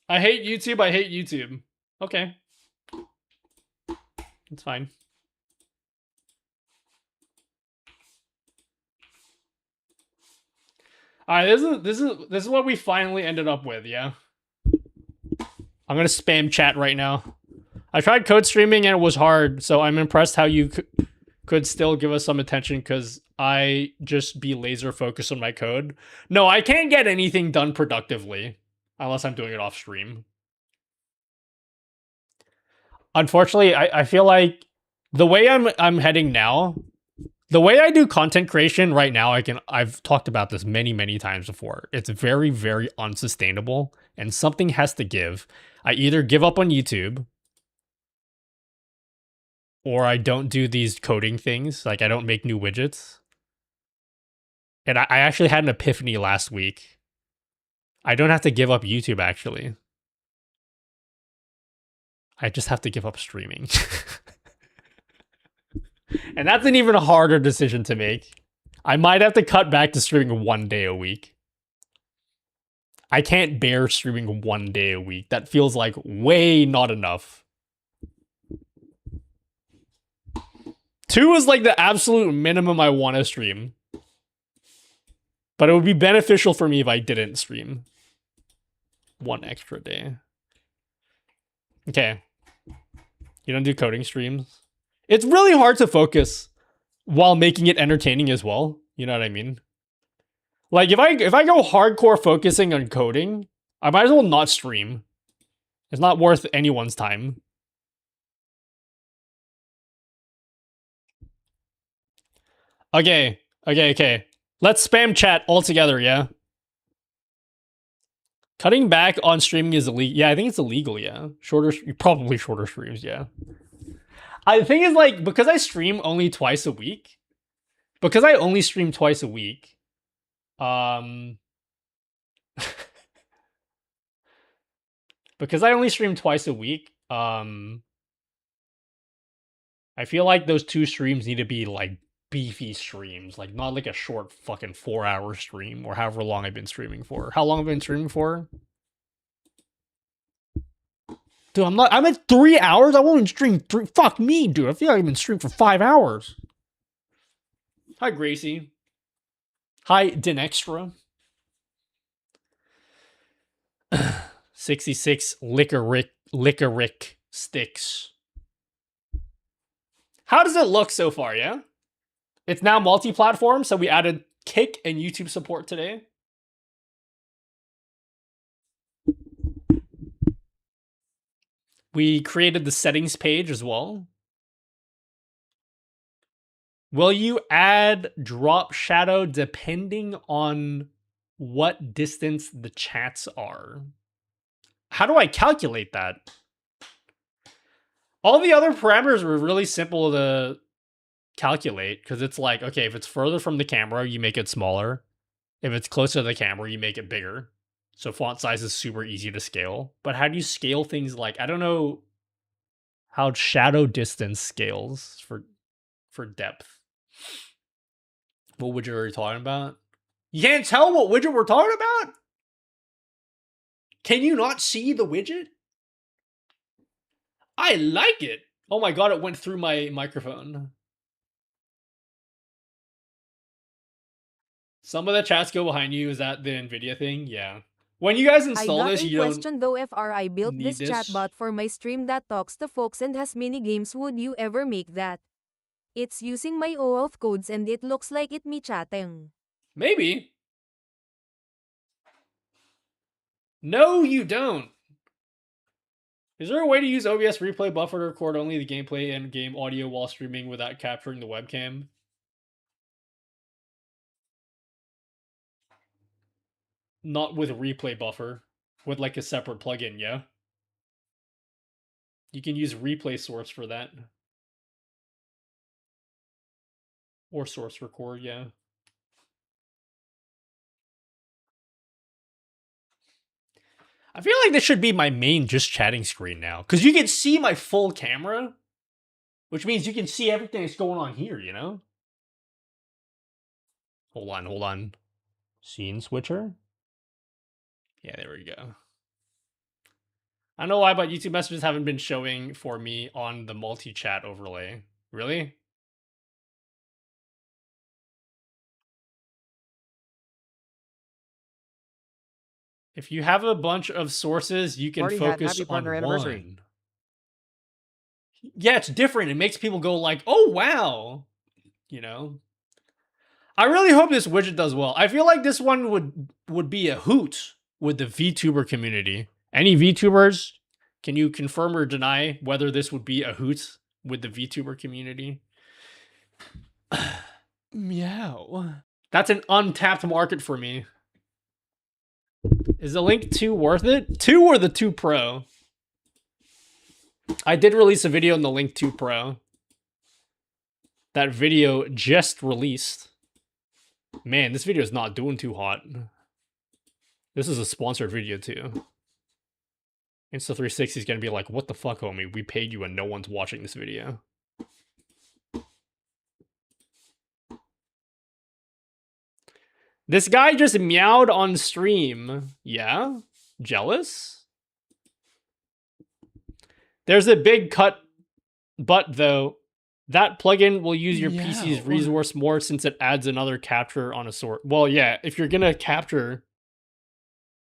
I hate YouTube. I hate YouTube. Okay. It's fine. All right, this is what we finally ended up with, yeah. I'm gonna spam chat right now. I tried code streaming and it was hard, so I'm impressed how you could still give us some attention because I just be laser focused on my code. No, I can't get anything done productively unless I'm doing it off stream. Unfortunately, I feel like the way I'm heading now, the way I do content creation right now, I've talked about this many times before. It's very, very unsustainable and something has to give. I either give up on YouTube or I don't do these coding things. Like I don't make new widgets. And I actually had an epiphany last week. I don't have to give up YouTube actually. I just have to give up streaming. And that's an even harder decision to make. I might have to cut back to streaming 1 day a week. I can't bear streaming 1 day a week. That feels like way not enough. 2 is like the absolute minimum I want to stream. But it would be beneficial for me if I didn't stream 1 extra day. Okay. You don't do coding streams? It's really hard to focus while making it entertaining as well. You know what I mean? Like if I go hardcore focusing on coding, I might as well not stream. It's not worth anyone's time. Okay. Let's spam chat all together, yeah? Cutting back on streaming is illegal. Yeah, I think it's illegal, yeah. Probably shorter streams, yeah. The thing is, like, because I stream only twice a week, because I only stream twice a week, because I only stream twice a week, I feel like those 2 streams need to be, like, beefy streams, like, not like a short fucking 4-hour stream, or however long I've been streaming for. How long have I been streaming for? Dude, I'm at 3 hours? I won't stream 3. Fuck me, dude. I feel like I've been streaming for 5 hours. Hi, Gracie. Hi, Denextra. 66 licorice sticks. How does it look so far, yeah? It's now multi-platform, so we added Kick and YouTube support today. We created the settings page as well. Will you add drop shadow depending on what distance the chats are? How do I calculate that? All the other parameters were really simple to calculate because it's like, okay, if it's further from the camera, you make it smaller. If it's close to the camera, you make it bigger. So font size is super easy to scale. But how do you scale things like, I don't know how shadow distance scales for depth. What widget are you talking about? You can't tell what widget we're talking about? Can you not see the widget? I like it. Oh my god, it went through my microphone. Some of the chats go behind you. Is that the NVIDIA thing? Yeah. When you guys install this, you don't question though. FR, I built need this chatbot for my stream that talks to folks and has mini games. Would you ever make that? It's using my OAuth codes and it looks like it me chatting. Maybe. No, you don't. Is there a way to use OBS replay buffer to record only the gameplay and game audio while streaming without capturing the webcam? Not with replay buffer. With like a separate plugin, yeah? You can use replay source for that. Or source record, yeah. I feel like this should be my main just chatting screen now. Because you can see my full camera. Which means you can see everything that's going on here, you know? Hold on. Scene switcher? Yeah, there we go. I don't know why, but YouTube messages haven't been showing for me on the multi-chat overlay. Really? If you have a bunch of sources, you can Party hat, focus happy on partner anniversary. one. Yeah, it's different. It makes people go like, oh, wow. You know? I really hope this widget does well. I feel like this one would be a hoot with the VTuber community. Any VTubers? Can you confirm or deny whether this would be a hoot with the VTuber community? Meow. That's an untapped market for me. Is the Link 2 worth it? 2 or the 2 Pro? I did release a video on the Link 2 Pro. That video just released. Man, this video is not doing too hot. This is a sponsored video too. Insta360 is gonna be like, what the fuck, homie? We paid you and no one's watching this video. This guy just meowed on stream. Yeah? Jealous? There's a big cut but though. That plugin will use your PC's resource more since it adds another capture on a source. Well, yeah, if you're gonna capture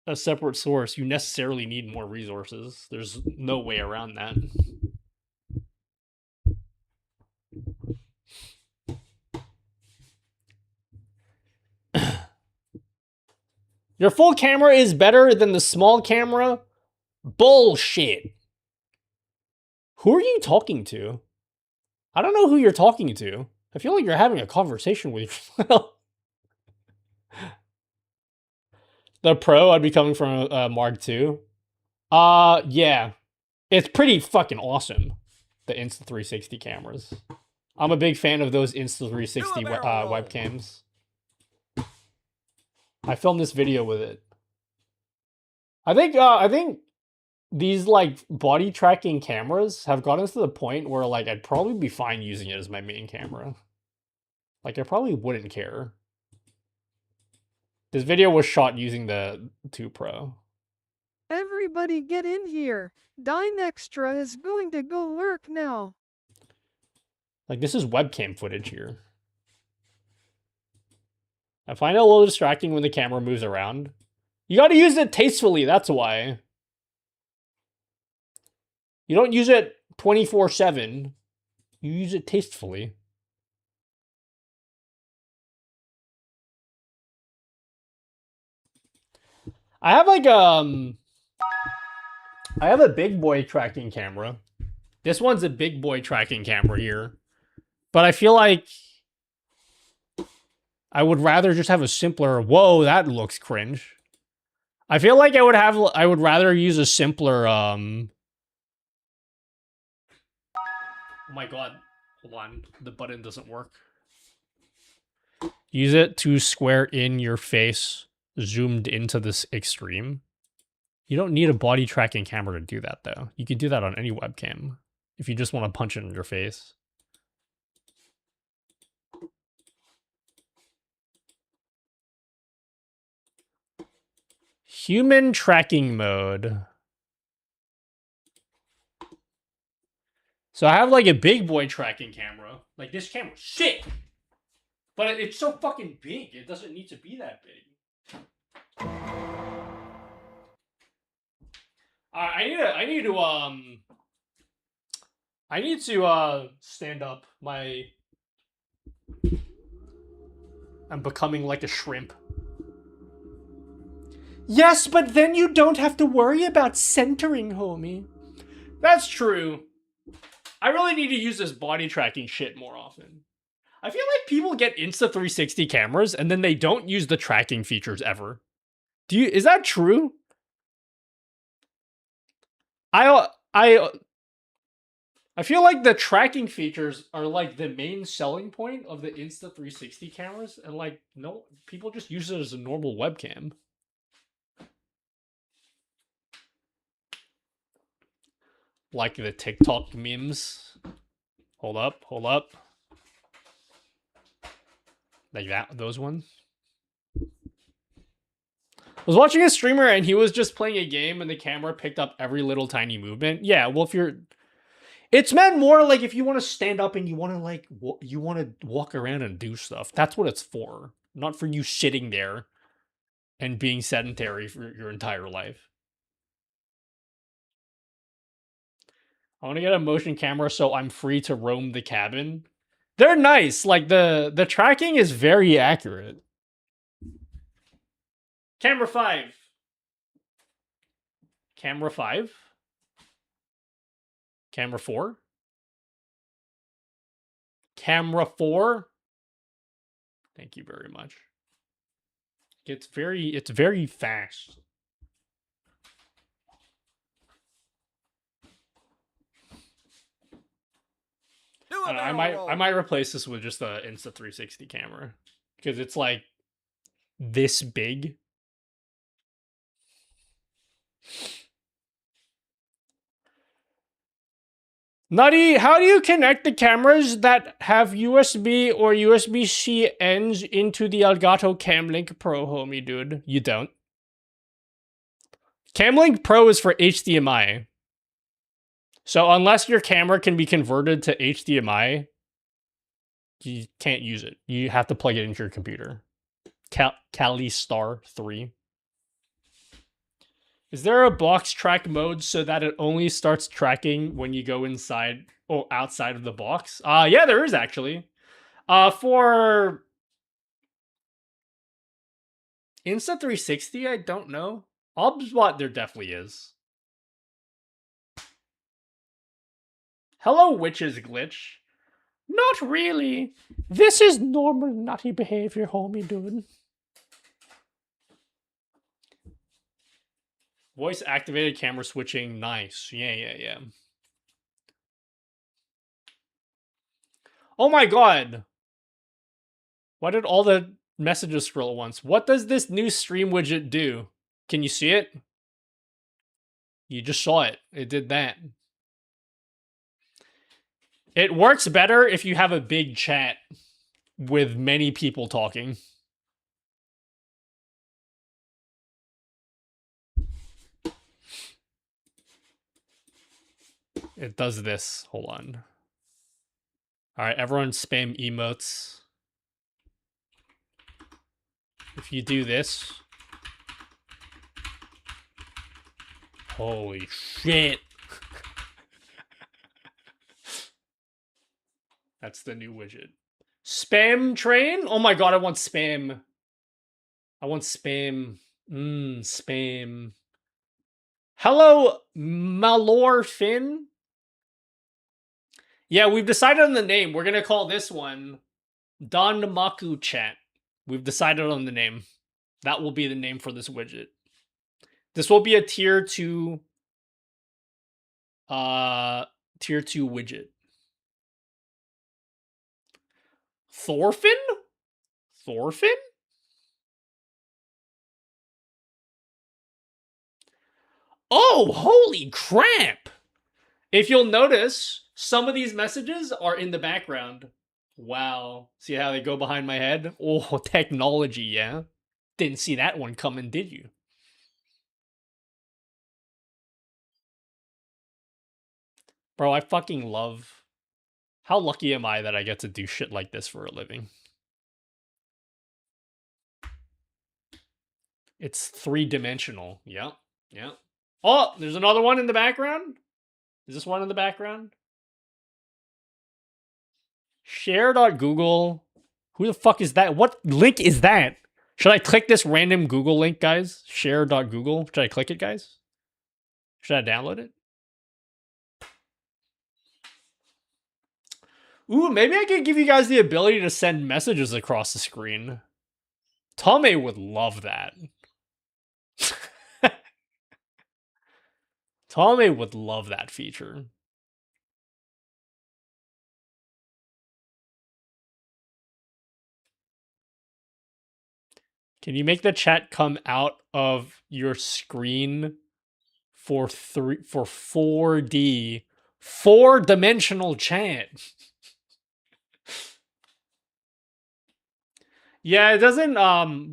a separate source, you necessarily need more resources. There's no way around that. Your full camera is better than the small camera? Bullshit. Who are you talking to? I don't know who you're talking to. I feel like you're having a conversation with yourself. The Pro, I'd be coming from Mark II. Yeah. It's pretty fucking awesome. The Insta360 cameras. I'm a big fan of those Insta360 webcams. I filmed this video with it. I think these like body tracking cameras have gotten to the point where like I'd probably be fine using it as my main camera. Like I probably wouldn't care. This video was shot using the 2 Pro. Everybody get in here. Dynextra is going to go lurk now. Like this is webcam footage here. I find it a little distracting when the camera moves around. You gotta use it tastefully, that's why. You don't use it 24/7. You use it tastefully. I have like I have a big boy tracking camera. This one's a big boy tracking camera here. But I feel like I would rather just have a simpler, whoa, that looks cringe. I feel like I would rather use a simpler oh my god, hold on, the button doesn't work. Use it to square in your face zoomed into this extreme. You don't need a body tracking camera to do that, though. You can do that on any webcam if you just want to punch it in your face. Human tracking mode. So I have like a big boy tracking camera. Like this camera's shit. But it's so fucking big. It doesn't need to be that big. I need to stand up. I'm becoming like a shrimp. Yes, but then you don't have to worry about centering, homie. That's true. I really need to use this body tracking shit more often. I feel like people get Insta360 cameras and then they don't use the tracking features ever. Is that true? I feel like the tracking features are like the main selling point of the Insta360 cameras, and like no people just use it as a normal webcam. Like the TikTok memes. Hold up. Like those ones. I was watching a streamer and he was just playing a game and the camera picked up every little tiny movement. Yeah, well, it's meant more like if you want to stand up and you want to walk around and do stuff. That's what it's for. Not for you sitting there and being sedentary for your entire life. I want to get a motion camera so I'm free to roam the cabin. They're nice. Like the tracking is very accurate. Camera 5. Camera 5. Camera 4. Camera 4. Thank you very much. It's very fast. I might replace this with just the Insta360 camera because it's like this big. Nutty, how do you connect the cameras that have USB or USB-C ends into the Elgato Camlink Pro, homie dude? You don't. Camlink Pro is for HDMI. So unless your camera can be converted to HDMI, you can't use it. You have to plug it into your computer. Kali Star 3. Is there a box track mode so that it only starts tracking when you go inside or outside of the box? Yeah, there is actually. For Insta360, I don't know. Obsbot, there definitely is. Hello, witches glitch. Not really. This is normal nutty behavior, homie dude. Voice activated camera switching, nice. Yeah. Oh my god. Why did all the messages scroll at once? What does this new stream widget do? Can you see it? You just saw it. It did that. It works better if you have a big chat with many people talking. It does this. Hold on. All right, everyone spam emotes. If you do this. Holy shit. That's the new widget. Spam train? Oh my god, I want spam. I want spam. Spam. Hello, Malor Finn. Yeah, we've decided on the name. We're going to call this one Don Maku Chat. We've decided on the name. That will be the name for this widget. This will be a tier 2 widget. Thorfinn? Thorfinn? Oh, holy crap! If you'll notice, some of these messages are in the background. Wow. See how they go behind my head? Oh, technology, yeah? Didn't see that one coming, did you? Bro, I fucking love... How lucky am I that I get to do shit like this for a living? It's three-dimensional. Yep. Yep. Oh, there's another one in the background? Is this one in the background? Share.google. Who the fuck is that? What link is that? Should I click this random Google link, guys? Share.google. Should I click it, guys? Should I download it? Ooh, maybe I could give you guys the ability to send messages across the screen. Tome would love that. Tome would love that feature. Can you make the chat come out of your screen for 4D, 4-dimensional chat? Yeah, it doesn't,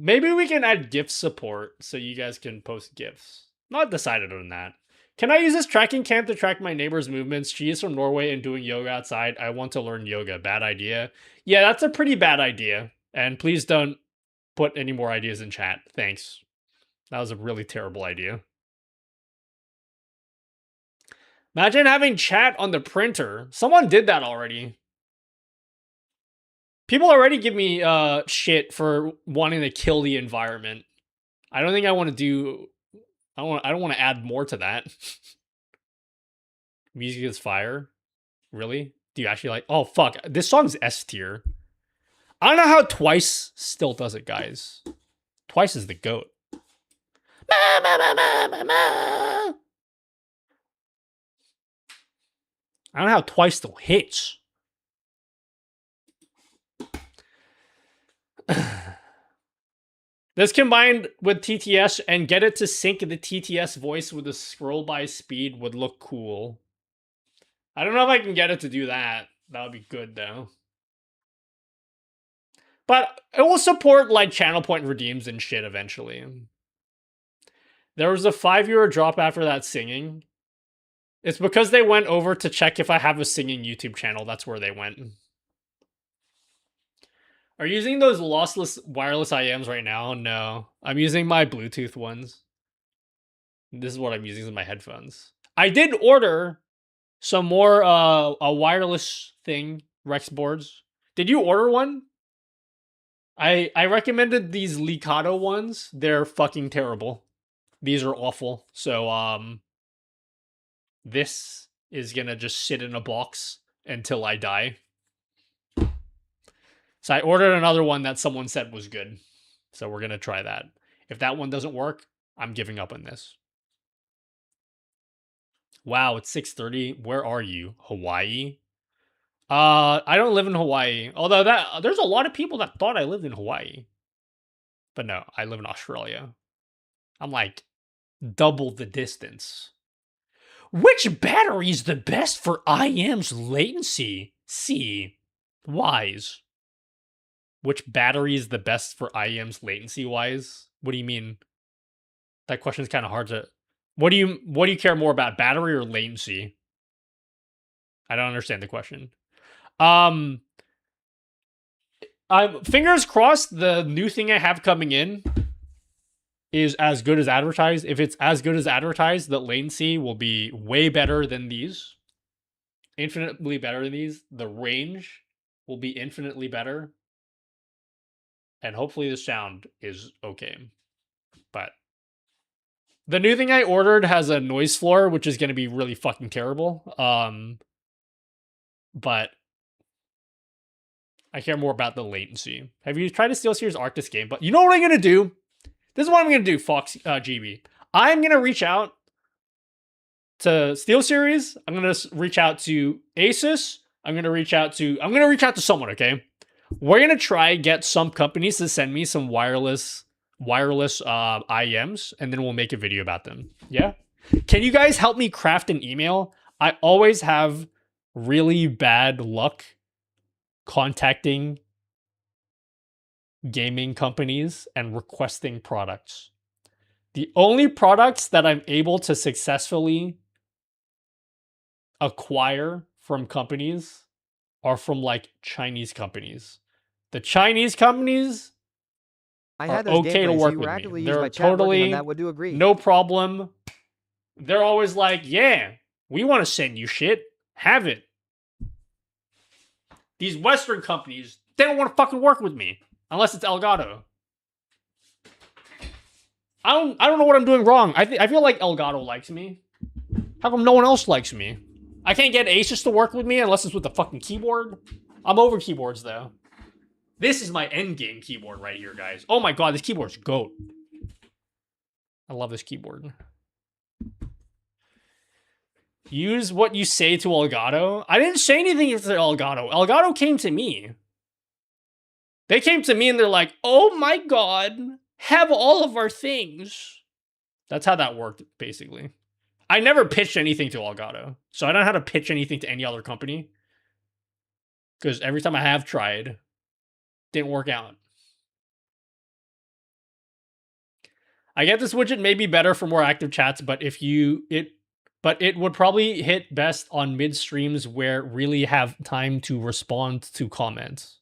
maybe we can add GIF support so you guys can post GIFs. Not decided on that. Can I use this tracking cam to track my neighbor's movements? She is from Norway and doing yoga outside. I want to learn yoga. Bad idea. Yeah, that's a pretty bad idea. And please don't put any more ideas in chat. Thanks. That was a really terrible idea. Imagine having chat on the printer. Someone did that already. People already give me shit for wanting to kill the environment. I don't think I want to do... I don't want to add more to that. Music is fire. Really? Do you actually like... Oh, fuck. This song's S tier. I don't know how Twice still does it, guys. Twice is the GOAT. I don't know how Twice still hits. This combined with TTS and get it to sync the TTS voice with the scroll by speed would look cool. I don't know if I can get it to do that. That would be good, though. But it will support, like, channel point redeems and shit eventually. There was a €5 drop after that singing. It's because they went over to check if I have a singing YouTube channel. That's where they went. Are you using those lossless wireless IMs right now? No. I'm using my Bluetooth ones. This is what I'm using as my headphones. I did order some more a wireless thing, Rex boards. Did you order one? I recommended these Elgato ones. They're fucking terrible. These are awful. So this is gonna just sit in a box until I die. So I ordered another one that someone said was good. So we're going to try that. If that one doesn't work, I'm giving up on this. Wow, it's 6:30. Where are you? Hawaii? I don't live in Hawaii. Although there's a lot of people that thought I lived in Hawaii. But no, I live in Australia. I'm like double the distance. Which battery is the best for IM's latency? C. Wise. Which battery is the best for IEM's latency-wise? What do you mean? That question's kind of hard to... What do you care more about, battery or latency? I don't understand the question. Fingers crossed the new thing I have coming in is as good as advertised. If it's as good as advertised, the latency will be way better than these. Infinitely better than these. The range will be infinitely better. And hopefully the sound is okay. But the new thing I ordered has a noise floor, which is going to be really fucking terrible. But I care more about the latency. Have you tried to SteelSeries Arctis game? But you know what I'm going to do? This is what I'm going to do, Fox GB. I'm going to reach out to SteelSeries. I'm going to reach out to Asus. I'm going to reach out to someone, okay? We're gonna try get some companies to send me some wireless IEMs, and then we'll make a video about them. Yeah. Can you guys help me craft an email? I always have really bad luck contacting gaming companies and requesting products. The only products that I'm able to successfully acquire from companies are from like Chinese companies. The Chinese companies are okay to work with me. They're totally that, would you agree? no problem. They're always like, yeah, we want to send you shit. Have it. These Western companies, they don't want to fucking work with me unless it's Elgato. I don't know what I'm doing wrong. I feel like Elgato likes me. How come no one else likes me? I can't get Asus to work with me unless it's with the fucking keyboard. I'm over keyboards though. This is my end game keyboard right here, guys. Oh my god, this keyboard's GOAT. I love this keyboard. Use what you say to Elgato. I didn't say anything to Elgato. Elgato came to me. They came to me and they're like, oh my god, have all of our things. That's how that worked, basically. I never pitched anything to Elgato. So I don't know how to pitch anything to any other company. Because every time I have tried, didn't work out. I get this widget may be better for more active chats, but it would probably hit best on mid streams where really have time to respond to comments.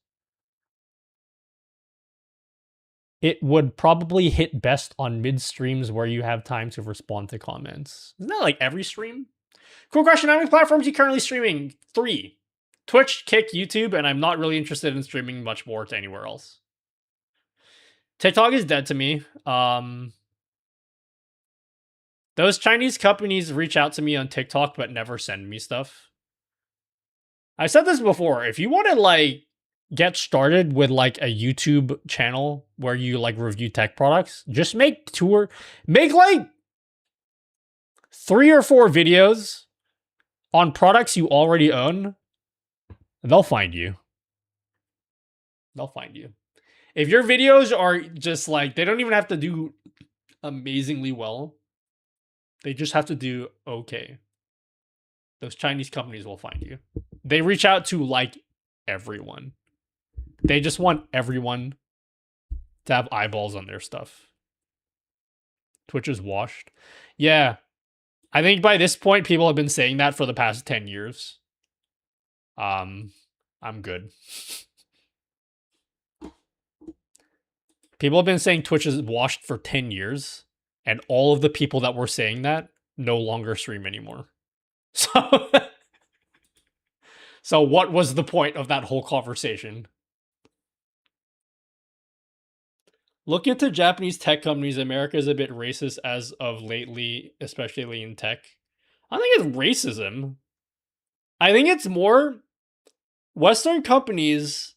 It would probably hit best on mid streams where you have time to respond to comments. Isn't that like every stream? Cool question. How many platforms are you currently streaming? 3. Twitch, Kick, YouTube, and I'm not really interested in streaming much more to anywhere else. TikTok is dead to me. Those Chinese companies reach out to me on TikTok but never send me stuff. I said this before. If you want to like get started with like a YouTube channel where you like review tech products, just make like 3 or 4 videos on products you already own. They'll find you. They'll find you. If your videos are just like, they don't even have to do amazingly well. They just have to do okay. Those Chinese companies will find you. They reach out to like everyone. They just want everyone to have eyeballs on their stuff. Twitch is washed. Yeah. I think by this point, people have been saying that for the past 10 years. I'm good. People have been saying Twitch is washed for 10 years, and all of the people that were saying that no longer stream anymore. So what was the point of that whole conversation? Look into Japanese tech companies. America is a bit racist as of lately, especially in tech. I don't think it's racism. I think it's more Western companies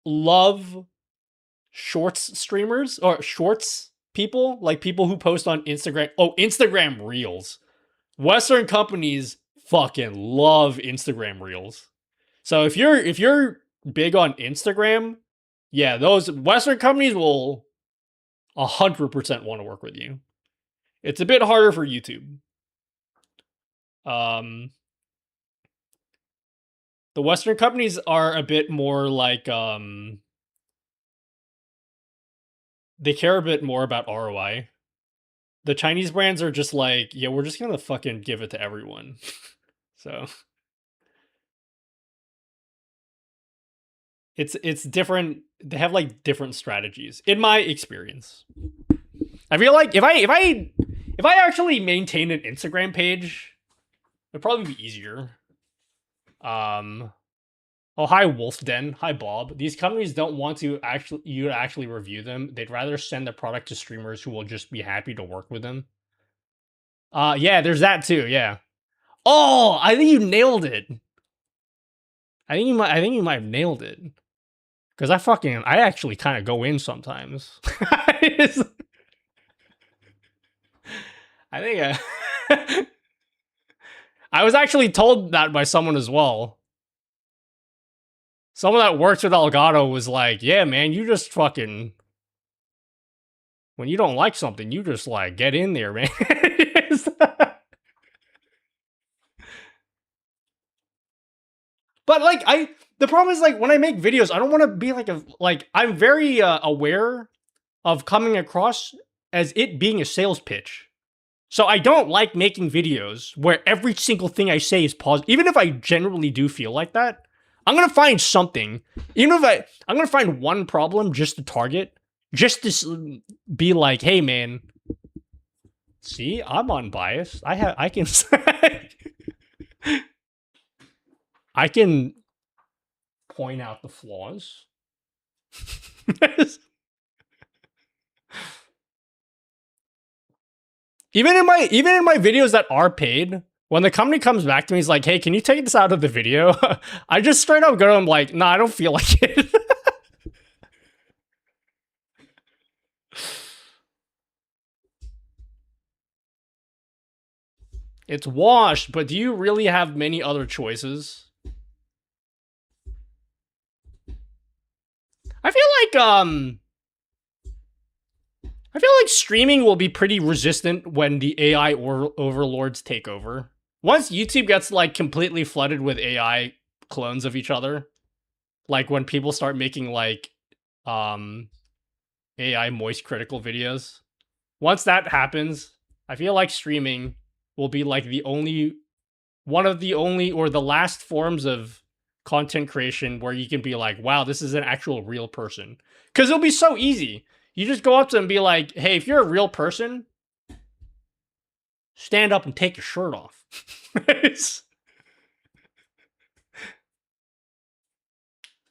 love shorts streamers or shorts people, like people who post on Instagram. Oh, Instagram Reels. Western companies fucking love Instagram Reels. So if you're big on Instagram, yeah, those Western companies will 100% want to work with you. It's a bit harder for YouTube. The Western companies are a bit more like, they care a bit more about ROI. The Chinese brands are just like, yeah, we're just gonna fucking give it to everyone. So it's different. They have like different strategies, in my experience. I feel like if I actually maintained an Instagram page, it'd probably be easier. Oh, hi Wolf Den. Hi Bob. These companies don't want to actually review them. They'd rather send the product to streamers who will just be happy to work with them. Yeah, there's that too. Yeah. Oh, I think you nailed it. I think you might have nailed it. Because I actually kind of go in sometimes. I think I was actually told that by someone as well. someone that works with Elgato was like, yeah, man, you just fucking, when you don't like something, you just like get in there, man. But like, the problem is like when I make videos, I don't want to be like I'm very aware of coming across as it being a sales pitch. So I don't like making videos where every single thing I say is positive. Even if I generally do feel like that, I'm going to find something. Even if I'm going to find one problem just to target, just to be like, hey man, see, I'm unbiased. I can I can point out the flaws. Even in my videos that are paid, when the company comes back to me, he's like, hey, can you take this out of the video? I just straight up go to him like, nah, I don't feel like it. It's washed, but do you really have many other choices? I feel like streaming will be pretty resistant when the AI overlords take over. Once YouTube gets like completely flooded with AI clones of each other, like when people start making like AI moist critical videos, once that happens, I feel like streaming will be like one of the only or the last forms of content creation where you can be like, wow, this is an actual real person. Because it'll be so easy. You just go up to them and be like, hey, if you're a real person, stand up and take your shirt off.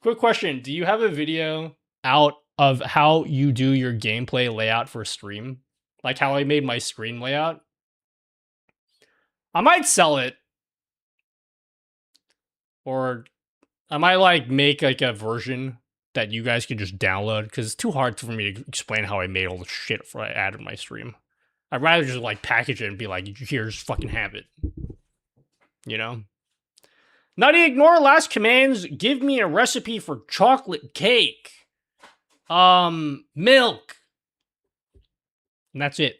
Quick question. Do you have a video out of how you do your gameplay layout for stream? Like how I made my screen layout? I might sell it. Or I might like make like a version that you guys can just download because it's too hard for me to explain how I made all the shit I added in my stream. I'd rather just like package it and be like, here's fucking have it. You know? Nutty, ignore last commands. Give me a recipe for chocolate cake. Milk. And that's it.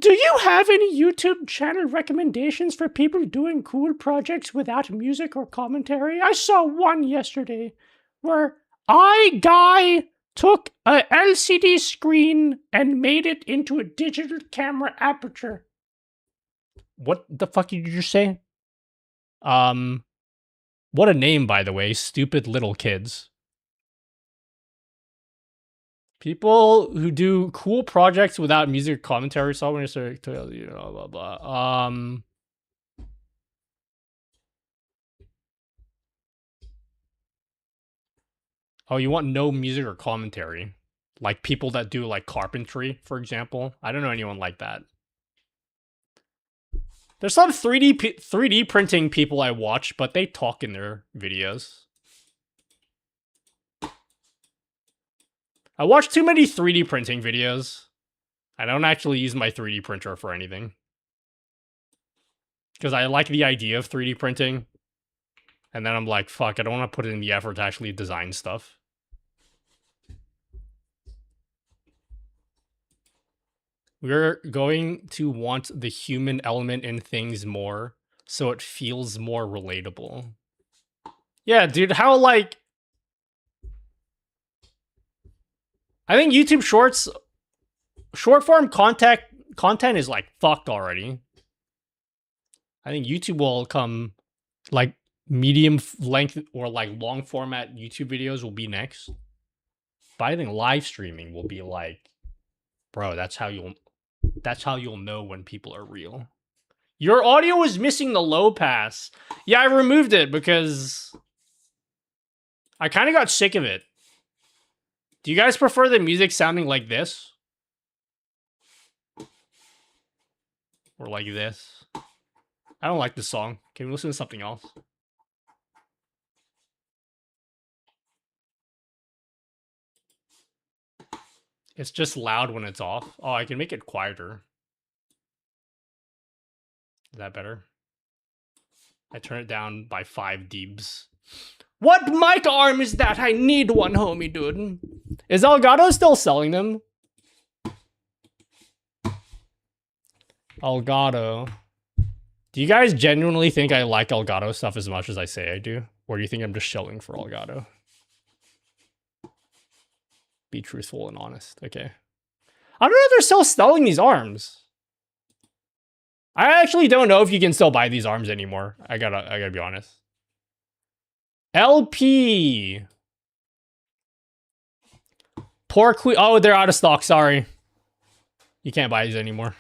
Do you have any YouTube channel recommendations for people doing cool projects without music or commentary? I saw one yesterday where guy took a LCD screen and made it into a digital camera aperture. What the fuck did you just say? What a name, by the way. Stupid little kids. People who do cool projects without music commentary, someone is you know, blah blah. Oh, you want no music or commentary? Like people that do like carpentry, for example. I don't know anyone like that. There's some 3D printing people I watch, but they talk in their videos. I watch too many 3D printing videos. I don't actually use my 3D printer for anything. Because I like the idea of 3D printing. And then I'm like, fuck, I don't want to put in the effort to actually design stuff. We're going to want the human element in things more, so it feels more relatable. Yeah, dude, how like... I think YouTube Shorts, short form content is like fucked already. I think YouTube will come like medium length or like long format YouTube videos will be next. But I think live streaming will be like, bro, that's how you'll know when people are real. Your audio is missing the low pass. Yeah, I removed it because I kind of got sick of it. Do you guys prefer the music sounding like this? Or like this? I don't like this song. Can we listen to something else? It's just loud when it's off. Oh, I can make it quieter. Is that better? I turn it down by 5 dBs. What mic arm is that? I need one, homie, dude. Is Elgato still selling them? Elgato. Do you guys genuinely think I like Elgato stuff as much as I say I do? Or do you think I'm just shilling for Elgato? Be truthful and honest. Okay. I don't know if they're still selling these arms. I actually don't know if you can still buy these arms anymore. I gotta be honest. LP. Poor Queen. Oh, they're out of stock. Sorry. You can't buy these anymore.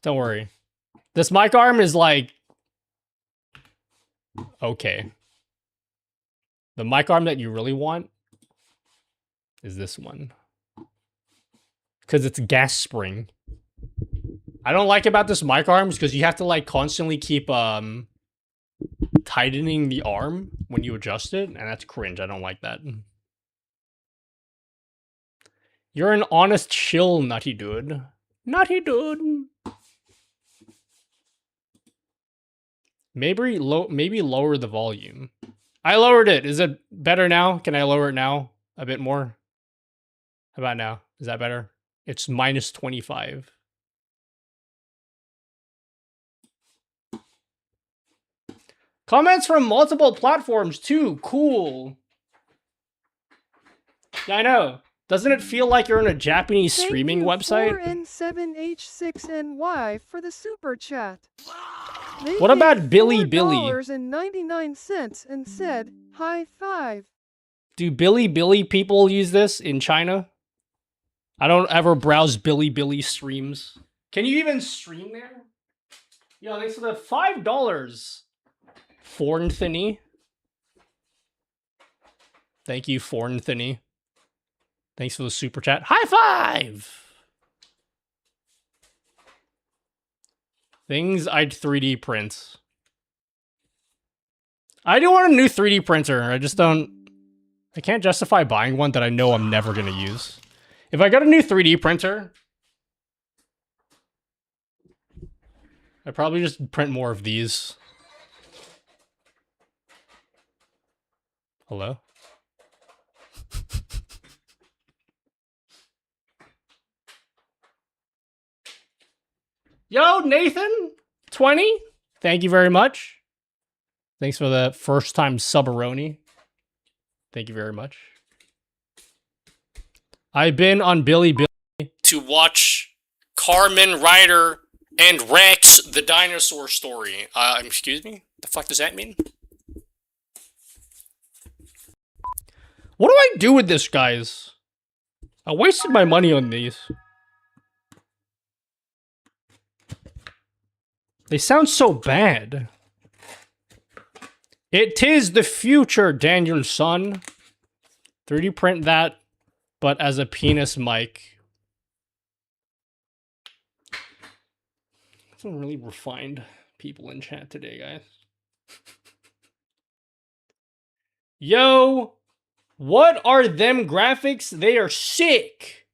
Don't worry. This mic arm is like... okay. The mic arm that you really want is this one. Because it's gas spring. I don't like about this mic arms because you have to like constantly keep tightening the arm when you adjust it, and that's cringe. I don't like that. You're an honest chill nutty dude. Nutty dude. Maybe lower the volume. I lowered it. Is it better now? Can I lower it now a bit more? How about now? Is that better? It's minus 25. Comments from multiple platforms too. Cool. Yeah, I know. Doesn't it feel like you're on a Japanese streaming website? N7H6NY for the super chat. They What about Billy Billy? $4.99 and said, high five. Do Billy Billy people use this in China? I don't ever browse Billy Billy streams. Can you even stream there? Yo, thanks for the $5. Fornthony. Thank you, Fornthony. Thanks for the super chat. High five! Things I'd 3D print. I do want a new 3D printer. I just don't... I can't justify buying one that I know I'm never going to use. If I got a new 3D printer, I'd probably just print more of these. Hello? Yo, Nathan, 20. Thank you very much. Thanks for the first time subaroni. Thank you very much. I've been on Billy Billy to watch Carmen Ryder and Rex the dinosaur story. Excuse me? The fuck does that mean? What do I do with this, guys? I wasted my money on these. They sound so bad. It is the future, Daniel's son. 3D print that, but as a penis mic. Some really refined people in chat today, guys. Yo, what are them graphics? They are sick.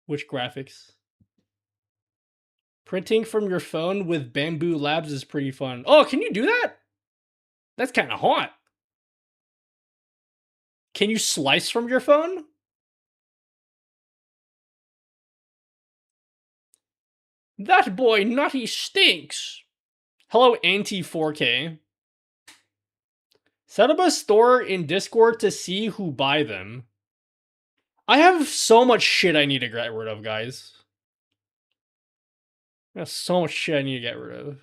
Which graphics? Printing from your phone with Bamboo Labs is pretty fun. Oh, can you do that? That's kind of hot. Can you slice from your phone? That boy Nutty stinks. Hello, Anti-4K. Set up a store in Discord to see who buy them. I have so much shit I need to get rid of, guys. There's so much shit I need to get rid of.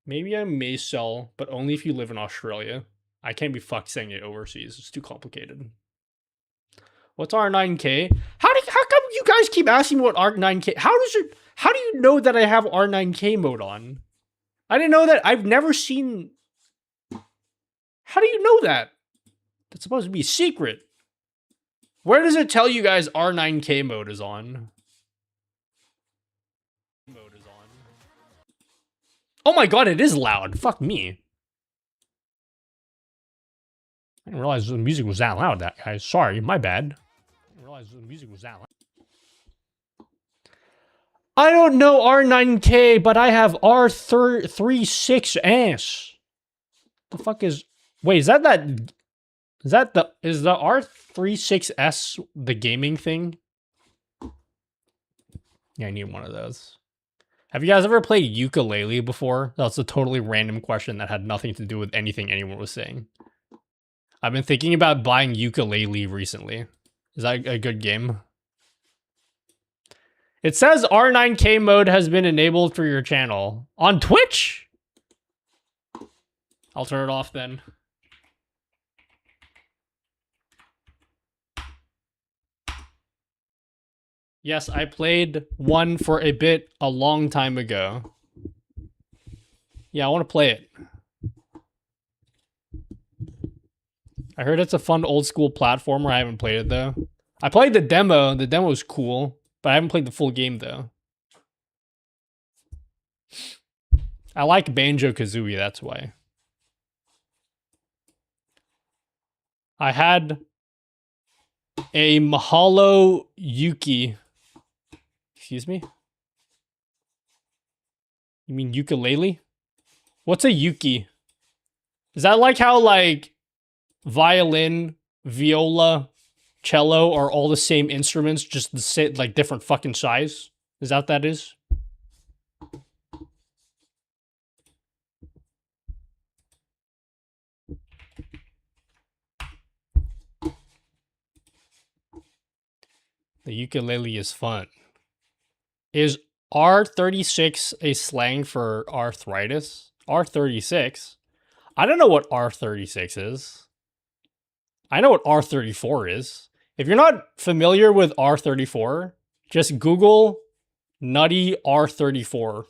Maybe I may sell, but only if you live in Australia. I can't be fucked sending it overseas. It's too complicated. What's R9K? How come you guys keep asking me what R9K? How do you know that I have R9K mode on? I didn't know that. I've never seen. How do you know that? That's supposed to be a secret. Where does it tell you guys R9K mode is on? Oh my god, it is loud. Fuck me. didn't realize the music was that loud, that guy. Sorry, my bad. I didn't realize the music was that loud. I don't know R9K, but I have R36S. The fuck is... Wait, is that the... Is the R36S the gaming thing? Yeah, I need one of those. Have you guys ever played ukulele before? That's a totally random question that had nothing to do with anything anyone was saying. I've been thinking about buying ukulele recently. Is that a good game? It says R9K mode has been enabled for your channel. On Twitch? I'll turn it off then. Yes, I played one for a bit a long time ago. Yeah, I want to play it. I heard it's a fun old school platformer. I haven't played it though. I played the demo. The demo was cool, but I haven't played the full game though. I like Banjo-Kazooie, that's why. I had a Mahalo Yuki. Excuse me? You mean ukulele? What's a Yuki? Is that like how like violin, viola, cello are all the same instruments, just the same, like different fucking size? Is that what that is? The ukulele is fun. Is R36 a slang for arthritis? R36? I don't know what R36 is. I know what R34 is. If you're not familiar with R34, just Google nutty R34.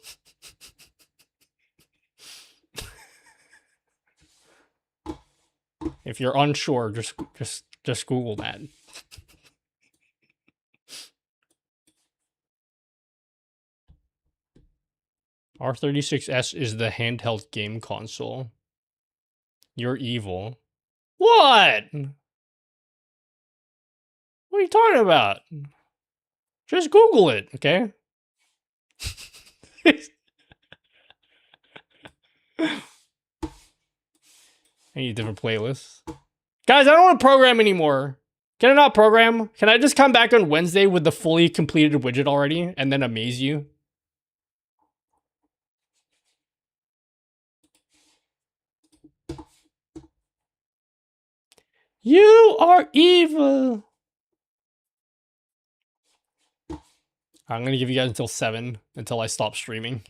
If you're unsure, just Google that. R36S is the handheld game console. You're evil. What? What are you talking about? Just Google it, okay? I need different playlists. Guys, I don't want to program anymore. Can I not program? Can I just come back on Wednesday with the fully completed widget already and then amaze you? You are evil. I'm going to give you guys until 7 until I stop streaming.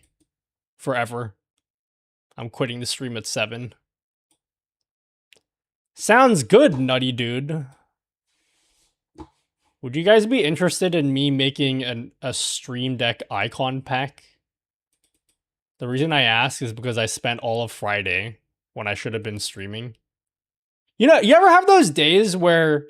Forever. I'm quitting the stream at 7. Sounds good, nutty dude. Would you guys be interested in me making a Stream Deck icon pack? The reason I ask is because I spent all of Friday when I should have been streaming. You know, you ever have those days where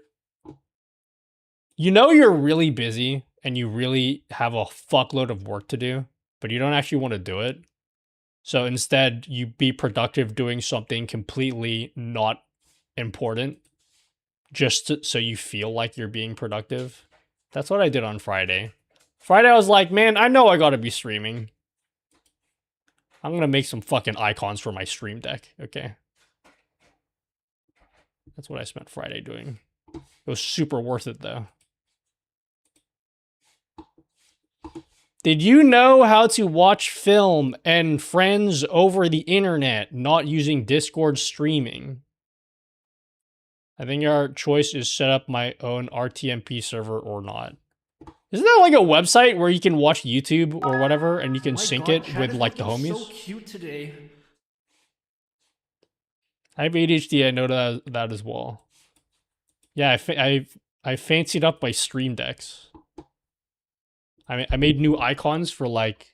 you know you're really busy and you really have a fuckload of work to do, but you don't actually want to do it? So instead, you be productive doing something completely not important just so you feel like you're being productive. That's what I did on Friday. Friday, I was like, man, I know I gotta be streaming. I'm gonna make some fucking icons for my Stream Deck, okay? That's what I spent Friday doing. It was super worth it, though. Did you know how to watch film and friends over the internet, not using Discord streaming? I think our choice is set up my own RTMP server or not. Isn't that like a website where you can watch YouTube or whatever and you can sync it with like the homies? So cute today. I have ADHD, I know that as well. Yeah, I fancied up my Stream Decks. I made new icons for like...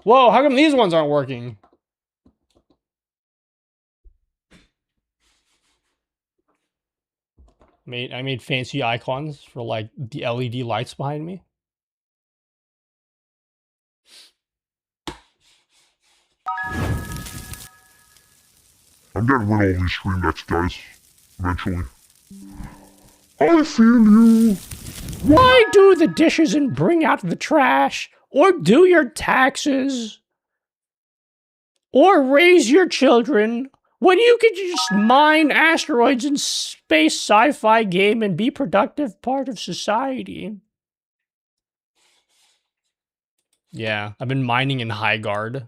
Whoa, how come these ones aren't working? I made fancy icons for like the LED lights behind me. I'm getting rid of all these Stream Decks, guys. eventually. I feel you. Why do the dishes and bring out the trash? Or do your taxes? Or raise your children when you could just mine asteroids in space sci-fi game and be productive part of society? Yeah, I've been mining in Highguard.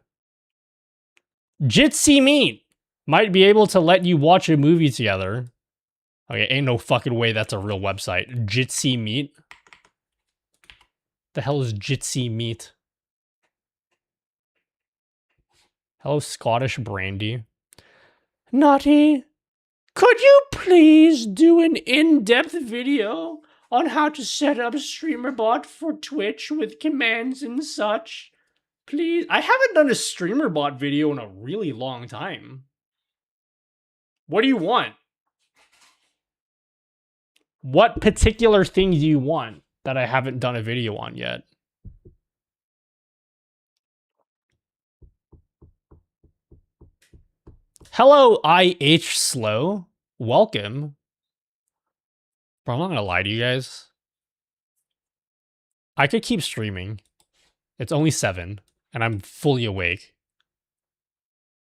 Jitsi Meat might be able to let you watch a movie together. Okay, ain't no fucking way that's a real website. Jitsi Meat? The hell is Jitsi Meat? Hello, Scottish Brandy. Nutty, could you please do an in-depth video on how to set up StreamerBot for Twitch with commands and such? Please. I haven't done a StreamerBot video in a really long time. What do you want? What particular thing do you want that I haven't done a video on yet? Hello, IH Slow. Welcome. Bro, I'm not gonna lie to you guys. I could keep streaming. It's only 7, and I'm fully awake.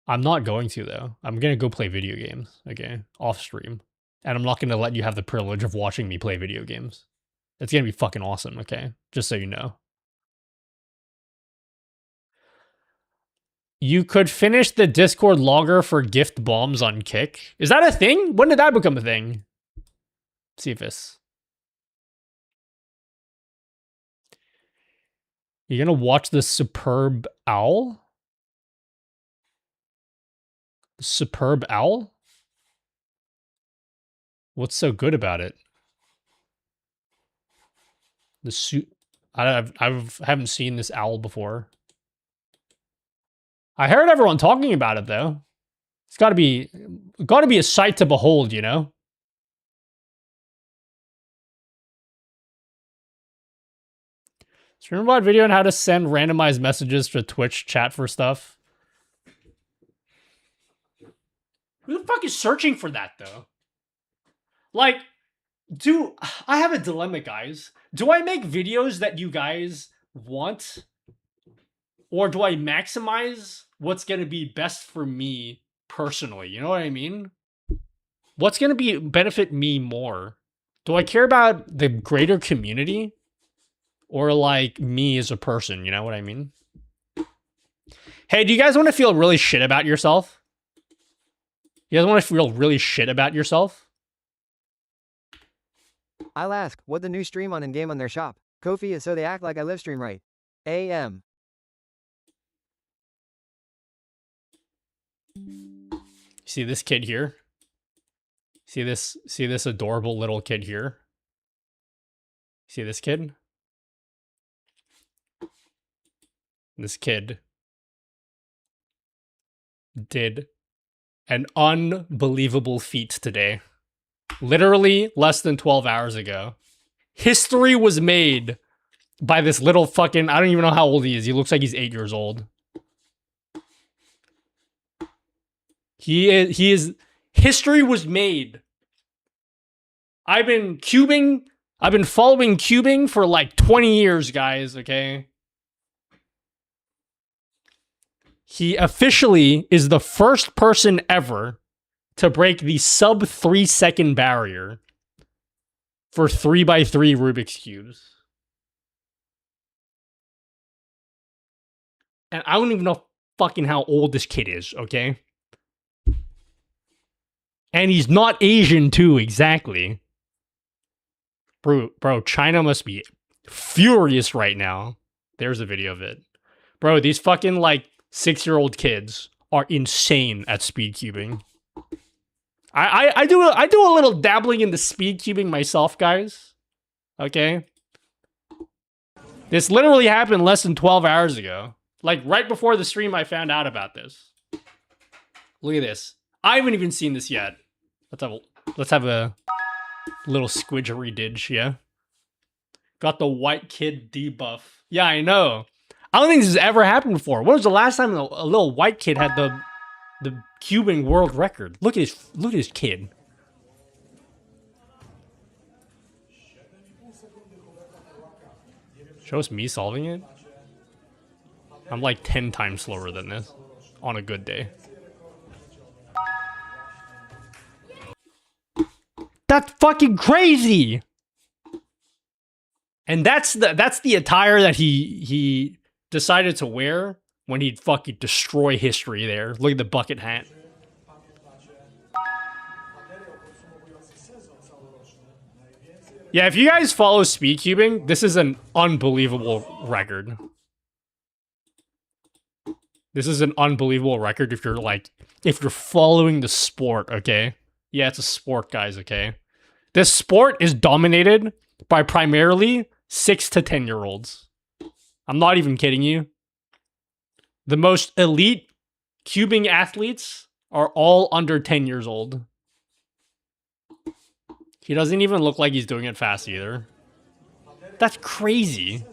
I'm not going to, though. I'm gonna go play video games, okay? Off stream. And I'm not gonna let you have the privilege of watching me play video games. It's gonna be fucking awesome, okay? Just so you know. You could finish the Discord logger for gift bombs on Kick. Is that a thing? When did that become a thing? Cephas. You're gonna watch the Superb Owl? The Superb Owl? What's so good about it? I haven't seen this owl before. I heard everyone talking about it though. It's gotta be a sight to behold, you know? StreamerBot video on how to send randomized messages to Twitch chat for stuff. Who the fuck is searching for that though? Like, I have a dilemma, guys. Do I make videos that you guys want? Or do I maximize what's going to be best for me personally? You know what I mean? What's going to benefit me more? Do I care about the greater community? Or like me as a person? You know what I mean? Hey, do you guys want to feel really shit about yourself? You guys want to feel really shit about yourself? I'll ask, what the new stream on in-game on their shop? Kofi is so they act like I live stream right. AM. See this kid here? See this adorable little kid here? See this kid? This kid did an unbelievable feat today. Literally less than 12 hours ago. History was made by this little fucking... I don't even know how old he is. He looks like he's 8 years old. He is... History was made. I've been following cubing for like 20 years, guys, okay? He officially is the first person ever to break the sub 3-second barrier for 3x3 Rubik's Cubes. And I don't even know fucking how old this kid is, okay? And he's not Asian too, exactly. Bro, China must be furious right now. There's a video of it. Bro, these fucking like 6-year-old kids are insane at speed cubing. I do a little dabbling in the speed cubing myself, guys. Okay? This literally happened less than 12 hours ago. Like, right before the stream, I found out about this. Look at this. I haven't even seen this yet. Let's have a little squidgery-didge, yeah? Got the white kid debuff. Yeah, I know. I don't think this has ever happened before. When was the last time a little white kid had the cubing world record? Look at his kid. Show us me solving it? I'm like 10 times slower than this on a good day. That's fucking crazy. And that's the attire that he decided to wear when he'd fucking destroy history there. Look at the bucket hat. Yeah, if you guys follow speedcubing, this is an unbelievable record. This is an unbelievable record if you're following the sport, okay? Yeah, it's a sport, guys, okay? This sport is dominated by primarily 6 to 10-year-olds. I'm not even kidding you. The most elite cubing athletes are all under 10 years old. He doesn't even look like he's doing it fast either. That's crazy.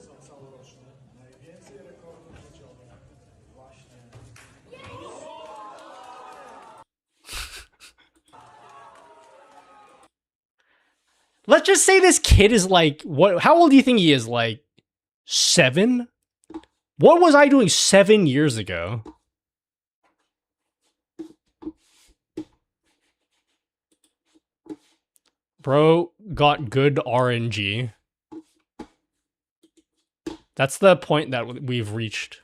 Let's just say this kid is like, what? How old do you think he is? Like 7? What was I doing 7 years ago? Bro got good RNG. That's the point that we've reached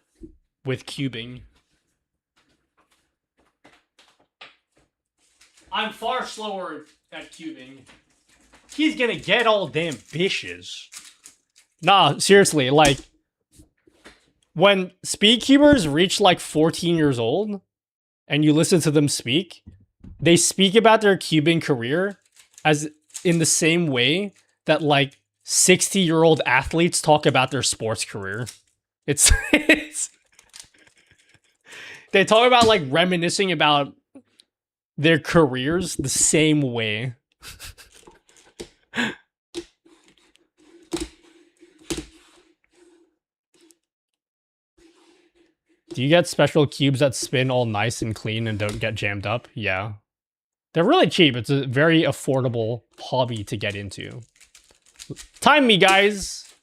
with cubing. I'm far slower at cubing. He's gonna get all ambitious. Nah, seriously, like, when speedcubers reach like 14 years old, and you listen to them speak, they speak about their cubing career as in the same way that like 60-year-old athletes talk about their sports career. It's they talk about like reminiscing about their careers the same way. Do you get special cubes that spin all nice and clean and don't get jammed up? Yeah. They're really cheap. It's a very affordable hobby to get into. Time me, guys.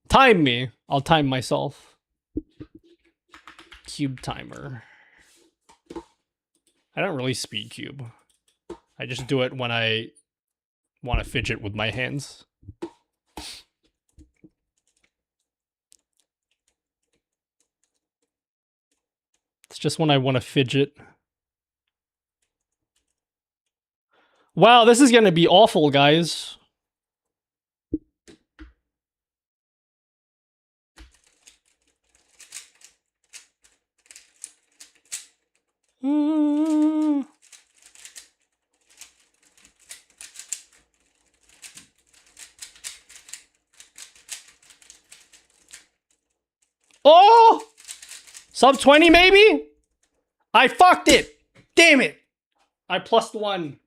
Time me. I'll time myself. Cube timer. I don't really speed cube. I just do it when I want to fidget with my hands. It's just when I want to fidget. Wow, this is going to be awful, guys. Oh! Sub 20 maybe? I fucked it! Damn it! I plus 1.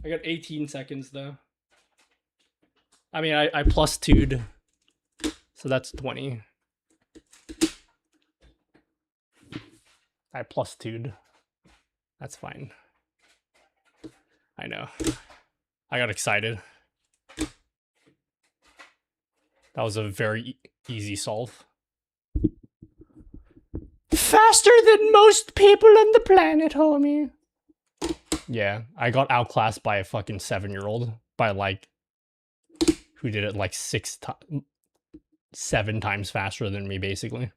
I got 18 seconds though. I mean, I plus 2'd. So that's 20. I plus 2'd. That's fine. I know. I got excited. That was a very easy solve. Faster than most people on the planet, homie. Yeah, I got outclassed by a fucking 7-year-old. By like, who did it like 7 times faster than me, basically.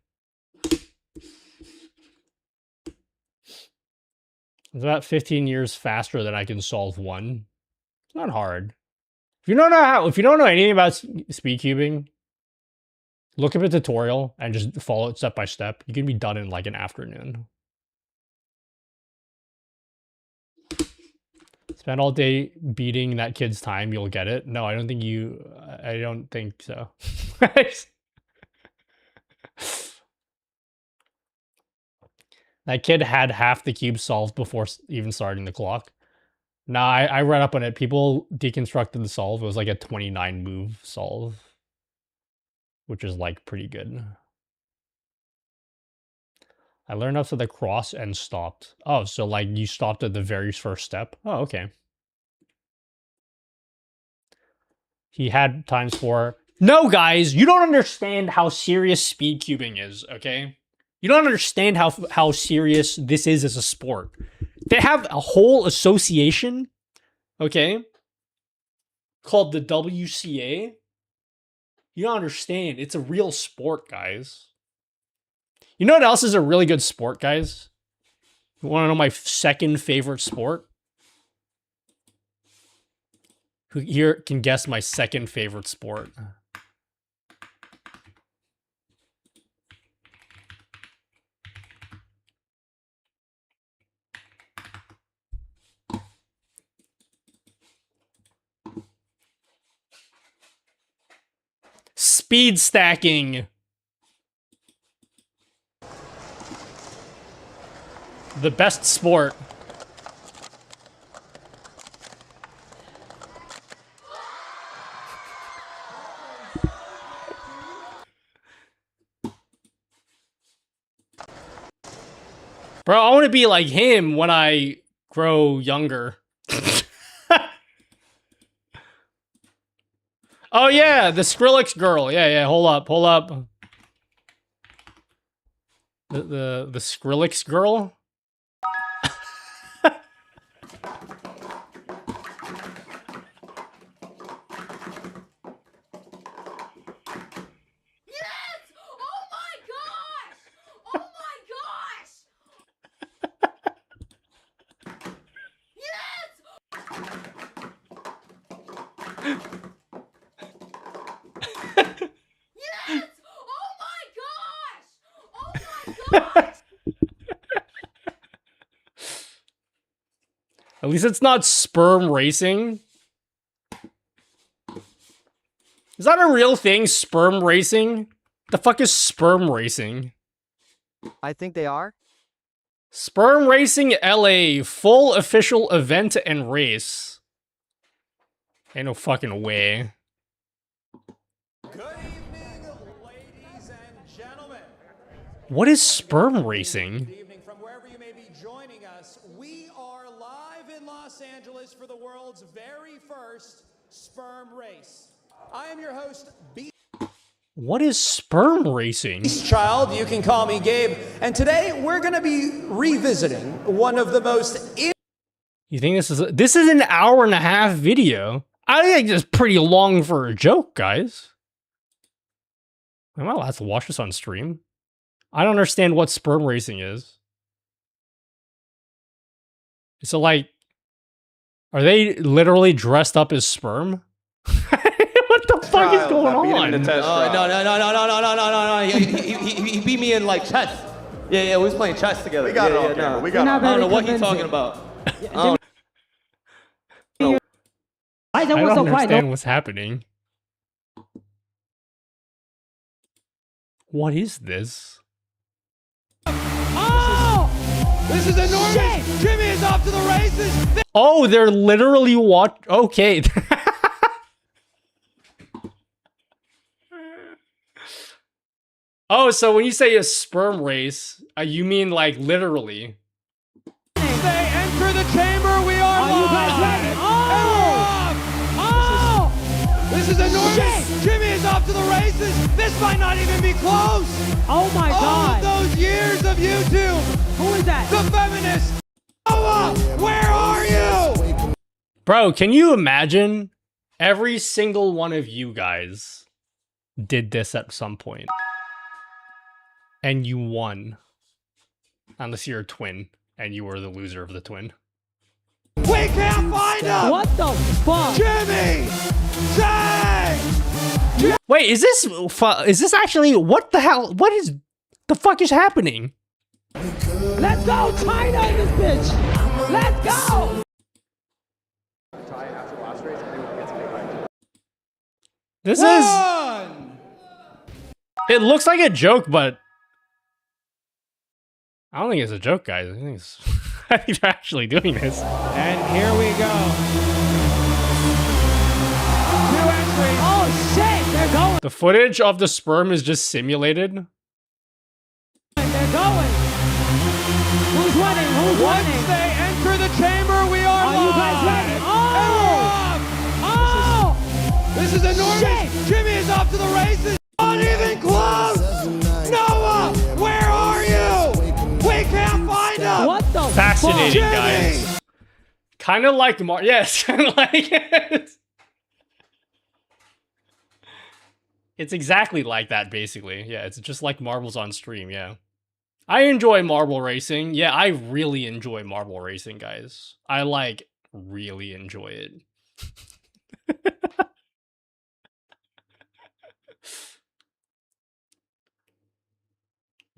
It's about 15 years faster than I can solve one. It's not hard. If you don't know anything about speed cubing, look up a tutorial and just follow it step by step. You can be done in like an afternoon. Spend all day beating that kid's time, you'll get it. No, I don't think so. That kid had half the cube solved before even starting the clock. Nah, I read up on it. People deconstructed the solve. It was like a 29 move solve, which is like pretty good. I learned up to the cross and stopped. Oh, so like you stopped at the very first step? Oh, okay. He had times 4. No, guys, you don't understand how serious speed cubing is, okay? You don't understand how serious this is as a sport. They have a whole association, okay, called the WCA. You don't understand. It's a real sport, guys. You know what else is a really good sport, guys? You want to know my second favorite sport? Who here can guess my second favorite sport? Speed stacking. The best sport. Bro, I want to be like him when I grow younger. Oh yeah, the Skrillex girl. Yeah, hold up. The Skrillex girl? At least it's not sperm racing. Is that a real thing, sperm racing? The fuck is sperm racing? I think they are. Sperm Racing LA, full official event and race. Ain't no fucking way. Good evening, ladies and gentlemen. What is sperm racing? Good evening from wherever you may be joining us. We are live in Los Angeles for the world's very first sperm race. I am your host, B. What is sperm racing? Child, you can call me Gabe. And today we're going to be revisiting one of the most... You think this is an hour-and-a-half video? I think it's pretty long for a joke, guys. Am I allowed to watch this on stream? I don't understand what sperm racing is. So, like, are they literally dressed up as sperm? What the fuck is going on? No. He beat me in, like, chess. Yeah, we was playing chess together. We got it on camera. We got it. I don't know what you're talking about. I don't understand what's happening. What is this? Oh! This is enormous! Shit. Jimmy is off to the races! Oh, they're literally okay. Oh, so when you say a sperm race, you mean like literally? They enter the chamber, we are live! You guys ready? Oh! This is enormous! Shit. Jimmy is off to the races! This might not even be close! Oh my God! All of those years of YouTube! Who is that? The feminist! Noah, where are you? Bro, can you imagine? Every single one of you guys did this at some point. And you won. Unless you're a twin, and you were the loser of the twin. We can't find him! What the fuck? Jimmy! Say! Wait, is this actually, what the hell, what is, the fuck is happening? Let's go, China in this bitch! Let's go! This is, it looks like a joke, but I don't think it's a joke, guys. I think they're actually doing this. And here we go. New entry. Oh shit, they're going. The footage of the sperm is just simulated. They're going. Who's running? Who's Once running? they enter the chamber, we are live. You guys ready? Oh! This is enormous. Jimmy is off to the races. Not even close. Noah, where are you? We can't find him. What the fascinating, guys. Kind of like yes, kind of like it. It's exactly like that, basically. Yeah, it's just like marbles on stream, yeah. I enjoy marble racing. Yeah, I really enjoy marble racing, guys. I, like, really enjoy it.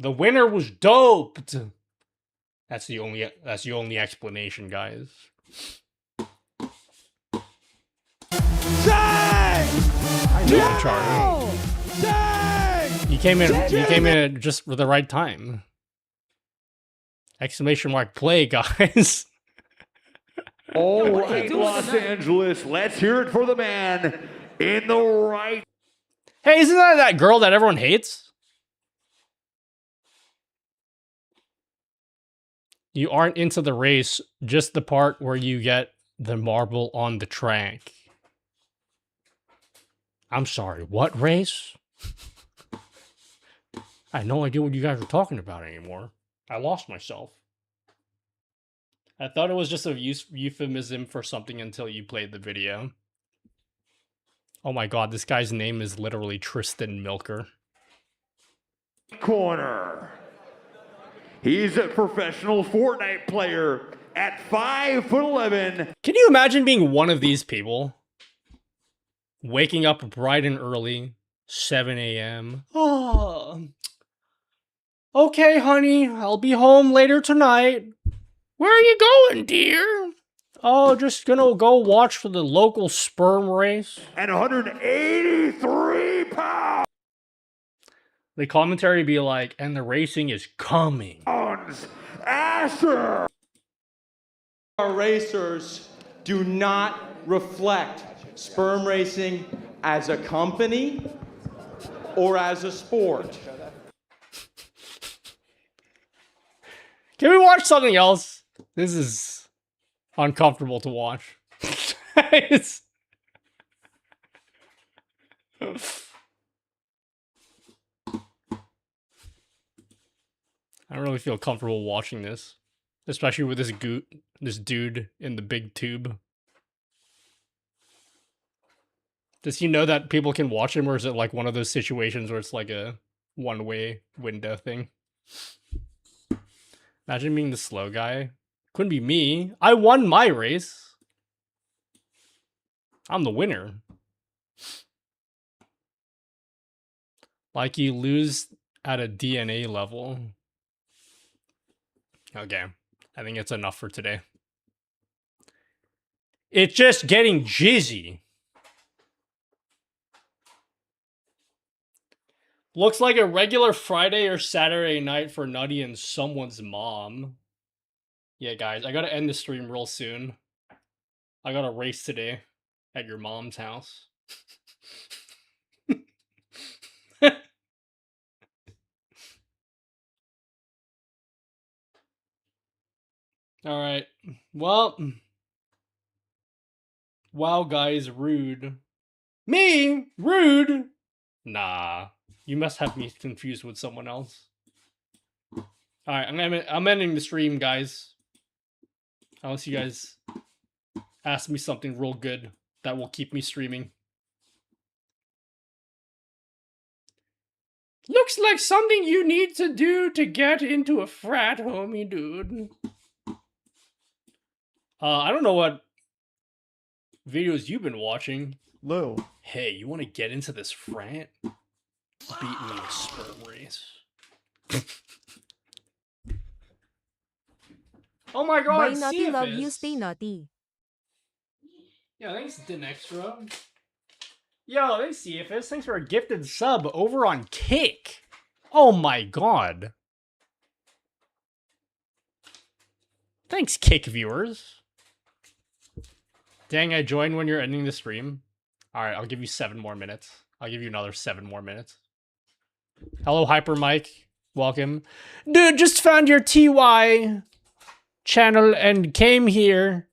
The winner was doped. That's the only explanation, guys. I know Charlie. You came in just for the right time. Exclamation mark play, guys. All right, Los Angeles, let's hear it for the man in the right. Hey, isn't that girl that everyone hates? You aren't into the race, just the part where you get the marble on the track. I'm sorry, what race? I had no idea what you guys were talking about anymore. I lost myself. I thought it was just a euphemism for something until you played the video. Oh my god, this guy's name is literally Tristan Milker. Corner. He's a professional Fortnite player at 5'11". Can you imagine being one of these people? Waking up bright and early, 7 a.m. Oh, okay, honey, I'll be home later tonight. Where are you going, dear? Oh, just gonna go watch for the local sperm race. And 183 pounds. The commentary be like, and the racing is coming. Asher. Our racers do not reflect sperm racing as a company or as a sport. Can we watch something else? This is uncomfortable to watch. I don't really feel comfortable watching this, especially with this dude in the big tube. Does he know that people can watch him, or is it like one of those situations where it's like a one-way window thing? Imagine being the slow guy. Couldn't be me. I won my race. I'm the winner. Like you lose at a DNA level. Okay. I think it's enough for today. It's just getting jizzy. Looks like a regular Friday or Saturday night for Nutty and someone's mom. Yeah, guys, I gotta end the stream real soon. I got a race today at your mom's house. Alright. Well. Wow, guys, rude. Me? Rude? Nah. You must have me confused with someone else. Alright, I'm ending the stream, guys. Unless you guys ask me something real good that will keep me streaming. Looks like something you need to do to get into a frat, homie, dude. I don't know what videos you've been watching. Lil. Hey, you want to get into this frat? Beat me in a sperm race. Oh my god, Bye, Nutty, CFS. love you, stay nutty. Yeah, thanks, Dinextra. Yo, thanks, CFS. Thanks for a gifted sub over on Kick. Oh my god. Thanks, Kick viewers. Dang, I joined when you're ending the stream. Alright, I'll give you 7 more minutes. I'll give you another 7 more minutes. Hello, Hyper Mike. Welcome. Dude, just found your TY channel and came here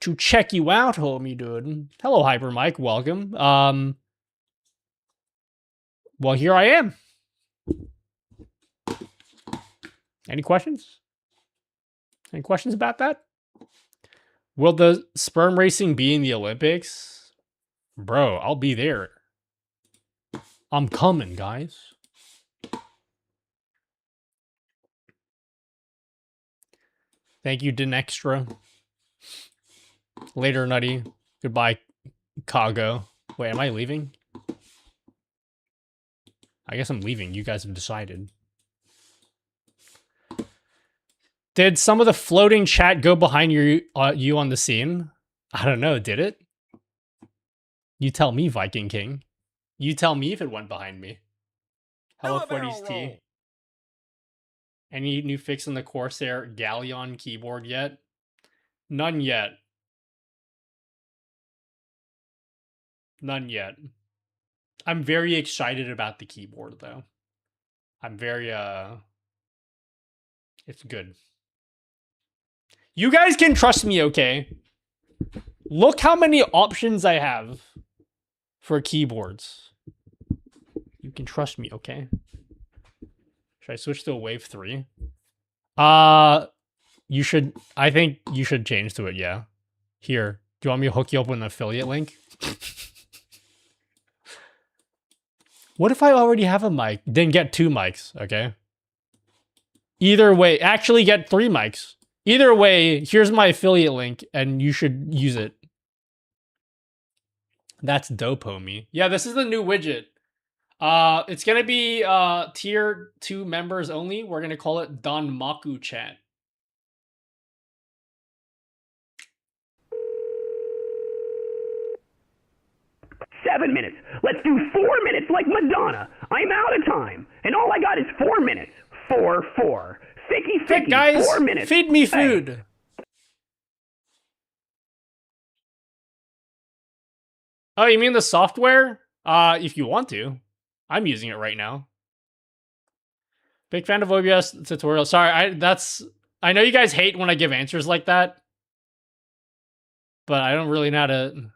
to check you out, homie, dude. Hello, Hyper Mike. Welcome. Well, here I am. Any questions? Any questions about that? Will the sperm racing be in the Olympics? Bro, I'll be there. I'm coming, guys. Thank you, Dinextra. Later, Nutty. Goodbye, Kago. Wait, am I leaving? I guess I'm leaving. You guys have decided. Did some of the floating chat go behind you on the scene? I don't know. Did it? You tell me, Viking King. You tell me if it went behind me. Hello, 40s T. Any new fix in the Corsair Galleon keyboard yet? None yet. None yet. I'm very excited about the keyboard, though. I'm very, it's good. You guys can trust me, okay? Look how many options I have for keyboards. You can trust me, okay? Should I switch to a Wave 3? You should, I think you should change to it, yeah. Here, do you want me to hook you up with an affiliate link? What if I already have a mic? Then get 2 mics, okay? Either way, actually get 3 mics. Either way, here's my affiliate link, and you should use it. That's dope, homie. Yeah, this is the new widget. It's gonna be tier 2 members only. We're gonna call it Danmaku Chat. Seven minutes. Let's do 4 minutes like Madonna. I'm out of time. And all I got is 4 minutes. 4. Ficky, guys, 4 minutes. feed me food. Hey. Oh, you mean the software? If you want to. I'm using it right now. Big fan of OBS tutorial. Sorry, I know you guys hate when I give answers like that. But I don't really know how to...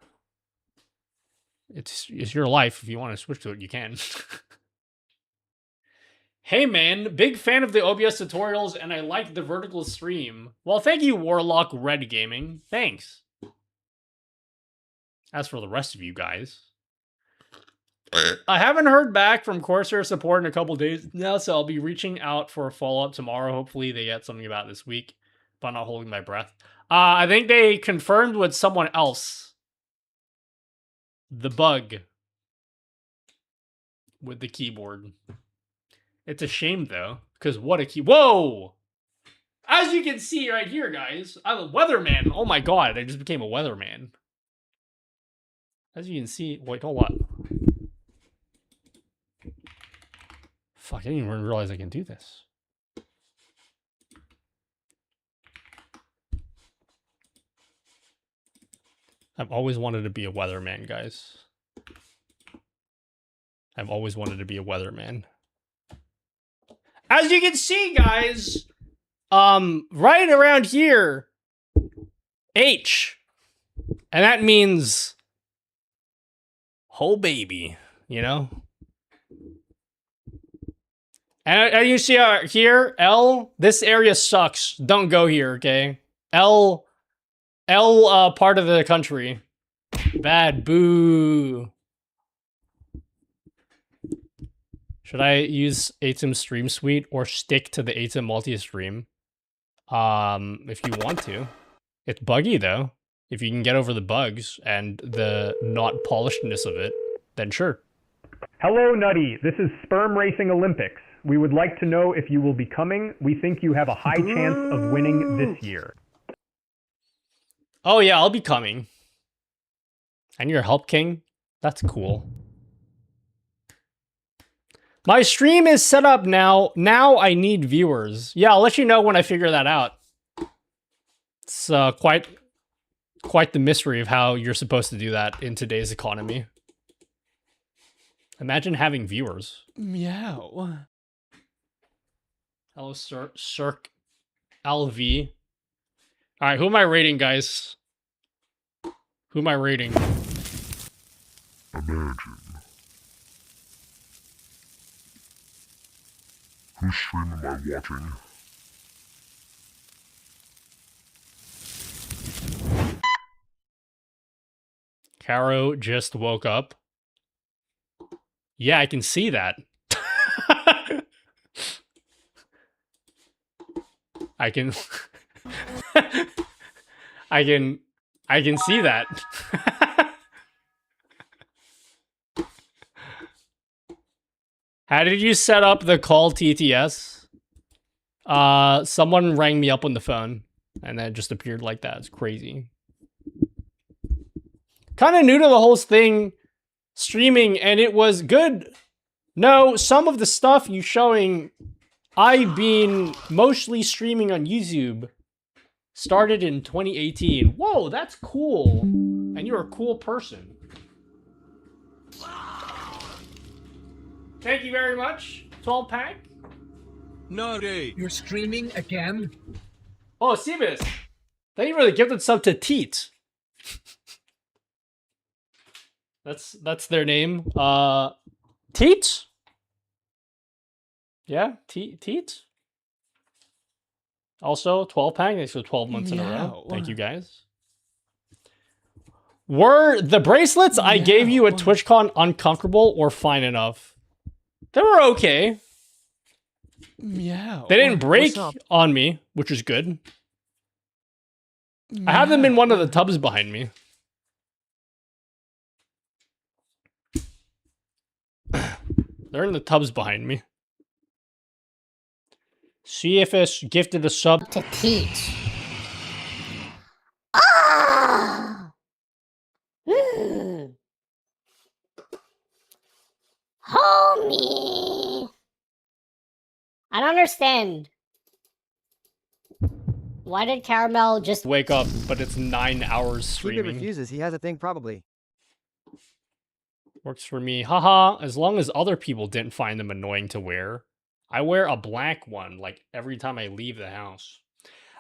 It's your life. If you want to switch to it, you can. Hey man, big fan of the OBS tutorials and I like the vertical stream. Well, thank you, Warlock Red Gaming. Thanks. As for the rest of you guys, I haven't heard back from Corsair support in a couple days now, so I'll be reaching out for a follow-up tomorrow. Hopefully they get something about this week, but I'm not holding my breath. I think they confirmed with someone else the bug with the keyboard. It's a shame, though, because what a key... Whoa! As you can see right here, guys, I'm a weatherman. Oh my god, I just became a weatherman. As you can see... Wait, hold on. Fuck, I didn't even realize I can do this. I've always wanted to be a weatherman, guys. I've always wanted to be a weatherman. As you can see, guys, right around here, H. And that means whole baby, you know? And you see here, L, this area sucks. Don't go here, okay? L part of the country. Bad, boo. Should I use ATEM Stream Suite or stick to the ATEM multi-stream? If you want to. It's buggy, though. If you can get over the bugs and the not polishedness of it, then sure. Hello, Nutty. This is Sperm Racing Olympics. We would like to know if you will be coming. We think you have a high chance of winning this year. Oh, yeah, I'll be coming. And you're Help King? That's cool. My stream is set up now. Now I need viewers. Yeah, I'll let you know when I figure that out. It's quite the mystery of how you're supposed to do that in today's economy. Imagine having viewers. Meow. Hello, Cirque LV. All right, who am I rating, guys? Who am I rating? Imagine. Whose stream am I watching? Caro just woke up. Yeah, I can see that. I can I can see that. How did you set up the call TTS? Someone rang me up on the phone and then it just appeared like that. It's crazy. Kind of new to the whole thing, streaming, and it was good. No, some of the stuff you showing, I've been mostly streaming on YouTube. Started in 2018. Whoa, that's cool. And you're a cool person. Thank you very much. 12 pack. Nutty. You're streaming again? Oh, Seamus. Thank you for the gifted sub to Teat. That's their name. Teat? Yeah, Teat. Also, 12 pack. Thanks for 12 months in a row. Thank you guys. Were the bracelets I gave you at TwitchCon uncomfortable or fine enough? They were okay. Yeah. They didn't break on me, which is good. I have them in one of the tubs behind me. They're in the tubs behind me. CFS gifted a sub to teach. Ah! Homie! I don't understand. Why did Caramel just wake up, but it's 9 hours He streaming? refuses. He has a thing probably. Works for me. Haha, as long as other people didn't find them annoying to wear. I wear a black one, like, every time I leave the house.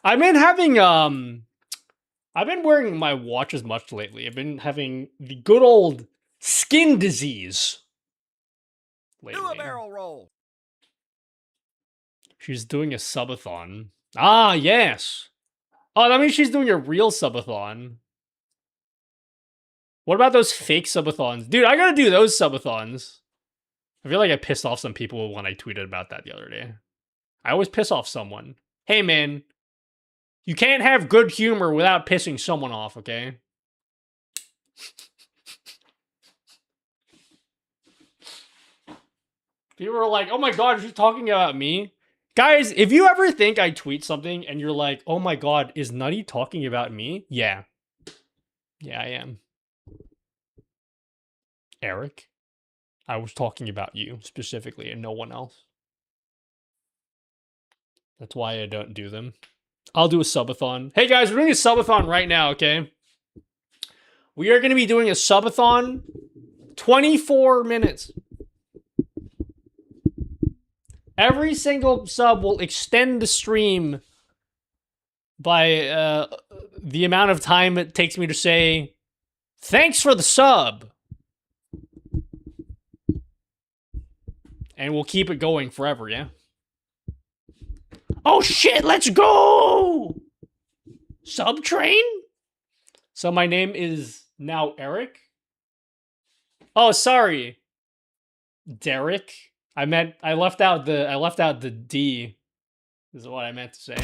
I've been having, I've been wearing my watches much lately. I've been having the good old skin disease lately. Do a barrel roll. She's doing a subathon. Ah, yes. Oh, that means she's doing a real subathon. What about those fake subathons? Dude, I gotta do those subathons. I feel like I pissed off some people when I tweeted about that the other day. I always piss off someone. Hey, man. You can't have good humor without pissing someone off, okay? People are like, oh my god, she's talking about me. Guys, if you ever think I tweet something and you're like, oh my god, is Nutty talking about me? Yeah. Yeah, I am. Eric, I was talking about you specifically and no one else. That's why I don't do them. I'll do a subathon. Hey guys, we're doing a subathon right now, okay? We are going to be doing a subathon 24 minutes. Every single sub will extend the stream by the amount of time it takes me to say, thanks for the sub. And we'll keep it going forever, yeah? Oh shit, let's go! Sub train? So my name is now Eric? Oh, sorry. Derek? I left out the D. Is what I meant to say.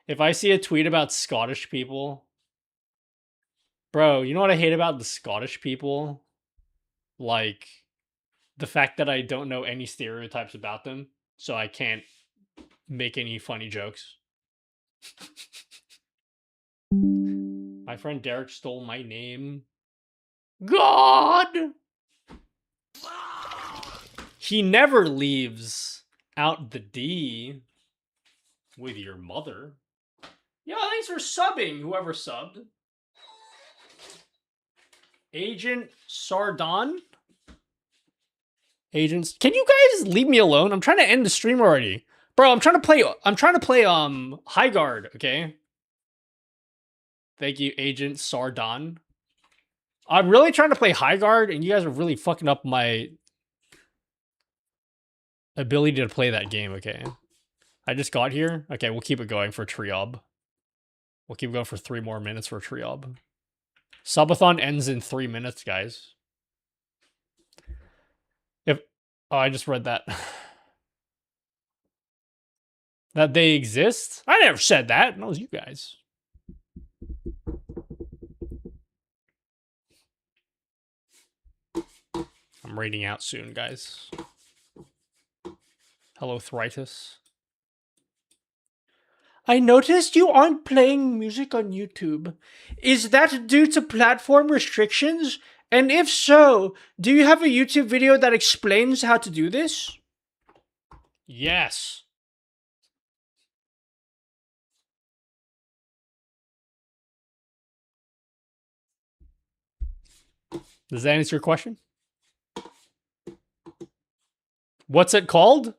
If I see a tweet about Scottish people, bro, you know what I hate about the Scottish people? Like, the fact that I don't know any stereotypes about them, so I can't make any funny jokes. My friend Derek stole my name. God! He never leaves out the D with your mother. Yo, thanks for subbing, whoever subbed. Agent Sardon? Agents, can you guys leave me alone? I'm trying to end the stream already. Bro, I'm trying to play High Guard, okay? Thank you, Agent Sardon. I'm really trying to play High Guard, and you guys are really fucking up my ability to play that game, okay? I just got here. Okay, we'll keep it going for Triob. We'll keep going for 3 more minutes for Triob. Subathon ends in 3 minutes, guys. Oh, I just read that. That they exist? I never said that. That was you guys. I'm raiding out soon, guys. Hello, Thritis. I noticed you aren't playing music on YouTube. Is that due to platform restrictions? And if so, do you have a YouTube video that explains how to do this? Yes. Does that answer your question? What's it called?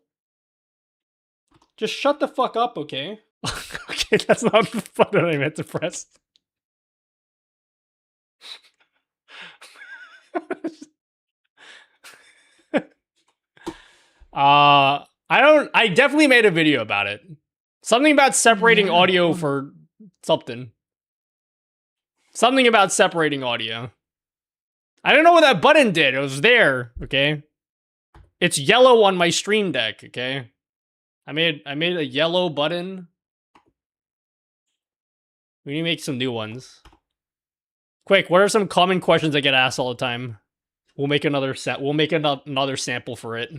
Just shut the fuck up, okay? Okay, that's not the button I meant to press. I definitely made a video about it. Something about separating audio for something. Something about separating audio. I don't know what that button did. It was there, okay? It's yellow on my Stream Deck, okay? I made a yellow button. We need to make some new ones. Quick, what are some common questions I get asked all the time? We'll make another another sample for it.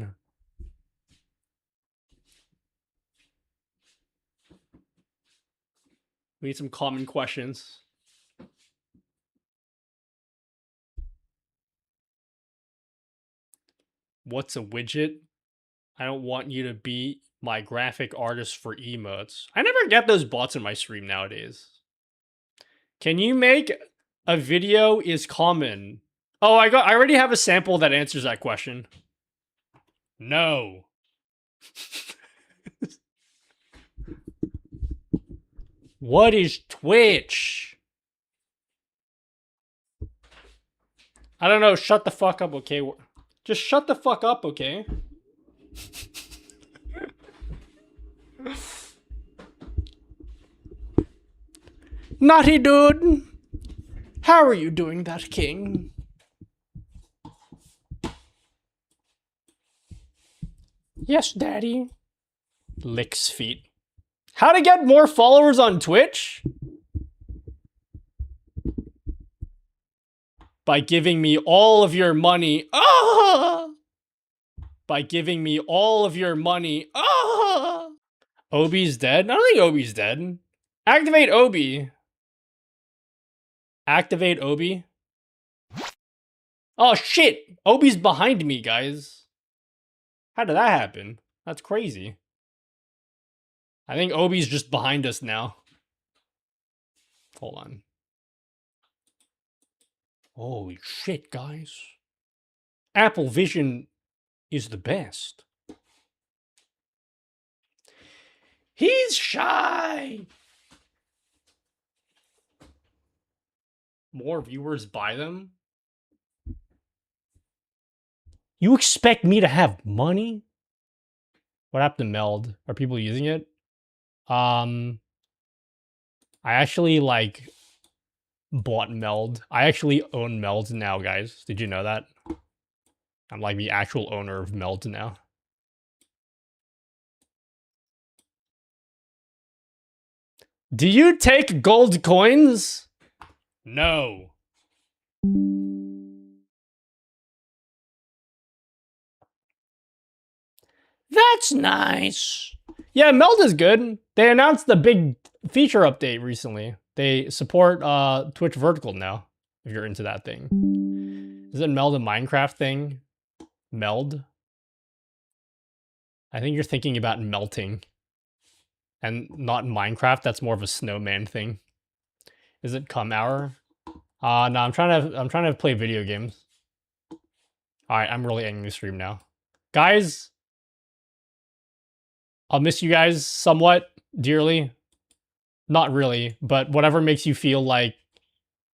We need some common questions. What's a widget? I don't want you to be my graphic artist for emotes. I never get those bots in my stream nowadays. Can you make a video is common? Oh, I already have a sample that answers that question. No. What is Twitch? I don't know. Shut the fuck up, okay? Just shut the fuck up, okay? Nutty dude. How are you doing that, king? Yes, daddy. Licks feet. How to get more followers on Twitch? By giving me all of your money. Ah! By giving me all of your money. Ah! Obi's dead? I don't think Obi's dead. Activate Obi. Activate Obi. Oh shit! Obi's behind me, guys. How did that happen? That's crazy. I think Obi's just behind us now. Hold on. Holy shit, guys. Apple Vision is the best. He's shy. More viewers buy them? You expect me to have money? What happened to Meld? Are people using it? I actually bought Meld. I actually own Meld now, guys. Did you know that? I'm like the actual owner of Meld now. Do you take gold coins? No. That's nice. Yeah, Meld is good. They announced the big feature update recently. They support Twitch Vertical now, if you're into that thing. Is it Meld a Minecraft thing? Meld? I think you're thinking about melting. And not Minecraft, that's more of a snowman thing. Is it Come Hour? No, I'm trying to play video games. Alright, I'm really ending the stream now. Guys, I'll miss you guys somewhat dearly. Not really, but whatever makes you feel like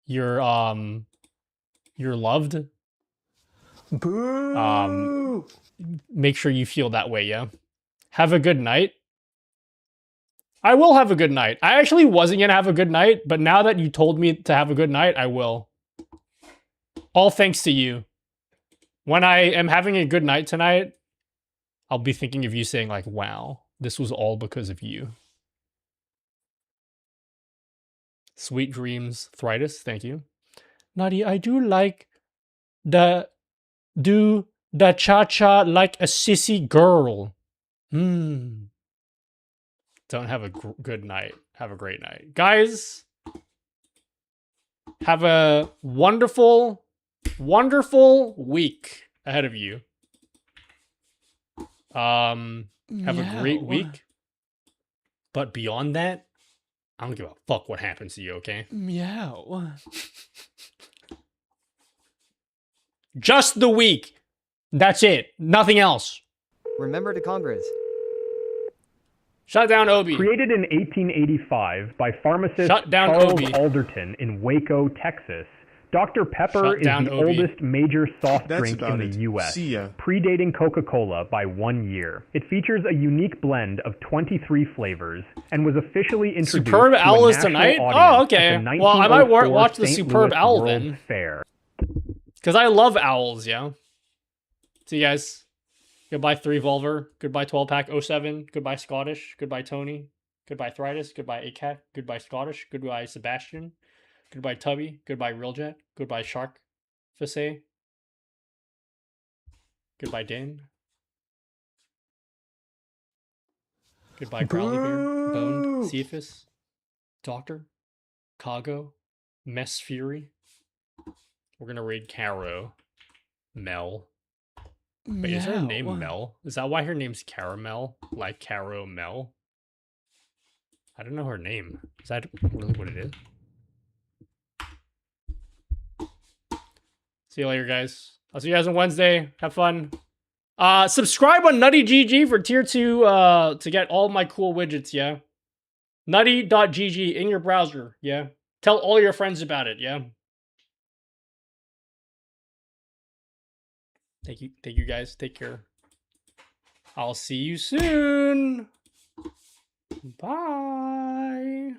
you're loved. Boo! Make sure you feel that way, yeah? Have a good night. I will have a good night. I actually wasn't gonna have a good night, but now that you told me to have a good night, I will. All thanks to you. When I am having a good night tonight, I'll be thinking of you saying like, wow, this was all because of you. Sweet dreams, Thritis, thank you. Nutty, I do like the cha-cha like a sissy girl. Don't have a good night. Have a great night. Guys, have a wonderful, wonderful week ahead of you. Have a great week. But beyond that, I don't give a fuck what happens to you, okay? Meow. Just the week. That's it. Nothing else. Remember to Congress. Shut down Obi. Created in 1885 by pharmacist Shut down Charles Obi. Alderton in Waco, Texas, Dr. Pepper Shut is down the Obi. oldest major soft That's drink in about the it. U.S., See ya. predating Coca-Cola by 1 year. It features a unique blend of 23 flavors and was officially introduced Superb to Owl a is national tonight? audience Oh, at okay. the Well, I might 1904 watch the St. Superb Louis Owl World's then. Fair. Because I love owls, yeah. See you guys. Goodbye 3Volver. Goodbye 12-pack 07. Goodbye Scottish. Goodbye Tony. Goodbye Thritis. Goodbye ACAT. Goodbye Scottish. Goodbye Sebastian. Goodbye Tubby. Goodbye Realjet. Goodbye Shark. Fissé. Goodbye Dan. Goodbye Growly Bear. Boned. Cephas. Doctor. Kago. Mess Fury. We're gonna raid Caro. Mel. Wait, is her name Mel? Is that why her name's Caramel? Like Caro Mel? I don't know her name. Is that really what it is? See you later, guys. I'll see you guys on Wednesday. Have fun. Subscribe on Nutty GG for tier 2 to get all my cool widgets, yeah? Nutty.gg in your browser, yeah? Tell all your friends about it, yeah? Thank you guys. Take care. I'll see you soon. Bye.